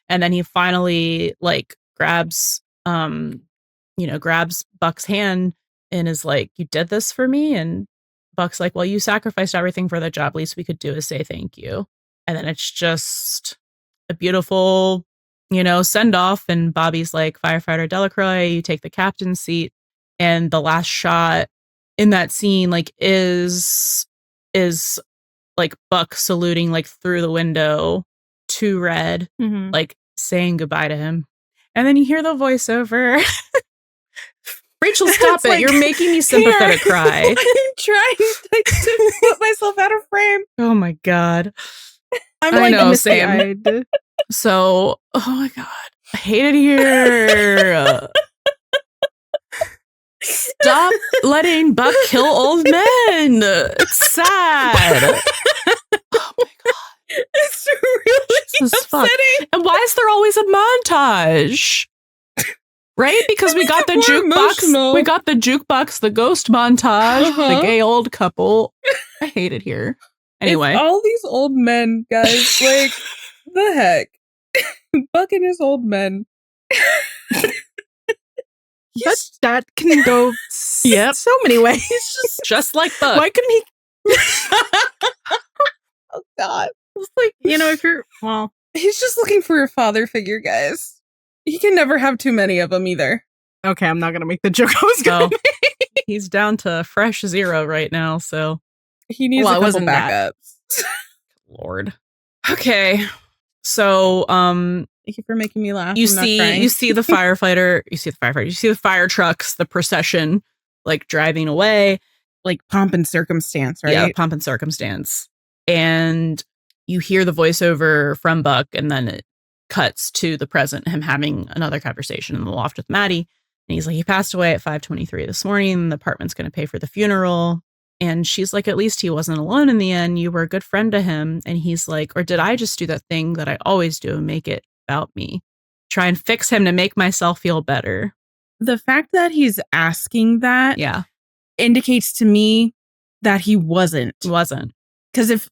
And then he finally like grabs Buck's hand and is like, you did this for me? And Buck's like, well, you sacrificed everything for the job. Least we could do is say thank you. And then it's just a beautiful send off, and Bobby's like, firefighter Delacroix, you take the captain's seat. And the last shot in that scene like is like Buck saluting like through the window to Red, like saying goodbye to him. And then you hear the voiceover. Rachel, stop it. Like, you're making me sympathetic cry. I'm trying to put myself out of frame. Oh my God. I know, Sam. So, oh my God, I hate it here. Stop letting Buck kill old men. It's sad. Oh my God. It's really upsetting. And why is there always a montage? Right? Because we got the jukebox. We got the jukebox, the ghost montage, the gay old couple. I hate it here. Anyway. It's all these old men, guys. Like, the heck? Buck and his old men. But that can go so many ways. Just like Buck. Why couldn't he? Oh God. It's like, if you're, he's just looking for a father figure, guys. He can never have too many of them either. Okay, I'm not going to make the joke I was going to make. He's down to fresh 0 right now, so. He needs a couple backups. Lord. Okay. So, thank you for making me laugh. You see the firefighter, you see the fire trucks, the procession, like driving away. Like pomp and circumstance, right? Yeah, pomp and circumstance. And you hear the voiceover from Buck, and then it cuts to the present, him having another conversation in the loft with Maddie. And he's like, he passed away at 5:23 this morning. The apartment's going to pay for the funeral. And she's like, at least he wasn't alone in the end. You were a good friend to him. And he's like, or did I just do that thing that I always do and make it about me? Try and fix him to make myself feel better. The fact that he's asking that indicates to me that he wasn't. Because if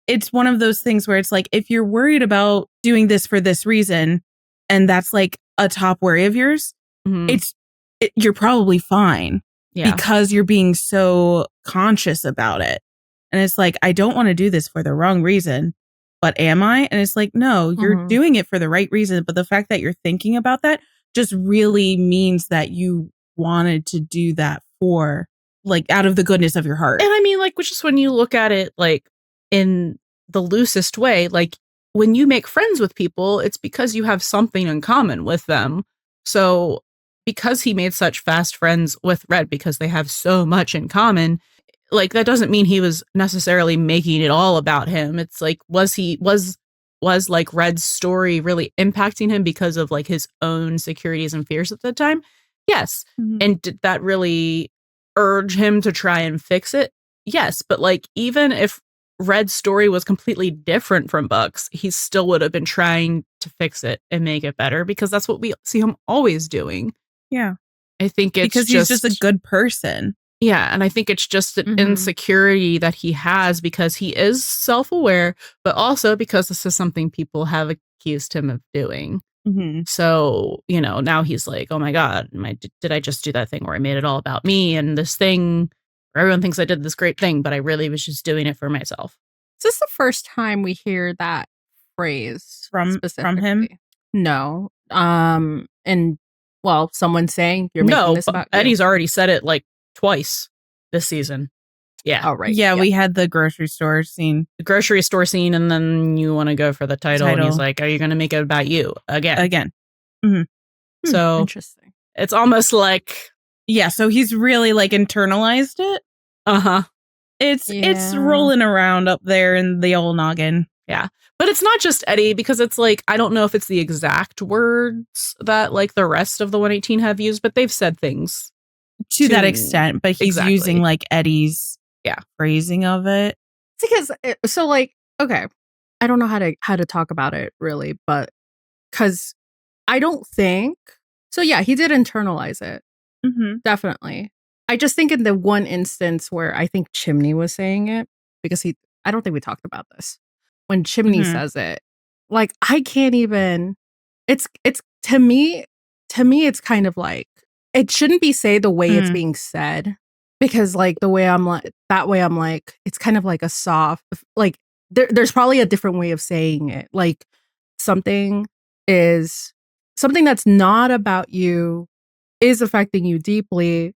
it's one of those things where it's like, if you're worried about doing this for this reason, and that's like a top worry of yours, you're probably fine. because you're being so conscious about it. And it's like, I don't want to do this for the wrong reason, but am I? And it's like, no, you're doing it for the right reason. But the fact that you're thinking about that just really means that you wanted to do that for, like, out of the goodness of your heart. And I mean, like, which is when you look at it, like, in the loosest way, like, when you make friends with people, it's because you have something in common with them. So because he made such fast friends with Red because they have so much in common, like, that doesn't mean he was necessarily making it all about him. It's like, was like Red's story really impacting him because of like his own insecurities and fears at the time? Yes. And did that really urge him to try and fix it? Yes. But like, even if Red's story was completely different from Buck's, he still would have been trying to fix it and make it better, because that's what we see him always doing. Yeah. I think it's because he's just a good person. Yeah, and I think it's just an insecurity that he has because he is self-aware, but also because this is something people have accused him of doing. So, you know, now he's like, oh my God, did I just do that thing where I made it all about me and this thing, everyone thinks I did this great thing, but I really was just doing it for myself. Is this the first time we hear that phrase from him? No. And well, someone saying you're making this about you. Eddie's already said it like twice this season. Yeah. Oh, right. Yeah, we had the grocery store scene. The grocery store scene, and then you want to go for the title. And he's like, are you going to make it about you again? So interesting. It's almost like, yeah, so he's really like internalized it. It's rolling around up there in the old noggin. Yeah. But it's not just Eddie, because it's like, I don't know if it's the exact words that like the rest of the 118 have used, but they've said things to that extent, but he's using like Eddie's phrasing of it. It's because so like, okay, I don't know how to talk about it really, but because I don't think so. Yeah, he did internalize it. Definitely. I just think in the one instance where I think Chimney was saying it, because I don't think we talked about this. When Chimney says it, like, I can't even, it's to me, it's kind of like, it shouldn't be said the way it's being said, because like the way I'm like, that way I'm like, it's kind of like a soft, like there's probably a different way of saying it. Like something that's not about you is affecting you deeply.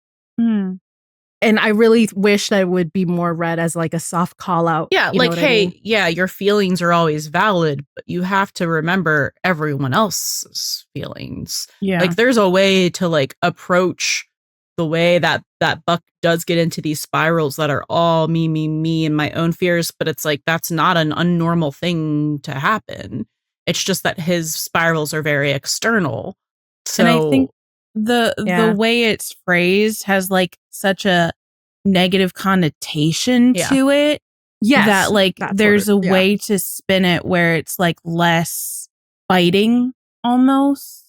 And I really wish that it would be more read as like a soft call out. Yeah, like, hey, yeah, your feelings are always valid, but you have to remember everyone else's feelings. Yeah. Like, there's a way to like approach the way that Buck does get into these spirals that are all me, and my own fears. But it's like, that's not an unnormal thing to happen. It's just that his spirals are very external. So, and I think the way it's phrased has like such a negative connotation to it. Yes, that like there's a way to spin it where it's like less biting almost.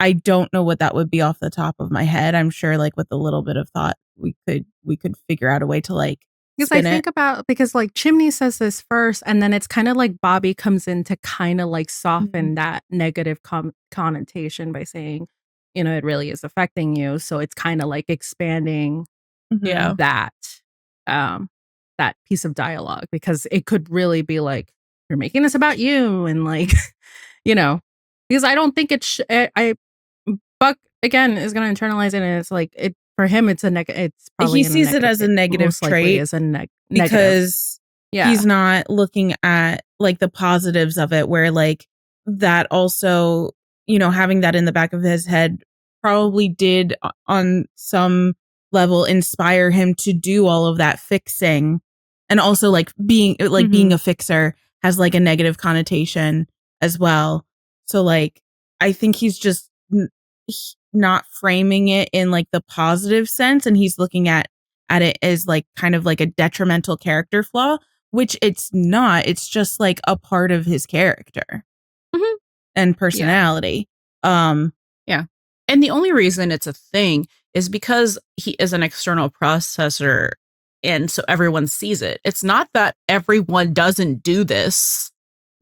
I don't know what that would be off the top of my head. I'm sure like with a little bit of thought we could figure out a way to like, because I think about, because like Chimney says this first, and then it's kind of like Bobby comes in to kind of like soften that negative connotation by saying, you know, it really is affecting you. So it's kind of like expanding that piece of dialogue, because it could really be like, you're making this about you, and like, you know, because I don't think Buck again is going to internalize it, and it's like, it for him it's it's probably he sees it as a negative trait, as a because he's not looking at like the positives of it, where like that also, you know, having that in the back of his head probably did on some level inspire him to do all of that fixing. And also like being a fixer has like a negative connotation as well. So like, I think he's just not framing it in like the positive sense. And he's looking at it as like kind of like a detrimental character flaw, which it's not. It's just like a part of his character and personality. Yeah. And the only reason it's a thing is because he is an external processor, and so everyone sees it. It's not that everyone doesn't do this.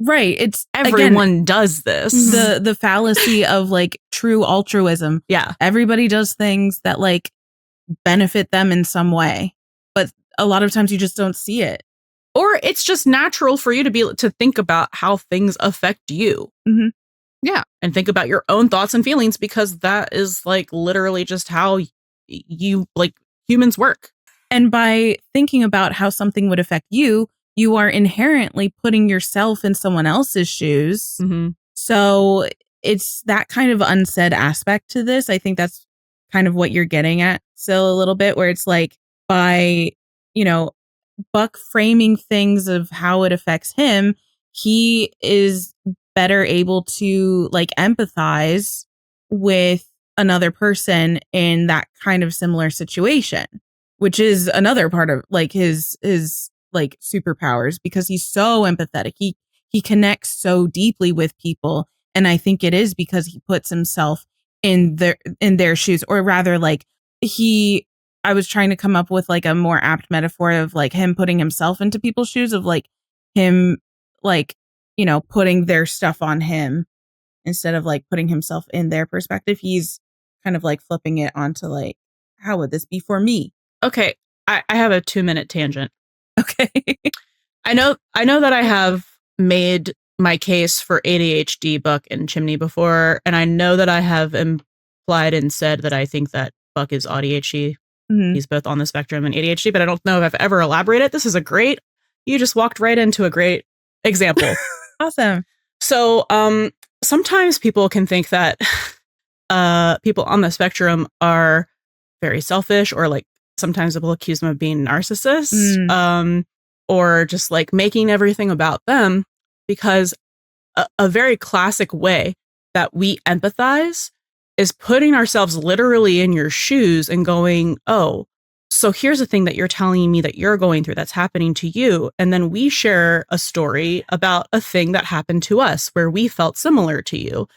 Right. It's everyone does this. The fallacy of like true altruism. Yeah. Everybody does things that like benefit them in some way. But a lot of times you just don't see it. Or it's just natural for you to think about how things affect you. Mm-hmm. Yeah. And think about your own thoughts and feelings, because that is like literally just how you like humans work. And by thinking about how something would affect you, you are inherently putting yourself in someone else's shoes. Mm-hmm. So it's that kind of unsaid aspect to this. I think that's kind of what you're getting at still a little bit, where it's like by, Buck framing things of how it affects him, he is better able to like empathize with another person in that kind of similar situation, which is another part of like his like superpowers, because he's so empathetic. He connects so deeply with people, and I think it is because he puts himself in their shoes, or rather like I was trying to come up with like a more apt metaphor of like him putting himself into people's shoes, of like him like, putting their stuff on him instead of like putting himself in their perspective. He's kind of like flipping it onto like, how would this be for me? Okay. I have a 2-minute tangent. Okay. I know that I have made my case for ADHD Buck and Chimney before, and I know that I have implied and said that I think that Buck is ADHD. Mm-hmm. He's both on the spectrum and ADHD, but I don't know if I've ever elaborated. This is you just walked right into a great example. Awesome. So sometimes people can think that people on the spectrum are very selfish, or like sometimes people accuse them of being narcissists, or just like making everything about them, because a very classic way that we empathize is putting ourselves literally in your shoes and going, oh, so here's the thing that you're telling me that you're going through that's happening to you. And then we share a story about a thing that happened to us where we felt similar to you.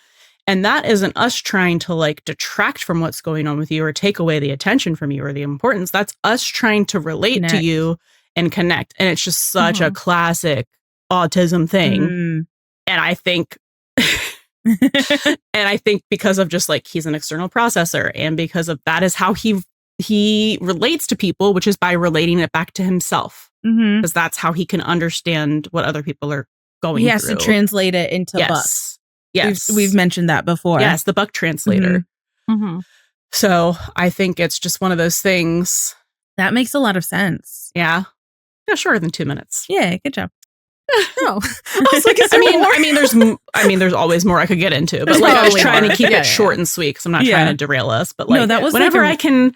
And that isn't us trying to like detract from what's going on with you or take away the attention from you or the importance. That's us trying to relate to you and connect. And it's just such a classic autism thing. And I think because of just like he's an external processor, and because of that is how he relates to people, which is by relating it back to himself, because that's how he can understand what other people are going through. He has to translate it into Buck. Yes. We've mentioned that before. Yes, the Buck translator. So I think it's just one of those things. That makes a lot of sense. Yeah. Shorter than 2 minutes. Yeah, good job. No, I was like, there's always more I could get into, but like I was trying to keep it short and sweet because I'm not trying to derail us. But like, that was whenever I can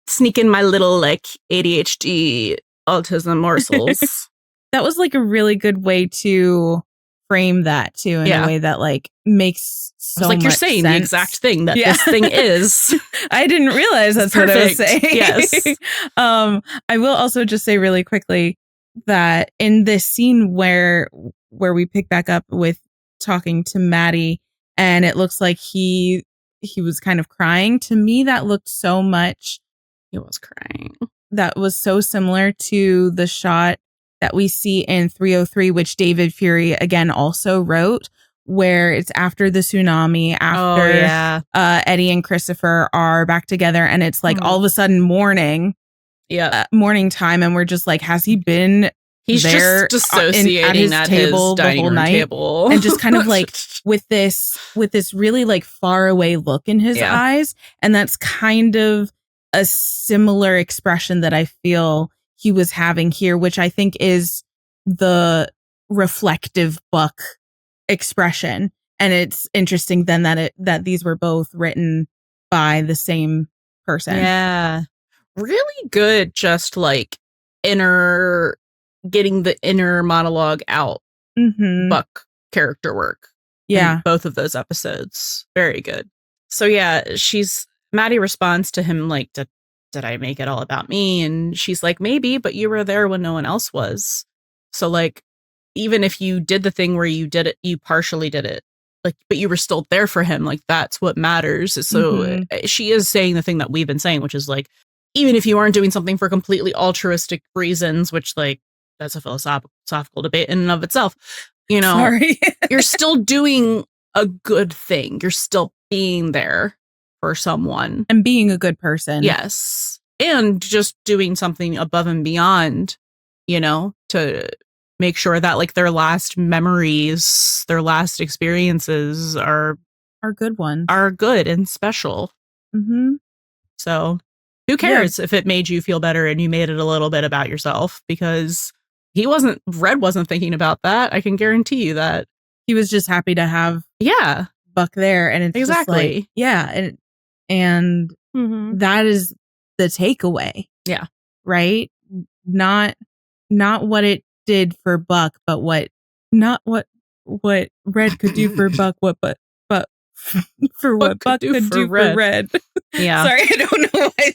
sneak in my little like ADHD autism morsels. That was like a really good way to frame that too, in a way that like makes so much you're saying sense. The exact thing that this thing is. I didn't realize that's what I was saying. Yes. I will also just say really quickly that in this scene where we pick back up with talking to Maddie, and it looks like he was kind of crying, to me that looked so much. He was crying. That was so similar to the shot that we see in 303, which David Fury again also wrote, where it's after the tsunami, after Eddie and Christopher are back together, and it's like all of a sudden morning time, and we're just like, has he been He's there just dissociating at his dining room table, and just kind of like with this really like far away look in his eyes, and that's kind of a similar expression that I feel he was having here, which I think is the reflective Buck expression. And it's interesting then that these were both written by the same person. Yeah. Really good, just like getting the inner monologue out. Buck character work. Yeah. In both of those episodes. Very good. So yeah, Maddie responds to him like, did I make it all about me? And she's like, maybe, but you were there when no one else was. So like, even if you did the thing where you did it, you partially did it, like, but you were still there for him. Like, that's what matters. So she is saying the thing that we've been saying, which is like, even if you aren't doing something for completely altruistic reasons, which like, that's a philosophical debate in and of itself, you're still doing a good thing. You're still being there for someone and being a good person. Yes. And just doing something above and beyond, you know, to make sure that like their last memories, their last experiences are good ones. Are good and special. Mm-hmm. So who cares if it made you feel better and you made it a little bit about yourself? Because Red wasn't thinking about that. I can guarantee you that. He was just happy to have Buck there. And it's exactly. Just like, and that is the takeaway. Yeah. Right? Not what it did for Buck, but what Red could do for Buck, but for what Buck could do for Red. Yeah. Sorry, I don't know why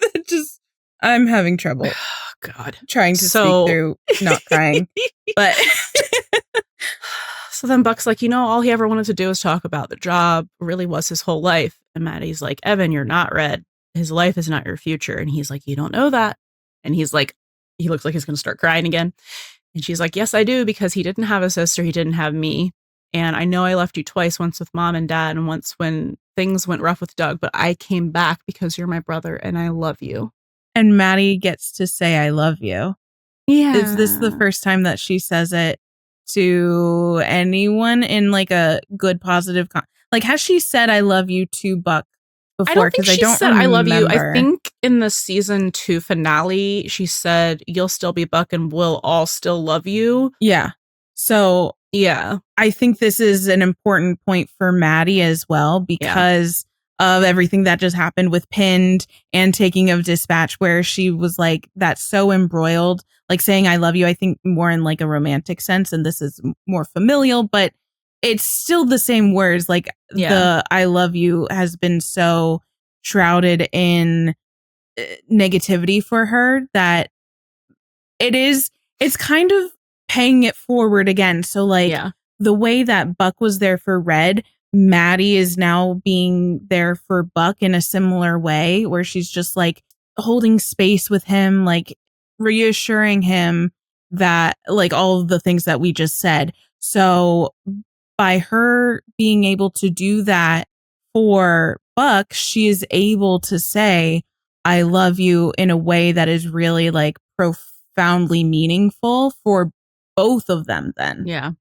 that just I'm having trouble. God. Trying to speak through not crying. But so then Buck's like, all he ever wanted to do was talk about the job, really was his whole life. And Maddie's like, Evan, you're not Red. His life is not your future. And he's like, you don't know that. And he's like, he looks like he's going to start crying again. And she's like, yes, I do, because he didn't have a sister. He didn't have me. And I know I left you twice, once with Mom and Dad, and once when things went rough with Doug, but I came back because you're my brother and I love you. And Maddie gets to say, I love you. Yeah. Is this the first time that she says it to anyone in like a good, positive, like has she said, I love you to Buck before? I don't think she said, I love you. I think in the season 2 finale, she said, you'll still be Buck and we'll all still love you. Yeah. So yeah, I think this is an important point for Maddie as well, because of everything that just happened with Pinned and Taking of Dispatch, where she was like, that's so embroiled, like saying I love you, I think more in like a romantic sense. And this is more familial, but it's still the same words. Like the I love you has been so shrouded in negativity for her that it's kind of paying it forward again. So like the way that Buck was there for Red, Maddie is now being there for Buck in a similar way, where she's just like holding space with him, like reassuring him that like all of the things that we just said. So by her being able to do that for Buck, she is able to say, I love you in a way that is really like profoundly meaningful for both of them then. Yeah.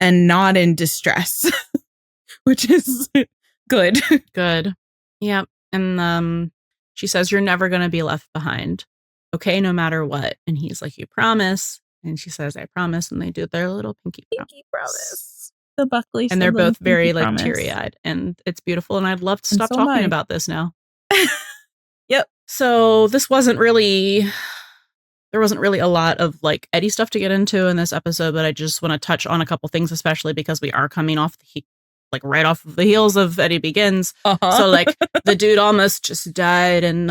And not in distress, which is good. Good. Yeah. And she says, you're never going to be left behind. Okay, no matter what. And he's like, you promise. And she says, I promise. And they do their little pinky promise. The Buckley. And they're both very like teary-eyed. And it's beautiful. And I'd love to stop talking about this now. Yep. So there wasn't really a lot of like Eddie stuff to get into in this episode, but I just want to touch on a couple things, especially because we are coming off right off of the heels of Eddie Begins. So like the dude almost just died, and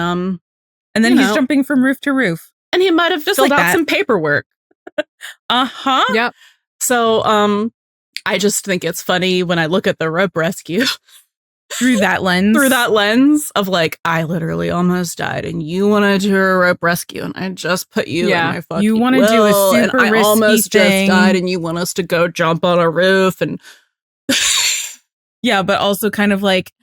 then he's jumping from roof to roof, and he might have just filled out some paperwork. Yep. So I just think it's funny when I look at the rope rescue. Through that lens of like, I literally almost died and you want to do a rope rescue and I just put you in my fucking you want to do a super and risky I almost thing. just died and you want us to go jump on a roof and yeah, but also kind of like,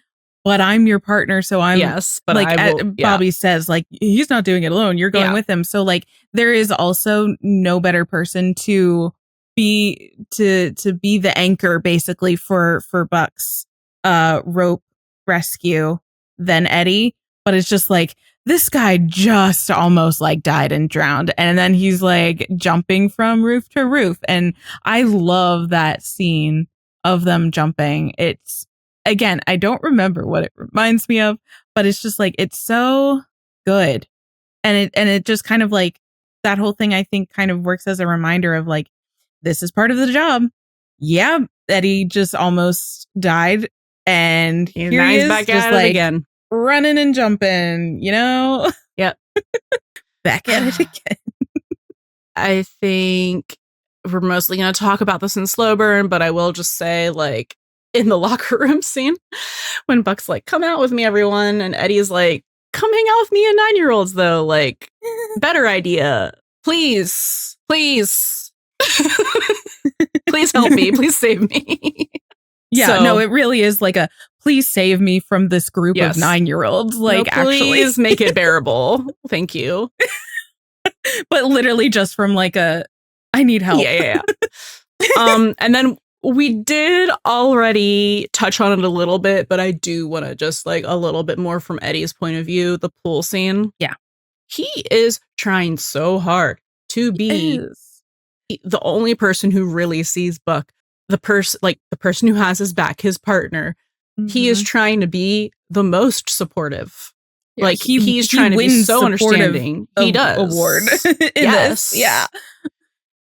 but I'm your partner, so I'm but like Bobby says, like he's not doing it alone, you're going with him. So like there is also no better person to be the anchor basically for Buck's rope rescue than Eddie. But it's just like, this guy just almost like died and drowned, and then he's like jumping from roof to roof, and I love that scene of them jumping. It's, again, I don't remember what it reminds me of, but it's just like, it's so good, and it just kind of like, that whole thing I think kind of works as a reminder of like, this is part of the job. Yeah, Eddie just almost died, and here he is back just at like it again, running and jumping, you know? Yep. Back at it again. I think we're mostly going to talk about this in slow burn, but I will just say, like, in the locker room scene, when Buck's like, come out with me, everyone, and Eddie's like, come hang out with me and 9-year-olds, though. Like, better idea. Please. Please help me. Please save me. Yeah, no, it really is like a please save me from this group of 9-year-olds. Like, please make it bearable. Thank you. But literally just from like I need help. Yeah. And then we did already touch on it a little bit, but I do want to just like a little bit more from Eddie's point of view, the pool scene. Yeah. He is trying so hard to be the only person who really sees Buck, the person who has his back, his partner. Mm-hmm. He is trying to be the most supportive. Yes. Like he's trying to be so understanding. He does award. Yes. Yeah.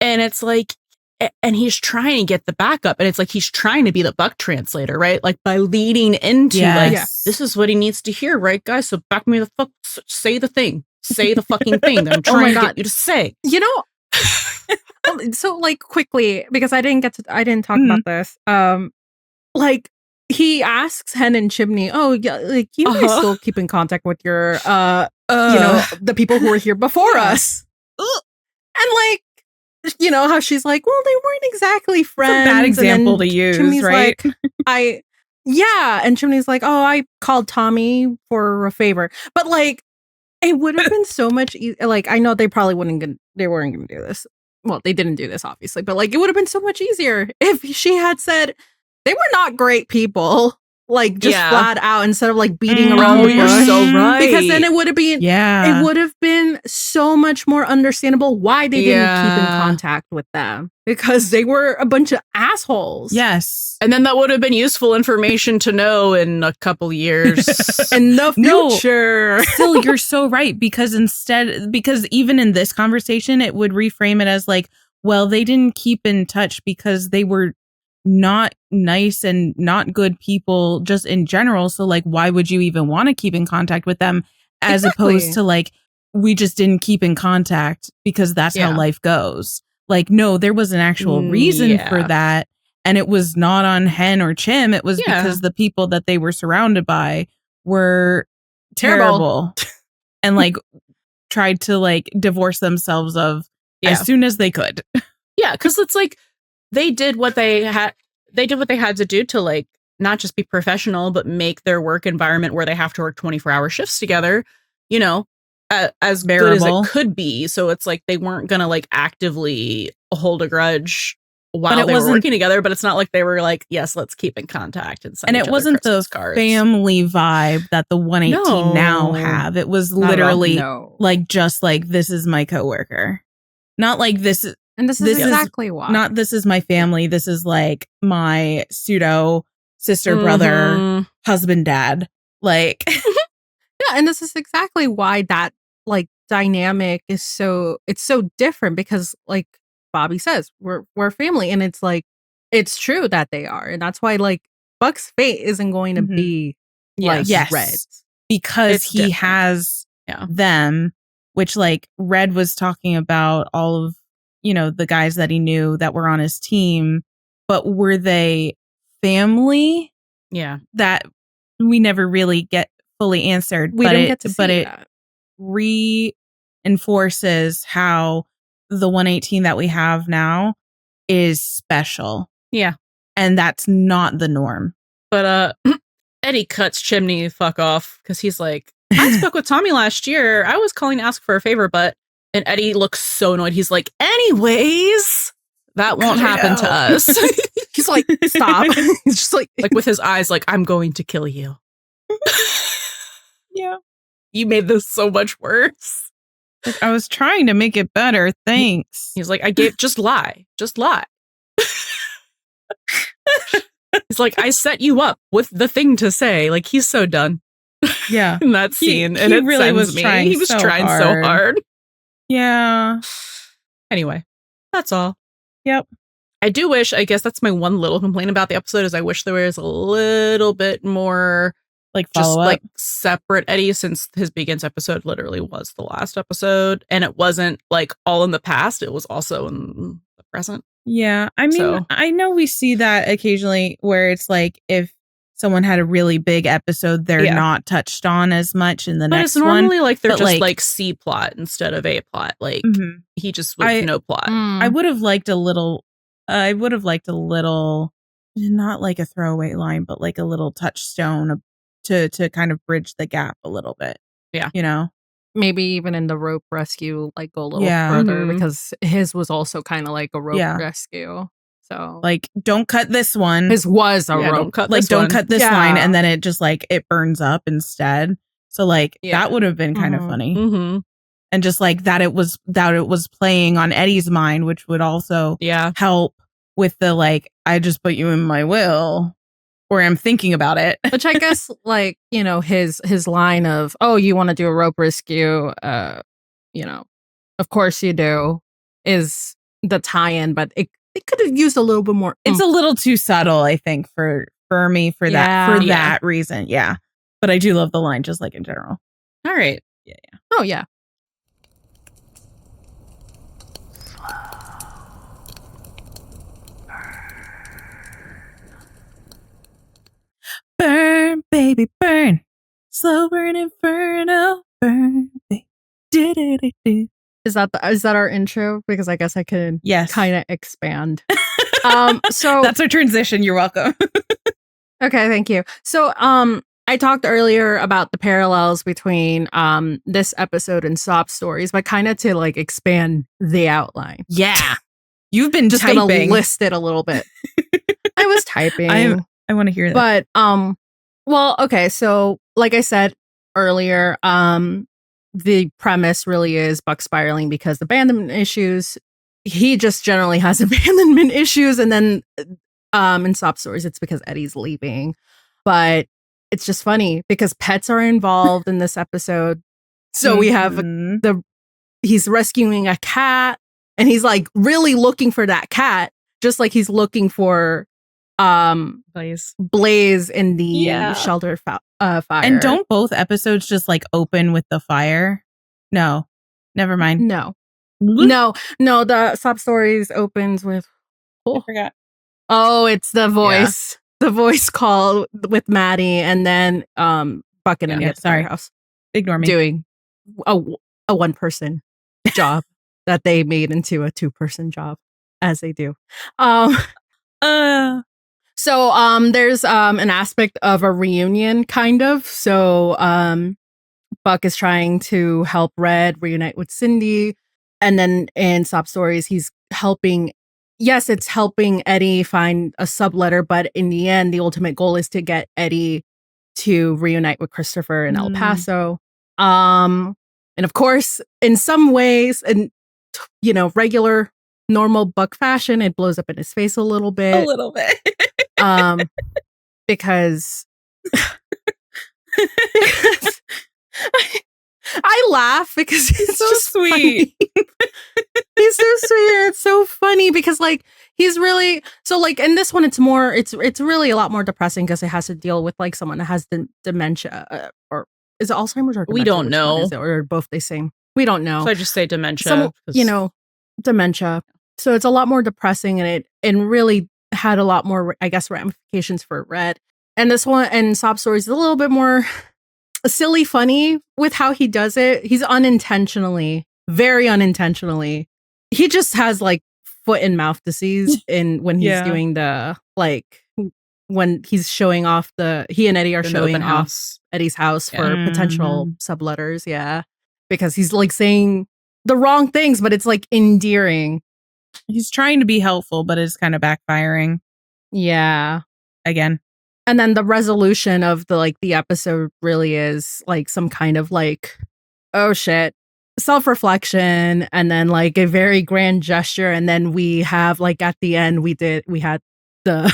And it's like, and he's trying to get the backup, and it's like he's trying to be the Buck translator, right? Like by leading into this is what he needs to hear, right, guys? So back me the fuck, say the thing, say the fucking thing that I'm trying to get you to say. You know, so like quickly, because I didn't talk about this. Like he asks Hen and Chimney, oh yeah, like you guys still keep in contact with your you know, the people who were here before us, and like. You know how she's like, well, they weren't exactly friends. It's a bad example to use, Chimney's right? Like, and Chimney's like, oh, I called Tommy for a favor, but like, it would have been so much like, I know they probably weren't gonna do this. Well, they didn't do this, obviously, but like, it would have been so much easier if she had said they were not great people. Like just flat out instead of like beating around the bush. You're so right. Because then it would have been it would have been so much more understandable why they didn't keep in contact with them. Because they were a bunch of assholes. Yes. And then that would have been useful information to know in a couple years. In the future. Still, you're so right. Because even in this conversation, it would reframe it as like, well, they didn't keep in touch because they were not nice and not good people just in general. So like, why would you even want to keep in contact with them as opposed to like, we just didn't keep in contact because that's how life goes. Like, no, there was an actual reason for that. And it was not on Hen or Chim. It was because the people that they were surrounded by were terrible and like tried to like divorce themselves of as soon as they could. Yeah. Cause it's like, they did what they had to do to like not just be professional, but make their work environment where they have to work 24-hour shifts together, you know, as bearable good as it could be. So it's like they weren't going to like actively hold a grudge while they were working together, but it's not like they were like, yes, let's keep in contact. And it wasn't the family vibe that the 118 now have. It was literally like, just like, this is my coworker. Not like this is. And this is exactly why. Not this is my family. This is like my pseudo sister, brother, husband, dad. Like, and this is exactly why that like dynamic is so different because like Bobby says, we're family, and it's like it's true that they are, and that's why like Buck's fate isn't going to be like Red's because it's he has them, which like Red was talking about all of. You know, the guys that he knew that were on his team, but were they family? Yeah. That we never really get fully answered. We didn't get to see that. It reinforces how the 118 that we have now is special. Yeah. And that's not the norm. But Eddie cuts Chimney fuck off because he's like, I spoke with Tommy last year. I was calling to ask for a favor, but and Eddie looks so annoyed. He's like, anyways, that won't happen to us. He's like, stop. He's just like with his eyes, like, I'm going to kill you. Yeah. You made this so much worse. Like, I was trying to make it better. Thanks. He's like, just lie. Just lie. He's like, I set you up with the thing to say. Like, he's so done. Yeah. In that scene. And it really was trying. He was trying so hard. Yeah. Anyway, that's all. Yep. I do wish, I guess that's my one little complaint about the episode is I wish there was a little bit more like just like separate Eddie, since his Begins episode literally was the last episode and it wasn't like all in the past. It was also in the present. Yeah. I mean, I know we see that occasionally where it's like if someone had a really big episode, they're not touched on as much in the next one. But it's normally like they're just like C plot instead of A plot. Like he just with no plot. I would have liked a little not like a throwaway line, but like a little touchstone to kind of bridge the gap a little bit. Yeah. You know? Maybe even in the rope rescue, like go a little Yeah. further Mhm. because his was also kind of like a rope Yeah. rescue. So Like, don't cut this one. his was a Yeah, rope. don't cut Like, this don't one. cut this Yeah. line, and then it just like it burns up instead. So like Yeah. that would have been kind of Mhm. funny. Mm-hmm. And just like that it was playing on Eddie's mind, which would also Yeah. help with the like, I just put you in my will, or I'm thinking about it. Which I guess, like, you know, his line of, oh, you want to do a rope rescue, you know, of course you do, is the tie-in, but it could have used a little bit more. It's a little too subtle, I think, for me for Yeah. that reason. Yeah. But I do love the line, just like in general. All right. Oh, yeah. Burn, baby, burn. Slow burn inferno. Burn, baby. Do-do-do-do. Is that our intro? Because I guess I could Yes. kind of expand. So That's our transition. You're welcome. okay, thank you. So I talked earlier about the parallels between this episode and Sob Stories, but kind of to like expand the outline. Yeah. You've been Just typing. gonna list it a little bit. I was typing. I want to hear that. But well, okay, so like I said earlier, the premise really is Buck spiraling because abandonment issues. He just generally has abandonment issues, and then in Sob Stories it's because Eddie's leaving. But it's just funny because pets are involved in this episode. So we have he's rescuing a cat, and he's like really looking for that cat, just like he's looking for Blaze in the shelter fire. And don't both episodes just like open with the fire? No, never mind. No. The Sob Stories opens with I forgot. Oh, it's the voice. Yeah. The voice call with Maddie, and then Buck and the firehouse. Ignore me. Doing a one-person job that they made into a two-person job, as they do. So there's an aspect of a reunion, kind of. So Buck is trying to help Red reunite with Cindy. And then in Sob Stories, he's helping. Yes, it's helping Eddie find a subletter, but in the end, the ultimate goal is to get Eddie to reunite with Christopher in El Paso. And of course, in some ways, in regular, normal Buck fashion, it blows up in his face a little bit. Because I laugh because he's so sweet. He's so sweet. It's so funny because like he's really so like in this one it's really a lot more depressing because it has to deal with like someone that has dementia or is it Alzheimer's or dementia? We don't know. Or both the same. We don't know. So I just say dementia. Dementia. So it's a lot more depressing and really had a lot more, I guess, ramifications for Red. And this one and Sob Stories is a little bit more silly funny with how he does it. He's very unintentionally. He just has like foot and mouth disease when he's doing the when he's showing off he and Eddie are showing off Eddie's house for potential subletters. Yeah. Because he's like saying the wrong things, but it's like endearing. He's trying to be helpful, but it's kind of backfiring. Yeah. Again. And then the resolution of the episode really is like some kind of like, oh shit, self-reflection, and then like a very grand gesture. And then we have like at the end, we had the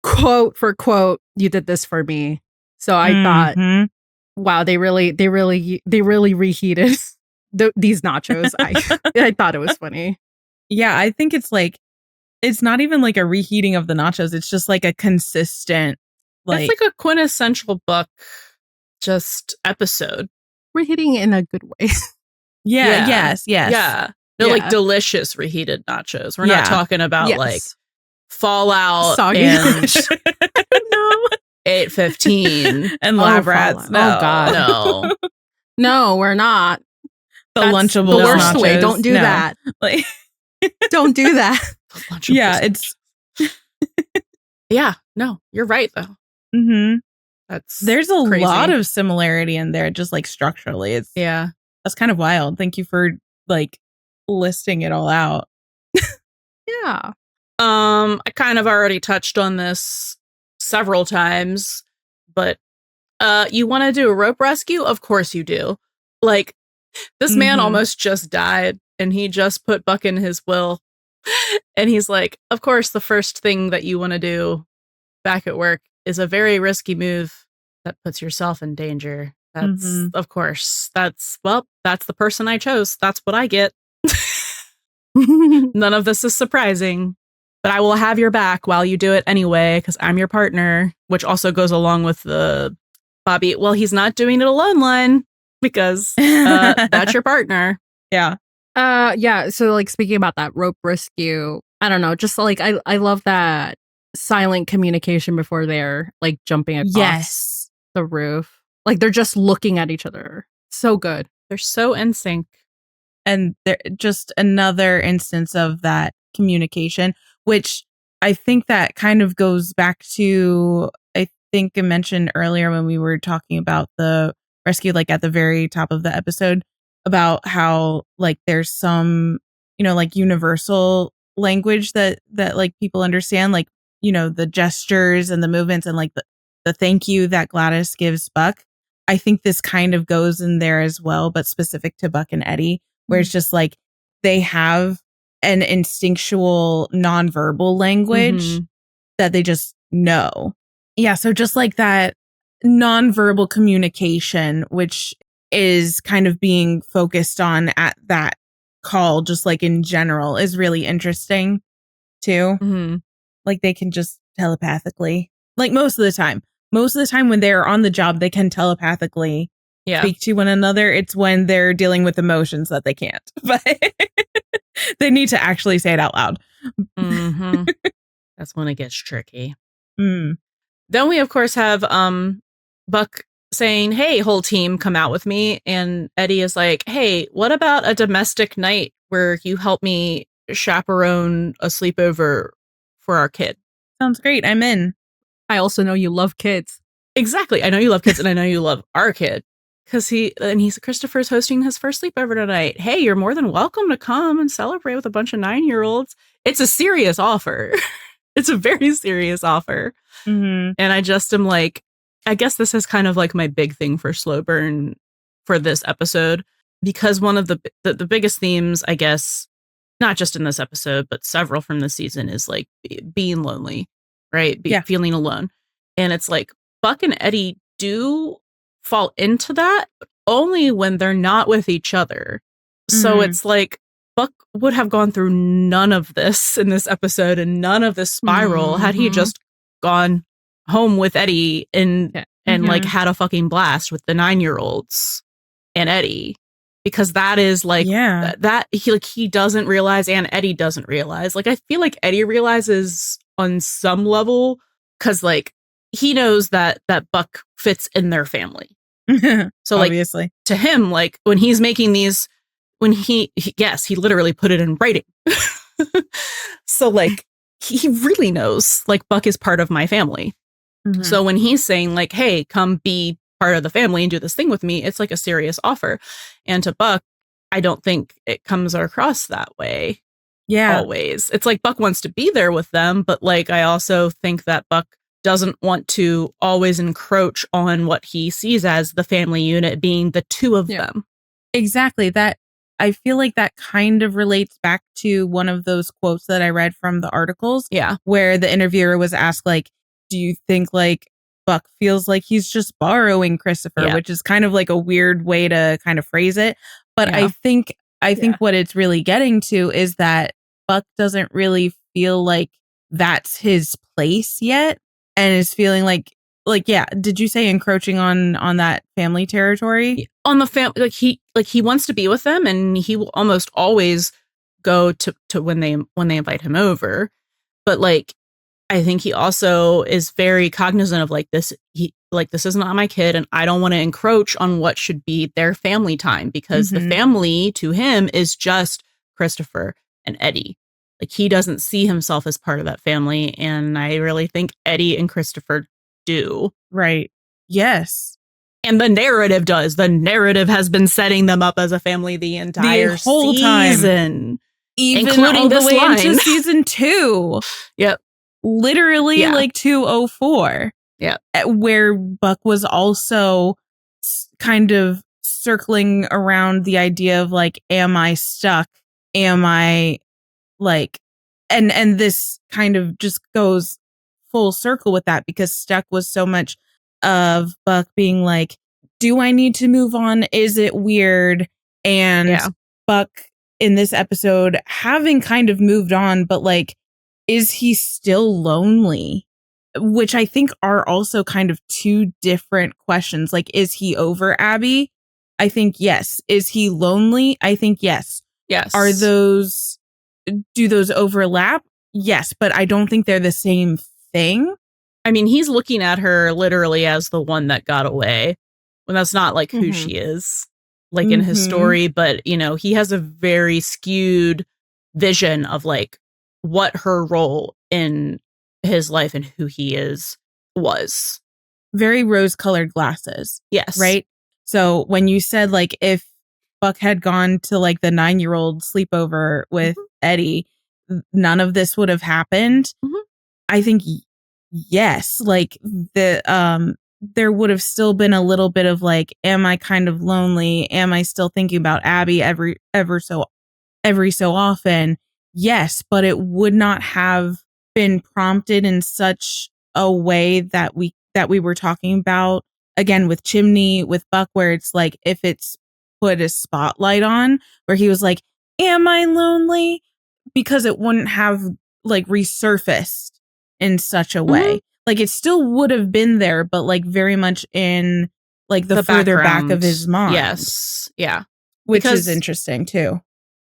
quote for quote, "You did this for me." So I thought, wow, they really reheated these nachos. I thought it was funny. Yeah, I think it's like, it's not even like a reheating of the nachos. It's just like a consistent, it's like a quintessential Buck just episode. Reheating in a good way. Yeah. Yes. Yeah. No, like delicious reheated nachos. We're not talking about like Fallout Soggy and no. 815 and lab rats. No. Oh God. No. No, we're not. That's Lunchables. The worst nachos. way. Don't do that. Like, don't do that. Yeah, it's Yeah, no, you're right though. Mm-hmm. There's a crazy. lot of similarity in there, just like structurally. That's kind of wild. Thank you for like listing it all out. Yeah. I kind of already touched on this several times, but you want to do a rope rescue? Of course you do. Like, this man almost just died, and he just put Buck in his will. And he's like, of course, the first thing that you want to do back at work is a very risky move that puts yourself in danger. That's, of course, that's the person I chose. That's what I get. None of this is surprising. But I will have your back while you do it anyway, because I'm your partner, which also goes along with the Bobby, well, he's not doing it alone line, because that's your partner. Yeah. Yeah. So like speaking about that rope rescue, I don't know, just like I love that silent communication before they're like jumping across the roof. Like they're just looking at each other. So good. They're so in sync. And they're just another instance of that communication, which I think that kind of goes back to, I think I mentioned earlier when we were talking about the rescue, like at the very top of the episode, about how like there's some, like universal language that like people understand, like, the gestures and the movements and like the thank you that Gladys gives Buck. I think this kind of goes in there as well, but specific to Buck and Eddie, where it's just like they have an instinctual nonverbal language that they just know. Yeah, so just like that nonverbal communication, which is kind of being focused on at that call, just like in general, is really interesting too. Like they can just telepathically, like most of the time when they're on the job, they can telepathically speak to one another. It's when they're dealing with emotions that they can't, but they need to actually say it out loud. That's when it gets tricky. Then we of course have Buck saying, hey, whole team, come out with me. And Eddie is like, hey, what about a domestic night where you help me chaperone a sleepover for our kid? Sounds great. I'm in. I also know you love kids. Exactly. I know you love kids and I know you love our kid. Because Christopher's hosting his first sleepover tonight. Hey, you're more than welcome to come and celebrate with a bunch of 9-year-olds. It's a serious offer. It's a very serious offer. And I just am like, I guess this is kind of like my big thing for Slow Burn for this episode. Because one of the biggest themes, I guess, not just in this episode, but several from the season is like being lonely, right? Feeling alone. And it's like Buck and Eddie do fall into that, but only when they're not with each other. So it's like Buck would have gone through none of this in this episode and none of this spiral had he just gone home with Eddie and like had a fucking blast with the 9-year-olds and Eddie. Because that is like that he doesn't realize and Eddie doesn't realize. Like I feel like Eddie realizes on some level because like he knows that Buck fits in their family. So like obviously to him, like when he's making these, when he literally put it in writing. So like he really knows like Buck is part of my family. So when he's saying like, hey, come be part of the family and do this thing with me, it's like a serious offer. And to Buck, I don't think it comes across that way. Always. It's like Buck wants to be there with them, but like I also think that Buck doesn't want to always encroach on what he sees as the family unit being the two of them. Exactly. That I feel like that kind of relates back to one of those quotes that I read from the articles. Where the interviewer was asked like, do you think like Buck feels like he's just borrowing Christopher, which is kind of like a weird way to kind of phrase it. But I think what it's really getting to is that Buck doesn't really feel like that's his place yet. And is feeling like, did you say encroaching on that family territory? On the family, like he wants to be with them, and he will almost always go to when they invite him over. But like, I think he also is very cognizant of like this. This is not my kid, and I don't want to encroach on what should be their family time because the family to him is just Christopher and Eddie. Like, he doesn't see himself as part of that family. And I really think Eddie and Christopher do. Right. Yes. And the narrative does. The narrative has been setting them up as a family the entire whole season. time. Even including all the this way line. into season 2. Yep. Literally like 204. Yeah. Where Buck was also kind of circling around the idea of like, am I stuck? Am I like, and this kind of just goes full circle with that, because stuck was so much of Buck being like, do I need to move on? Is it weird? And Buck in this episode having kind of moved on, but like, is he still lonely? Which I think are also kind of two different questions. Like, is he over Abby? I think yes. Is he lonely? I think yes. Yes. Do those overlap? Yes, but I don't think they're the same thing. I mean, he's looking at her literally as the one that got away, when that's not like who she is, like in his story. But, you know, he has a very skewed vision of like what her role in his life and who he is was. Very rose-colored glasses. Yes. Right? So when you said like if Buck had gone to like the 9-year-old sleepover with Eddie, none of this would have happened. I think yes, like there would have still been a little bit of like, am I kind of lonely? Am I still thinking about Abby every so often? Yes, but it would not have been prompted in such a way that we were talking about again with Chimney, with Buck, where it's like if it's put a spotlight on where he was like, am I lonely? Because it wouldn't have like resurfaced in such a way. Like it still would have been there, but like very much in like the further back of his mind. Yes. Yeah. Which is interesting too.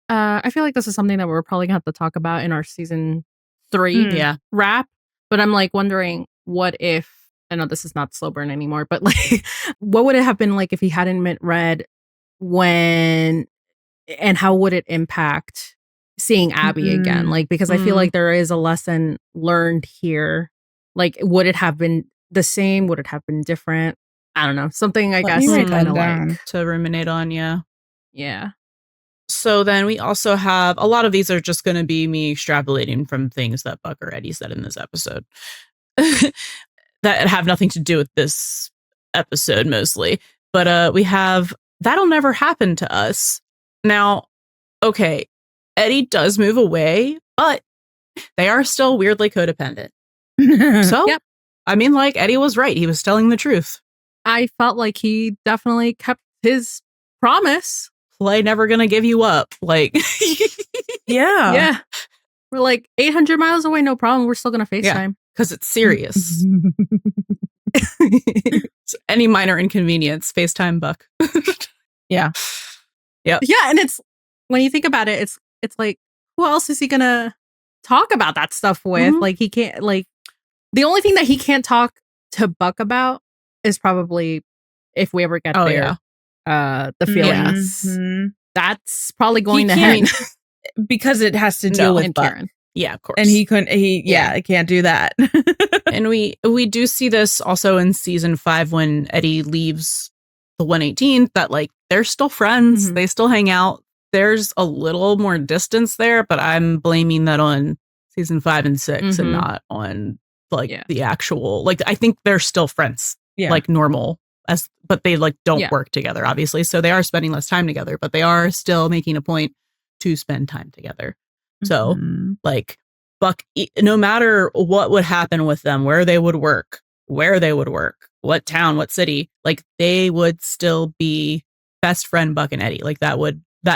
I feel like this is something that we're probably going to have to talk about in our season 3 wrap. But I'm like wondering, what if, I know this is not slow burn anymore, but like, what would it have been like if he hadn't met Red when, and how would it impact seeing Abby again? Like, because I feel like there is a lesson learned here. Like, would it have been the same? Would it have been different? I don't know. Something I guess kind of like to ruminate on. Yeah. So then we also have a lot of these are just going to be me extrapolating from things that Buck or Eddie said in this episode that have nothing to do with this episode mostly. But we have that'll never happen to us. Now, okay, Eddie does move away, but they are still weirdly codependent. So, I mean, like Eddie was right. He was telling the truth. I felt like he definitely kept his promise. Play never gonna give you up. Like, yeah. We're like 800 miles away, no problem. We're still gonna FaceTime because it's serious. So any minor inconvenience, FaceTime Buck. Yeah. Yep. Yeah, and it's when you think about it, it's like, who else is he gonna talk about that stuff with? Like, he can't, like, the only thing that he can't talk to Buck about is probably, if we ever get there, the feelings. That's probably going to happen because it has to deal with Buck. Karen. Yeah, of course. And he couldn't. I can't do that. And we do see this also in season 5 when Eddie leaves the 118th. That like they're still friends. They still hang out. There's a little more distance there, but I'm blaming that on season 5 and 6 and not on like the actual. Like I think they're still friends, like normal. But they like don't work together, obviously. So they are spending less time together, but they are still making a point to spend time together. So like Buck, no matter what would happen with them, where they would work, what town, what city, like they would still be best friend Buck and Eddie. Like that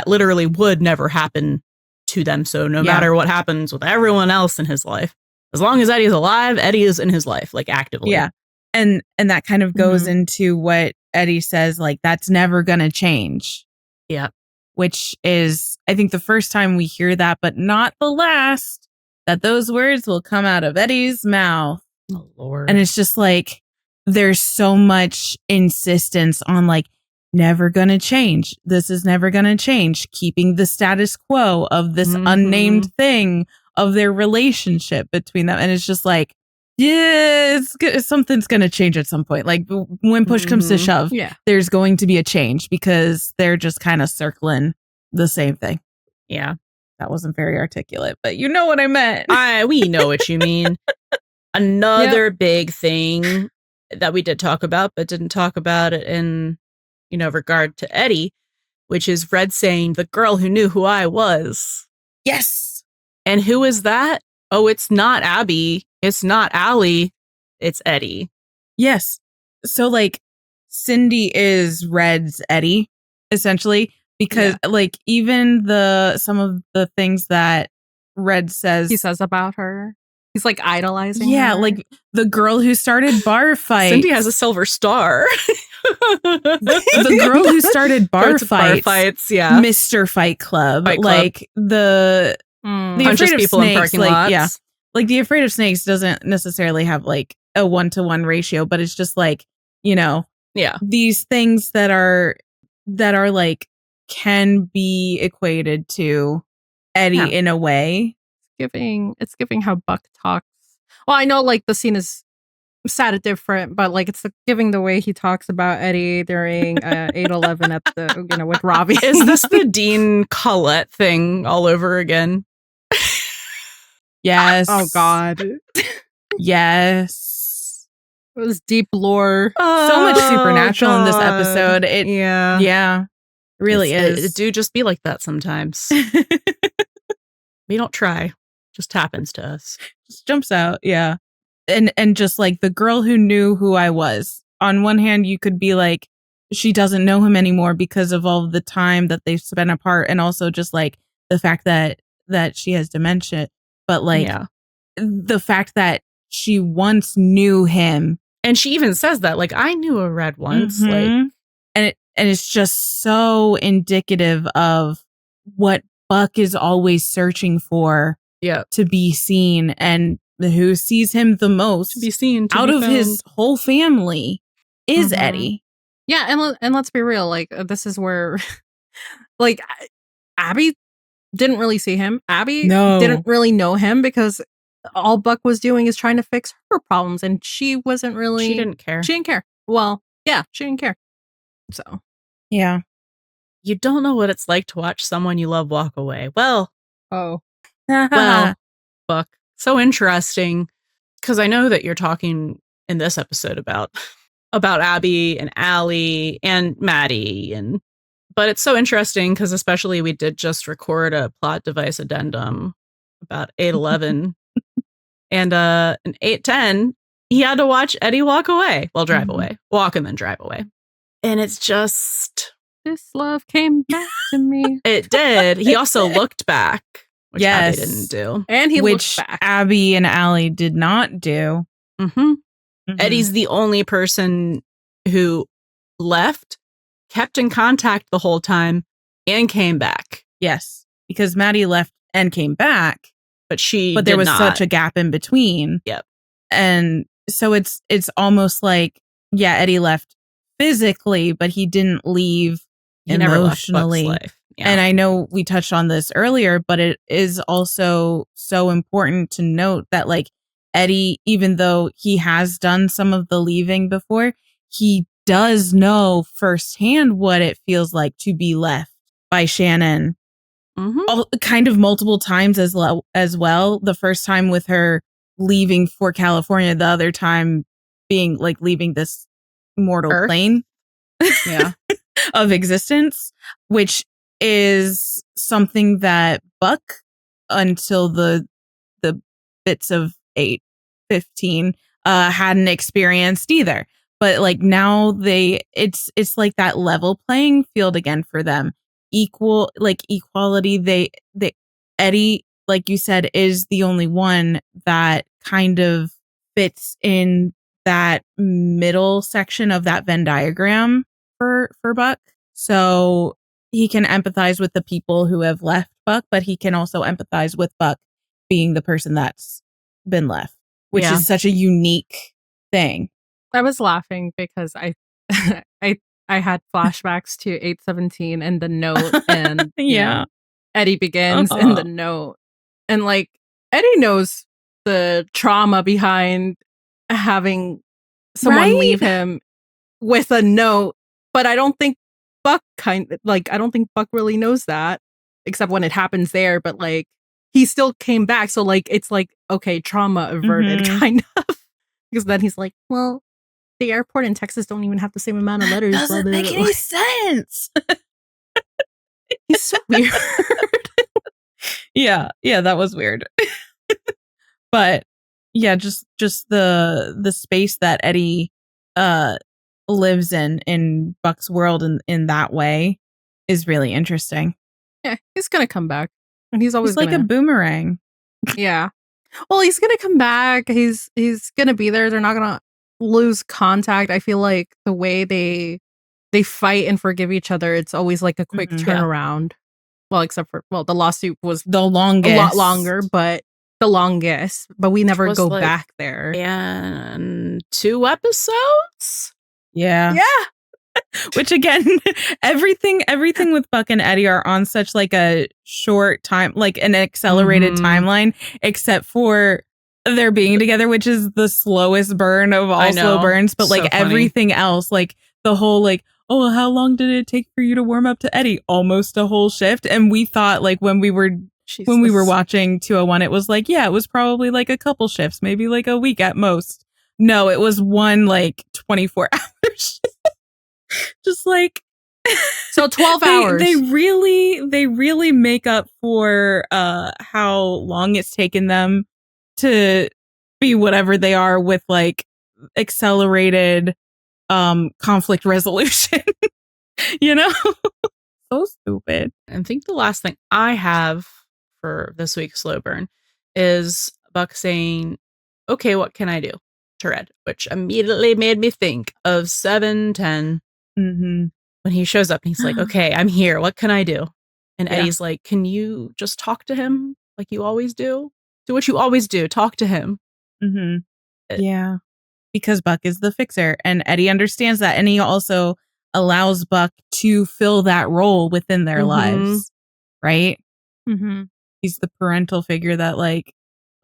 literally would never happen to them. So no matter what happens with everyone else in his life, as long as Eddie is alive, Eddie is in his life, like actively. Yeah. And that kind of goes into what Eddie says, like, that's never going to change. Yeah. Which is, I think, the first time we hear that, but not the last, that those words will come out of Eddie's mouth. Oh, Lord. And it's just like, there's so much insistence on, like, never going to change. This is never going to change. Keeping the status quo of this unnamed thing of their relationship between them. And it's just like, yeah, something's going to change at some point. Like when push comes to shove, there's going to be a change because they're just kind of circling the same thing. Yeah. That wasn't very articulate, but you know what I meant. We know what you mean. Another big thing that we did talk about, but didn't talk about it in, regard to Eddie, which is Red saying, the girl who knew who I was. Yes. And who is that? Oh, it's not Abby. It's not Allie. It's Eddie. Yes. So like Cindy is Red's Eddie, essentially, because like even some of the things that Red says. He says about her. He's like idolizing her. Yeah, like the girl who started bar fights. Cindy has a silver star. The girl who started bar fights, Mr. Fight Club. Like the Afraid of people Snakes, in parking lots. Yeah. Like the Afraid of Snakes doesn't necessarily have like a 1-to-1 ratio, but it's just like, these things that are like can be equated to Eddie in a way. It's giving how Buck talks. Well, I know like the scene is sad different, but like it's giving the way he talks about Eddie during 8/11 at the with Robbie. Is this the Dean Collette thing all over again? Yes. Oh God. Yes. It was deep lore. So much supernatural in this episode. It really is. It do just be like that sometimes. We don't try. Just happens to us. Just jumps out. Yeah. And just like the girl who knew who I was. On one hand, you could be like, she doesn't know him anymore because of all the time that they've spent apart. And also just like the fact that she has dementia. But like the fact that she once knew him. And she even says that, like, I knew a Red once. Like, and it's just so indicative of what Buck is always searching for to be seen, and who sees him the most to be seen out of his whole family is Eddie. Yeah, and let's be real, like this is where like Abby didn't really see him. Abby didn't really know him because all Buck was doing is trying to fix her problems, and she wasn't really. She didn't care. She didn't care. Well, yeah, she didn't care. So, yeah, you don't know what it's like to watch someone you love walk away. Well, well, Buck, so interesting because I know that you're talking in this episode about Abby and Allie and Maddie, but it's so interesting because especially we did just record a plot device addendum about 8/11. And in 8/10, he had to watch Eddie walk away. Well, drive away. Walk and then drive away. And it's just... This love came back to me. It did. He also looked back, which Abby didn't do. And he looked back. Abby and Allie did not do. Eddie's the only person who left, kept in contact the whole time, and came back. Yes, because Maddie left and came back. But there was not. Such a gap in between. Yep. And so it's almost like, Eddie left physically, but he didn't leave emotionally. Never left Buck's life. Yeah. And I know we touched on this earlier, but it is also so important to note that like Eddie, even though he has done some of the leaving before, he does know firsthand what it feels like to be left by Shannon. Kind of multiple times as well. The first time with her leaving for California, the other time being like leaving this mortal plane of existence, which is something that Buck, until the bits of 8/15, hadn't experienced either. But like now it's like that level playing field again for them. Equality. Eddie, like you said, is the only one that kind of fits in that middle section of that Venn diagram for Buck. So he can empathize with the people who have left Buck, but he can also empathize with Buck being the person that's been left, which is such a unique thing. I was laughing because I had flashbacks to 8/17 and the note, and Eddie begins in the note, and like Eddie knows the trauma behind having someone leave him with a note, but I don't think Buck really knows that, except when it happens there. But like, he still came back, so like, it's like, okay, trauma averted, kind of. Because then he's like, well, the airport in Texas don't even have the same amount of letters. Doesn't make any sense. He's so weird. Yeah, that was weird. But yeah, just the space that Eddie lives in Buck's world in that way is really interesting. Yeah, he's gonna come back, and he's always like a boomerang. Yeah. Well, he's gonna come back. He's gonna be there. They're not gonna lose contact. I feel like the way they fight and forgive each other, it's always like a quick turnaround. Yeah. Well, except for the lawsuit was the longest, a lot longer, but the longest. But we never go back there. And 2 episodes. Yeah. Which again, everything with Buck and Eddie are on such like a short time, like an accelerated timeline, except for their being together, which is the slowest burn of all slow burns. But like everything else, like the whole like, oh, how long did it take for you to warm up to Eddie? Almost a whole shift. And we thought like when we were watching 201, it was like, yeah, it was probably like a couple shifts, maybe like a week at most. No, it was one like 24 hours. Just like, so 12 hours. They really make up for how long it's taken them to be whatever they are with like accelerated conflict resolution. You know? So stupid. I think the last thing I have for this week's slow burn is Buck saying, okay, what can I do to Red? Which immediately made me think of 710. When he shows up and he's like, okay, I'm here. What can I do? And Eddie's like, can you just talk to him like you always do? Do what you always do. Talk to him. Yeah. Because Buck is the fixer and Eddie understands that. And he also allows Buck to fill that role within their lives. Right? He's the parental figure that like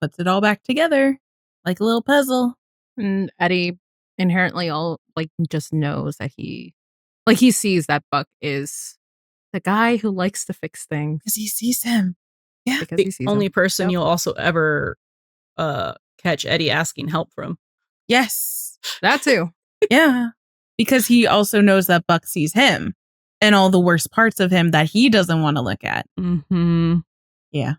puts it all back together like a little puzzle. And Eddie inherently just knows that he sees that Buck is the guy who likes to fix things. Because he sees him. Yeah. Because the only person you'll also ever catch Eddie asking help from. Yes. That too. Yeah. Because he also knows that Buck sees him and all the worst parts of him that he doesn't want to look at. Yeah.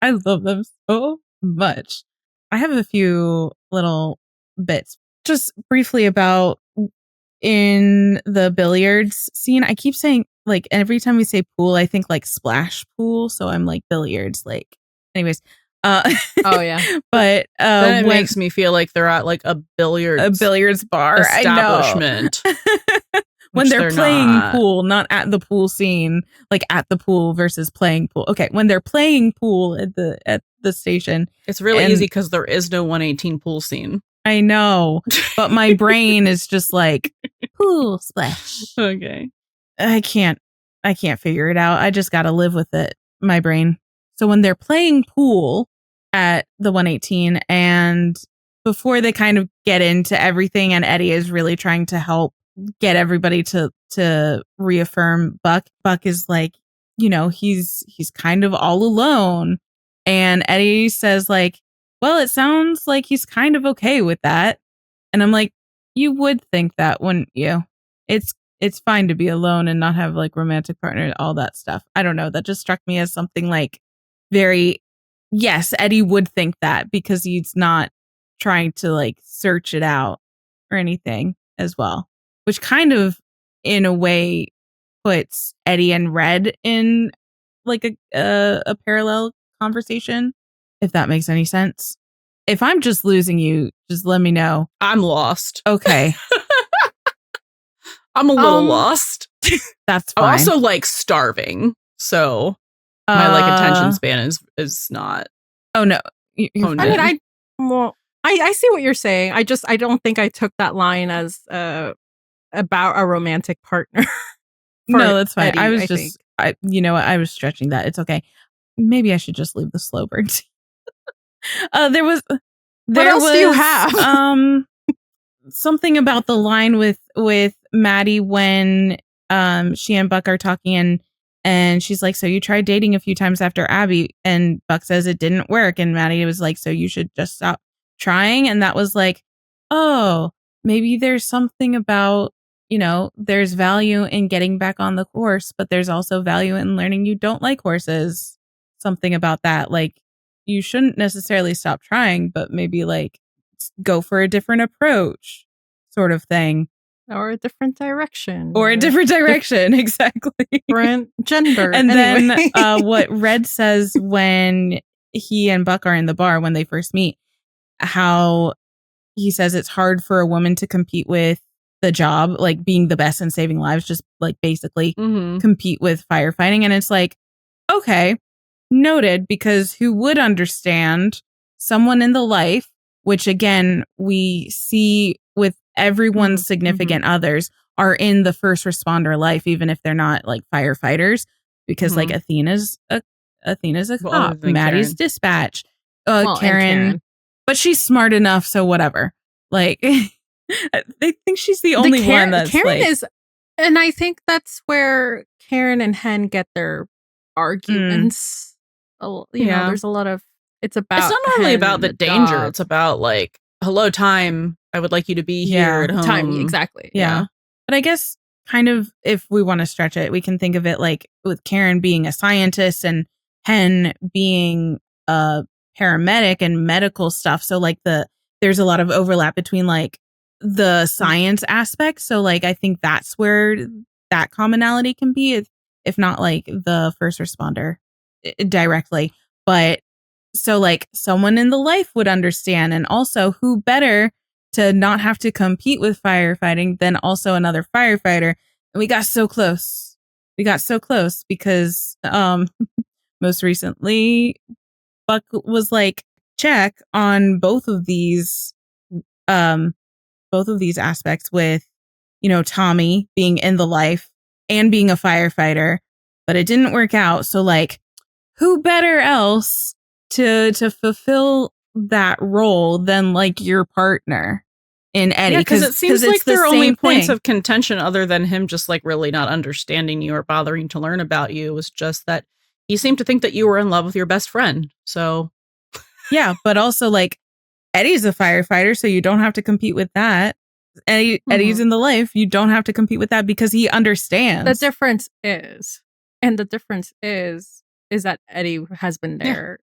I love them so much. I have a few little bits just briefly about in the billiards scene. I keep saying like every time we say pool, I think like splash pool. So I'm like billiards, like anyways. Oh yeah. But then it makes me feel like they're at like a billiards bar establishment. When they're playing pool, not at the pool scene, like at the pool versus playing pool. Okay, when they're playing pool at the station, it's really easy because there is no 118 pool scene. I know, but my brain is just like pool splash. Okay, I can't figure it out. I just got to live with it. My brain. So when they're playing pool at the 118, and before they kind of get into everything, and Eddie is really trying to help get everybody to reaffirm Buck. Buck is like, you know, he's kind of all alone. And Eddie says like, well, it sounds like he's kind of okay with that. And I'm like, you would think that, wouldn't you? It's fine to be alone and not have like romantic partner, all that stuff. I don't know. That just struck me as something like very, yes, Eddie would think that because he's not trying to like search it out or anything as well. Which kind of, in a way, puts Eddie and Red in like a parallel conversation, if that makes any sense. If I'm just losing you, just let me know. I'm lost. Okay. I'm a little lost. That's fine. I'm also like starving, so my like attention span is not. Oh no. I mean, I see what you're saying. I don't think I took that line as about a romantic partner. No, that's fine. Eddie, I was stretching that. It's okay. Maybe I should just leave the slow burn. There was What else do you have? Something about the line with Maddie when she and Buck are talking and she's like, so you tried dating a few times after Abby, and Buck says it didn't work, and Maddie was like, so you should just stop trying. And that was like, oh, maybe there's something about, there's value in getting back on the horse, but there's also value in learning you don't like horses. Something about that, like, you shouldn't necessarily stop trying, but maybe like go for a different approach, sort of thing. Or a different direction. Exactly. Different gender. And anyway. then what Red says when he and Buck are in the bar when they first meet, how he says it's hard for a woman to compete with the job, like being the best and saving lives, just like basically compete with firefighting. And it's like, okay, noted, because who would understand someone in the life, which again, we see with everyone's significant others are in the first responder life, even if they're not like firefighters, because like Athena's a cop, Maddie's Karen. Dispatch, Karen, but she's smart enough, so whatever. Like, they think she's the only one that's Karen is, and I think that's where Karen and Hen get their arguments. You know, there's a lot of, it's not only about the danger, dog. It's about like, hello, time, I would like you to be here at home. Time, exactly. Yeah. But I guess kind of, if we want to stretch it, we can think of it like with Karen being a scientist and Hen being a paramedic and medical stuff. So like there's a lot of overlap between like the science aspect. So like, I think that's where that commonality can be, if not like the first responder directly. But so like someone in the life would understand. And also, who better to not have to compete with firefighting than also another firefighter. And we got so close. Because most recently Buck was like, check on both of these aspects with, Tommy being in the life and being a firefighter, but it didn't work out. So like, who better else to fulfill that role than like your partner in Eddie? Yeah, because it seems like their only points of contention, other than him just like really not understanding you or bothering to learn about you, was just that he seemed to think that you were in love with your best friend. So yeah, but also like Eddie's a firefighter, so you don't have to compete with that. Eddie's in the life, you don't have to compete with that because he understands. The difference is that Eddie has been there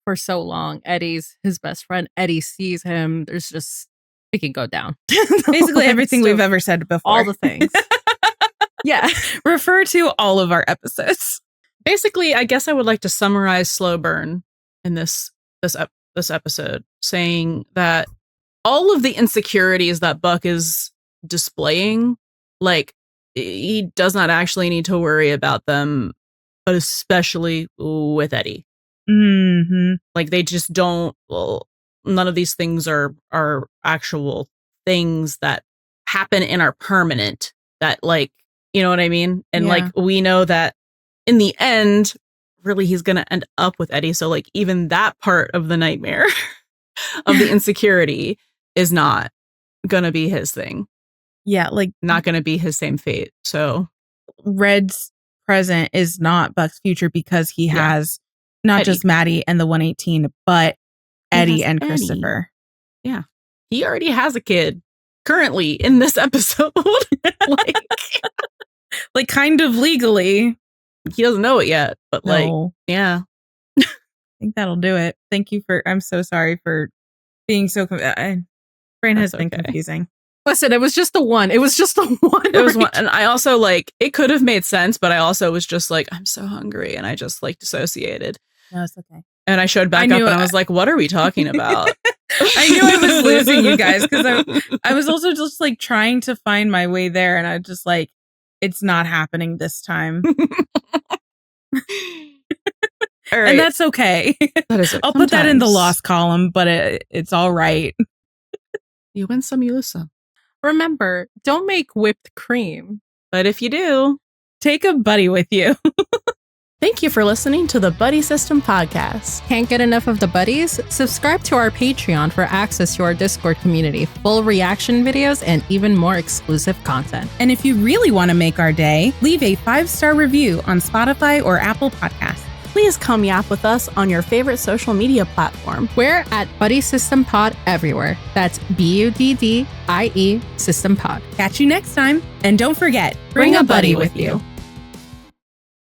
for so long. Eddie's his best friend. Eddie sees him. There's just, we can go down. Basically everything we've ever said before. All the things. Yeah. Refer to all of our episodes. Basically, I guess I would like to summarize Slow Burn in this episode, saying that all of the insecurities that Buck is displaying, like, he does not actually need to worry about them, but especially with Eddie. Like, they just don't, none of these things are actual things that happen and are permanent, that, like, you know what I mean? And like, we know that in the end, really, he's going to end up with Eddie. So like, even that part of the nightmare of the insecurity is not going to be his thing. Yeah. Like, not going to be his same fate. So Red's present is not Buck's future, because he has not just Maddie and the 118, but Eddie and Christopher. Yeah. He already has a kid currently in this episode. like kind of legally. He doesn't know it yet, but like, yeah. I think that'll do it. Thank you I'm so sorry for being so, brain has been confusing. Listen, it was just the one. It was one. And I also like, it could have made sense, but I also was just like, I'm so hungry. And I just like dissociated. No, it's okay. And I showed back up and I was like, what are we talking about? I knew I was losing you guys, because I was also just like trying to find my way there. And I just like, it's not happening this time. All right. And that's okay. That is I'll put that in the lost column, but it's all right. You win some, you lose some. Remember, don't make whipped cream. But if you do, take a buddy with you. Thank you for listening to the Buddy System Podcast. Can't get enough of the buddies? Subscribe to our Patreon for access to our Discord community, full reaction videos, and even more exclusive content. And if you really want to make our day, leave a 5-star review on Spotify or Apple Podcasts. Please come yap with us on your favorite social media platform. We're at Buddy System Pod everywhere. That's BUDDIE System Pod. Catch you next time. And don't forget, Bring a buddy with you.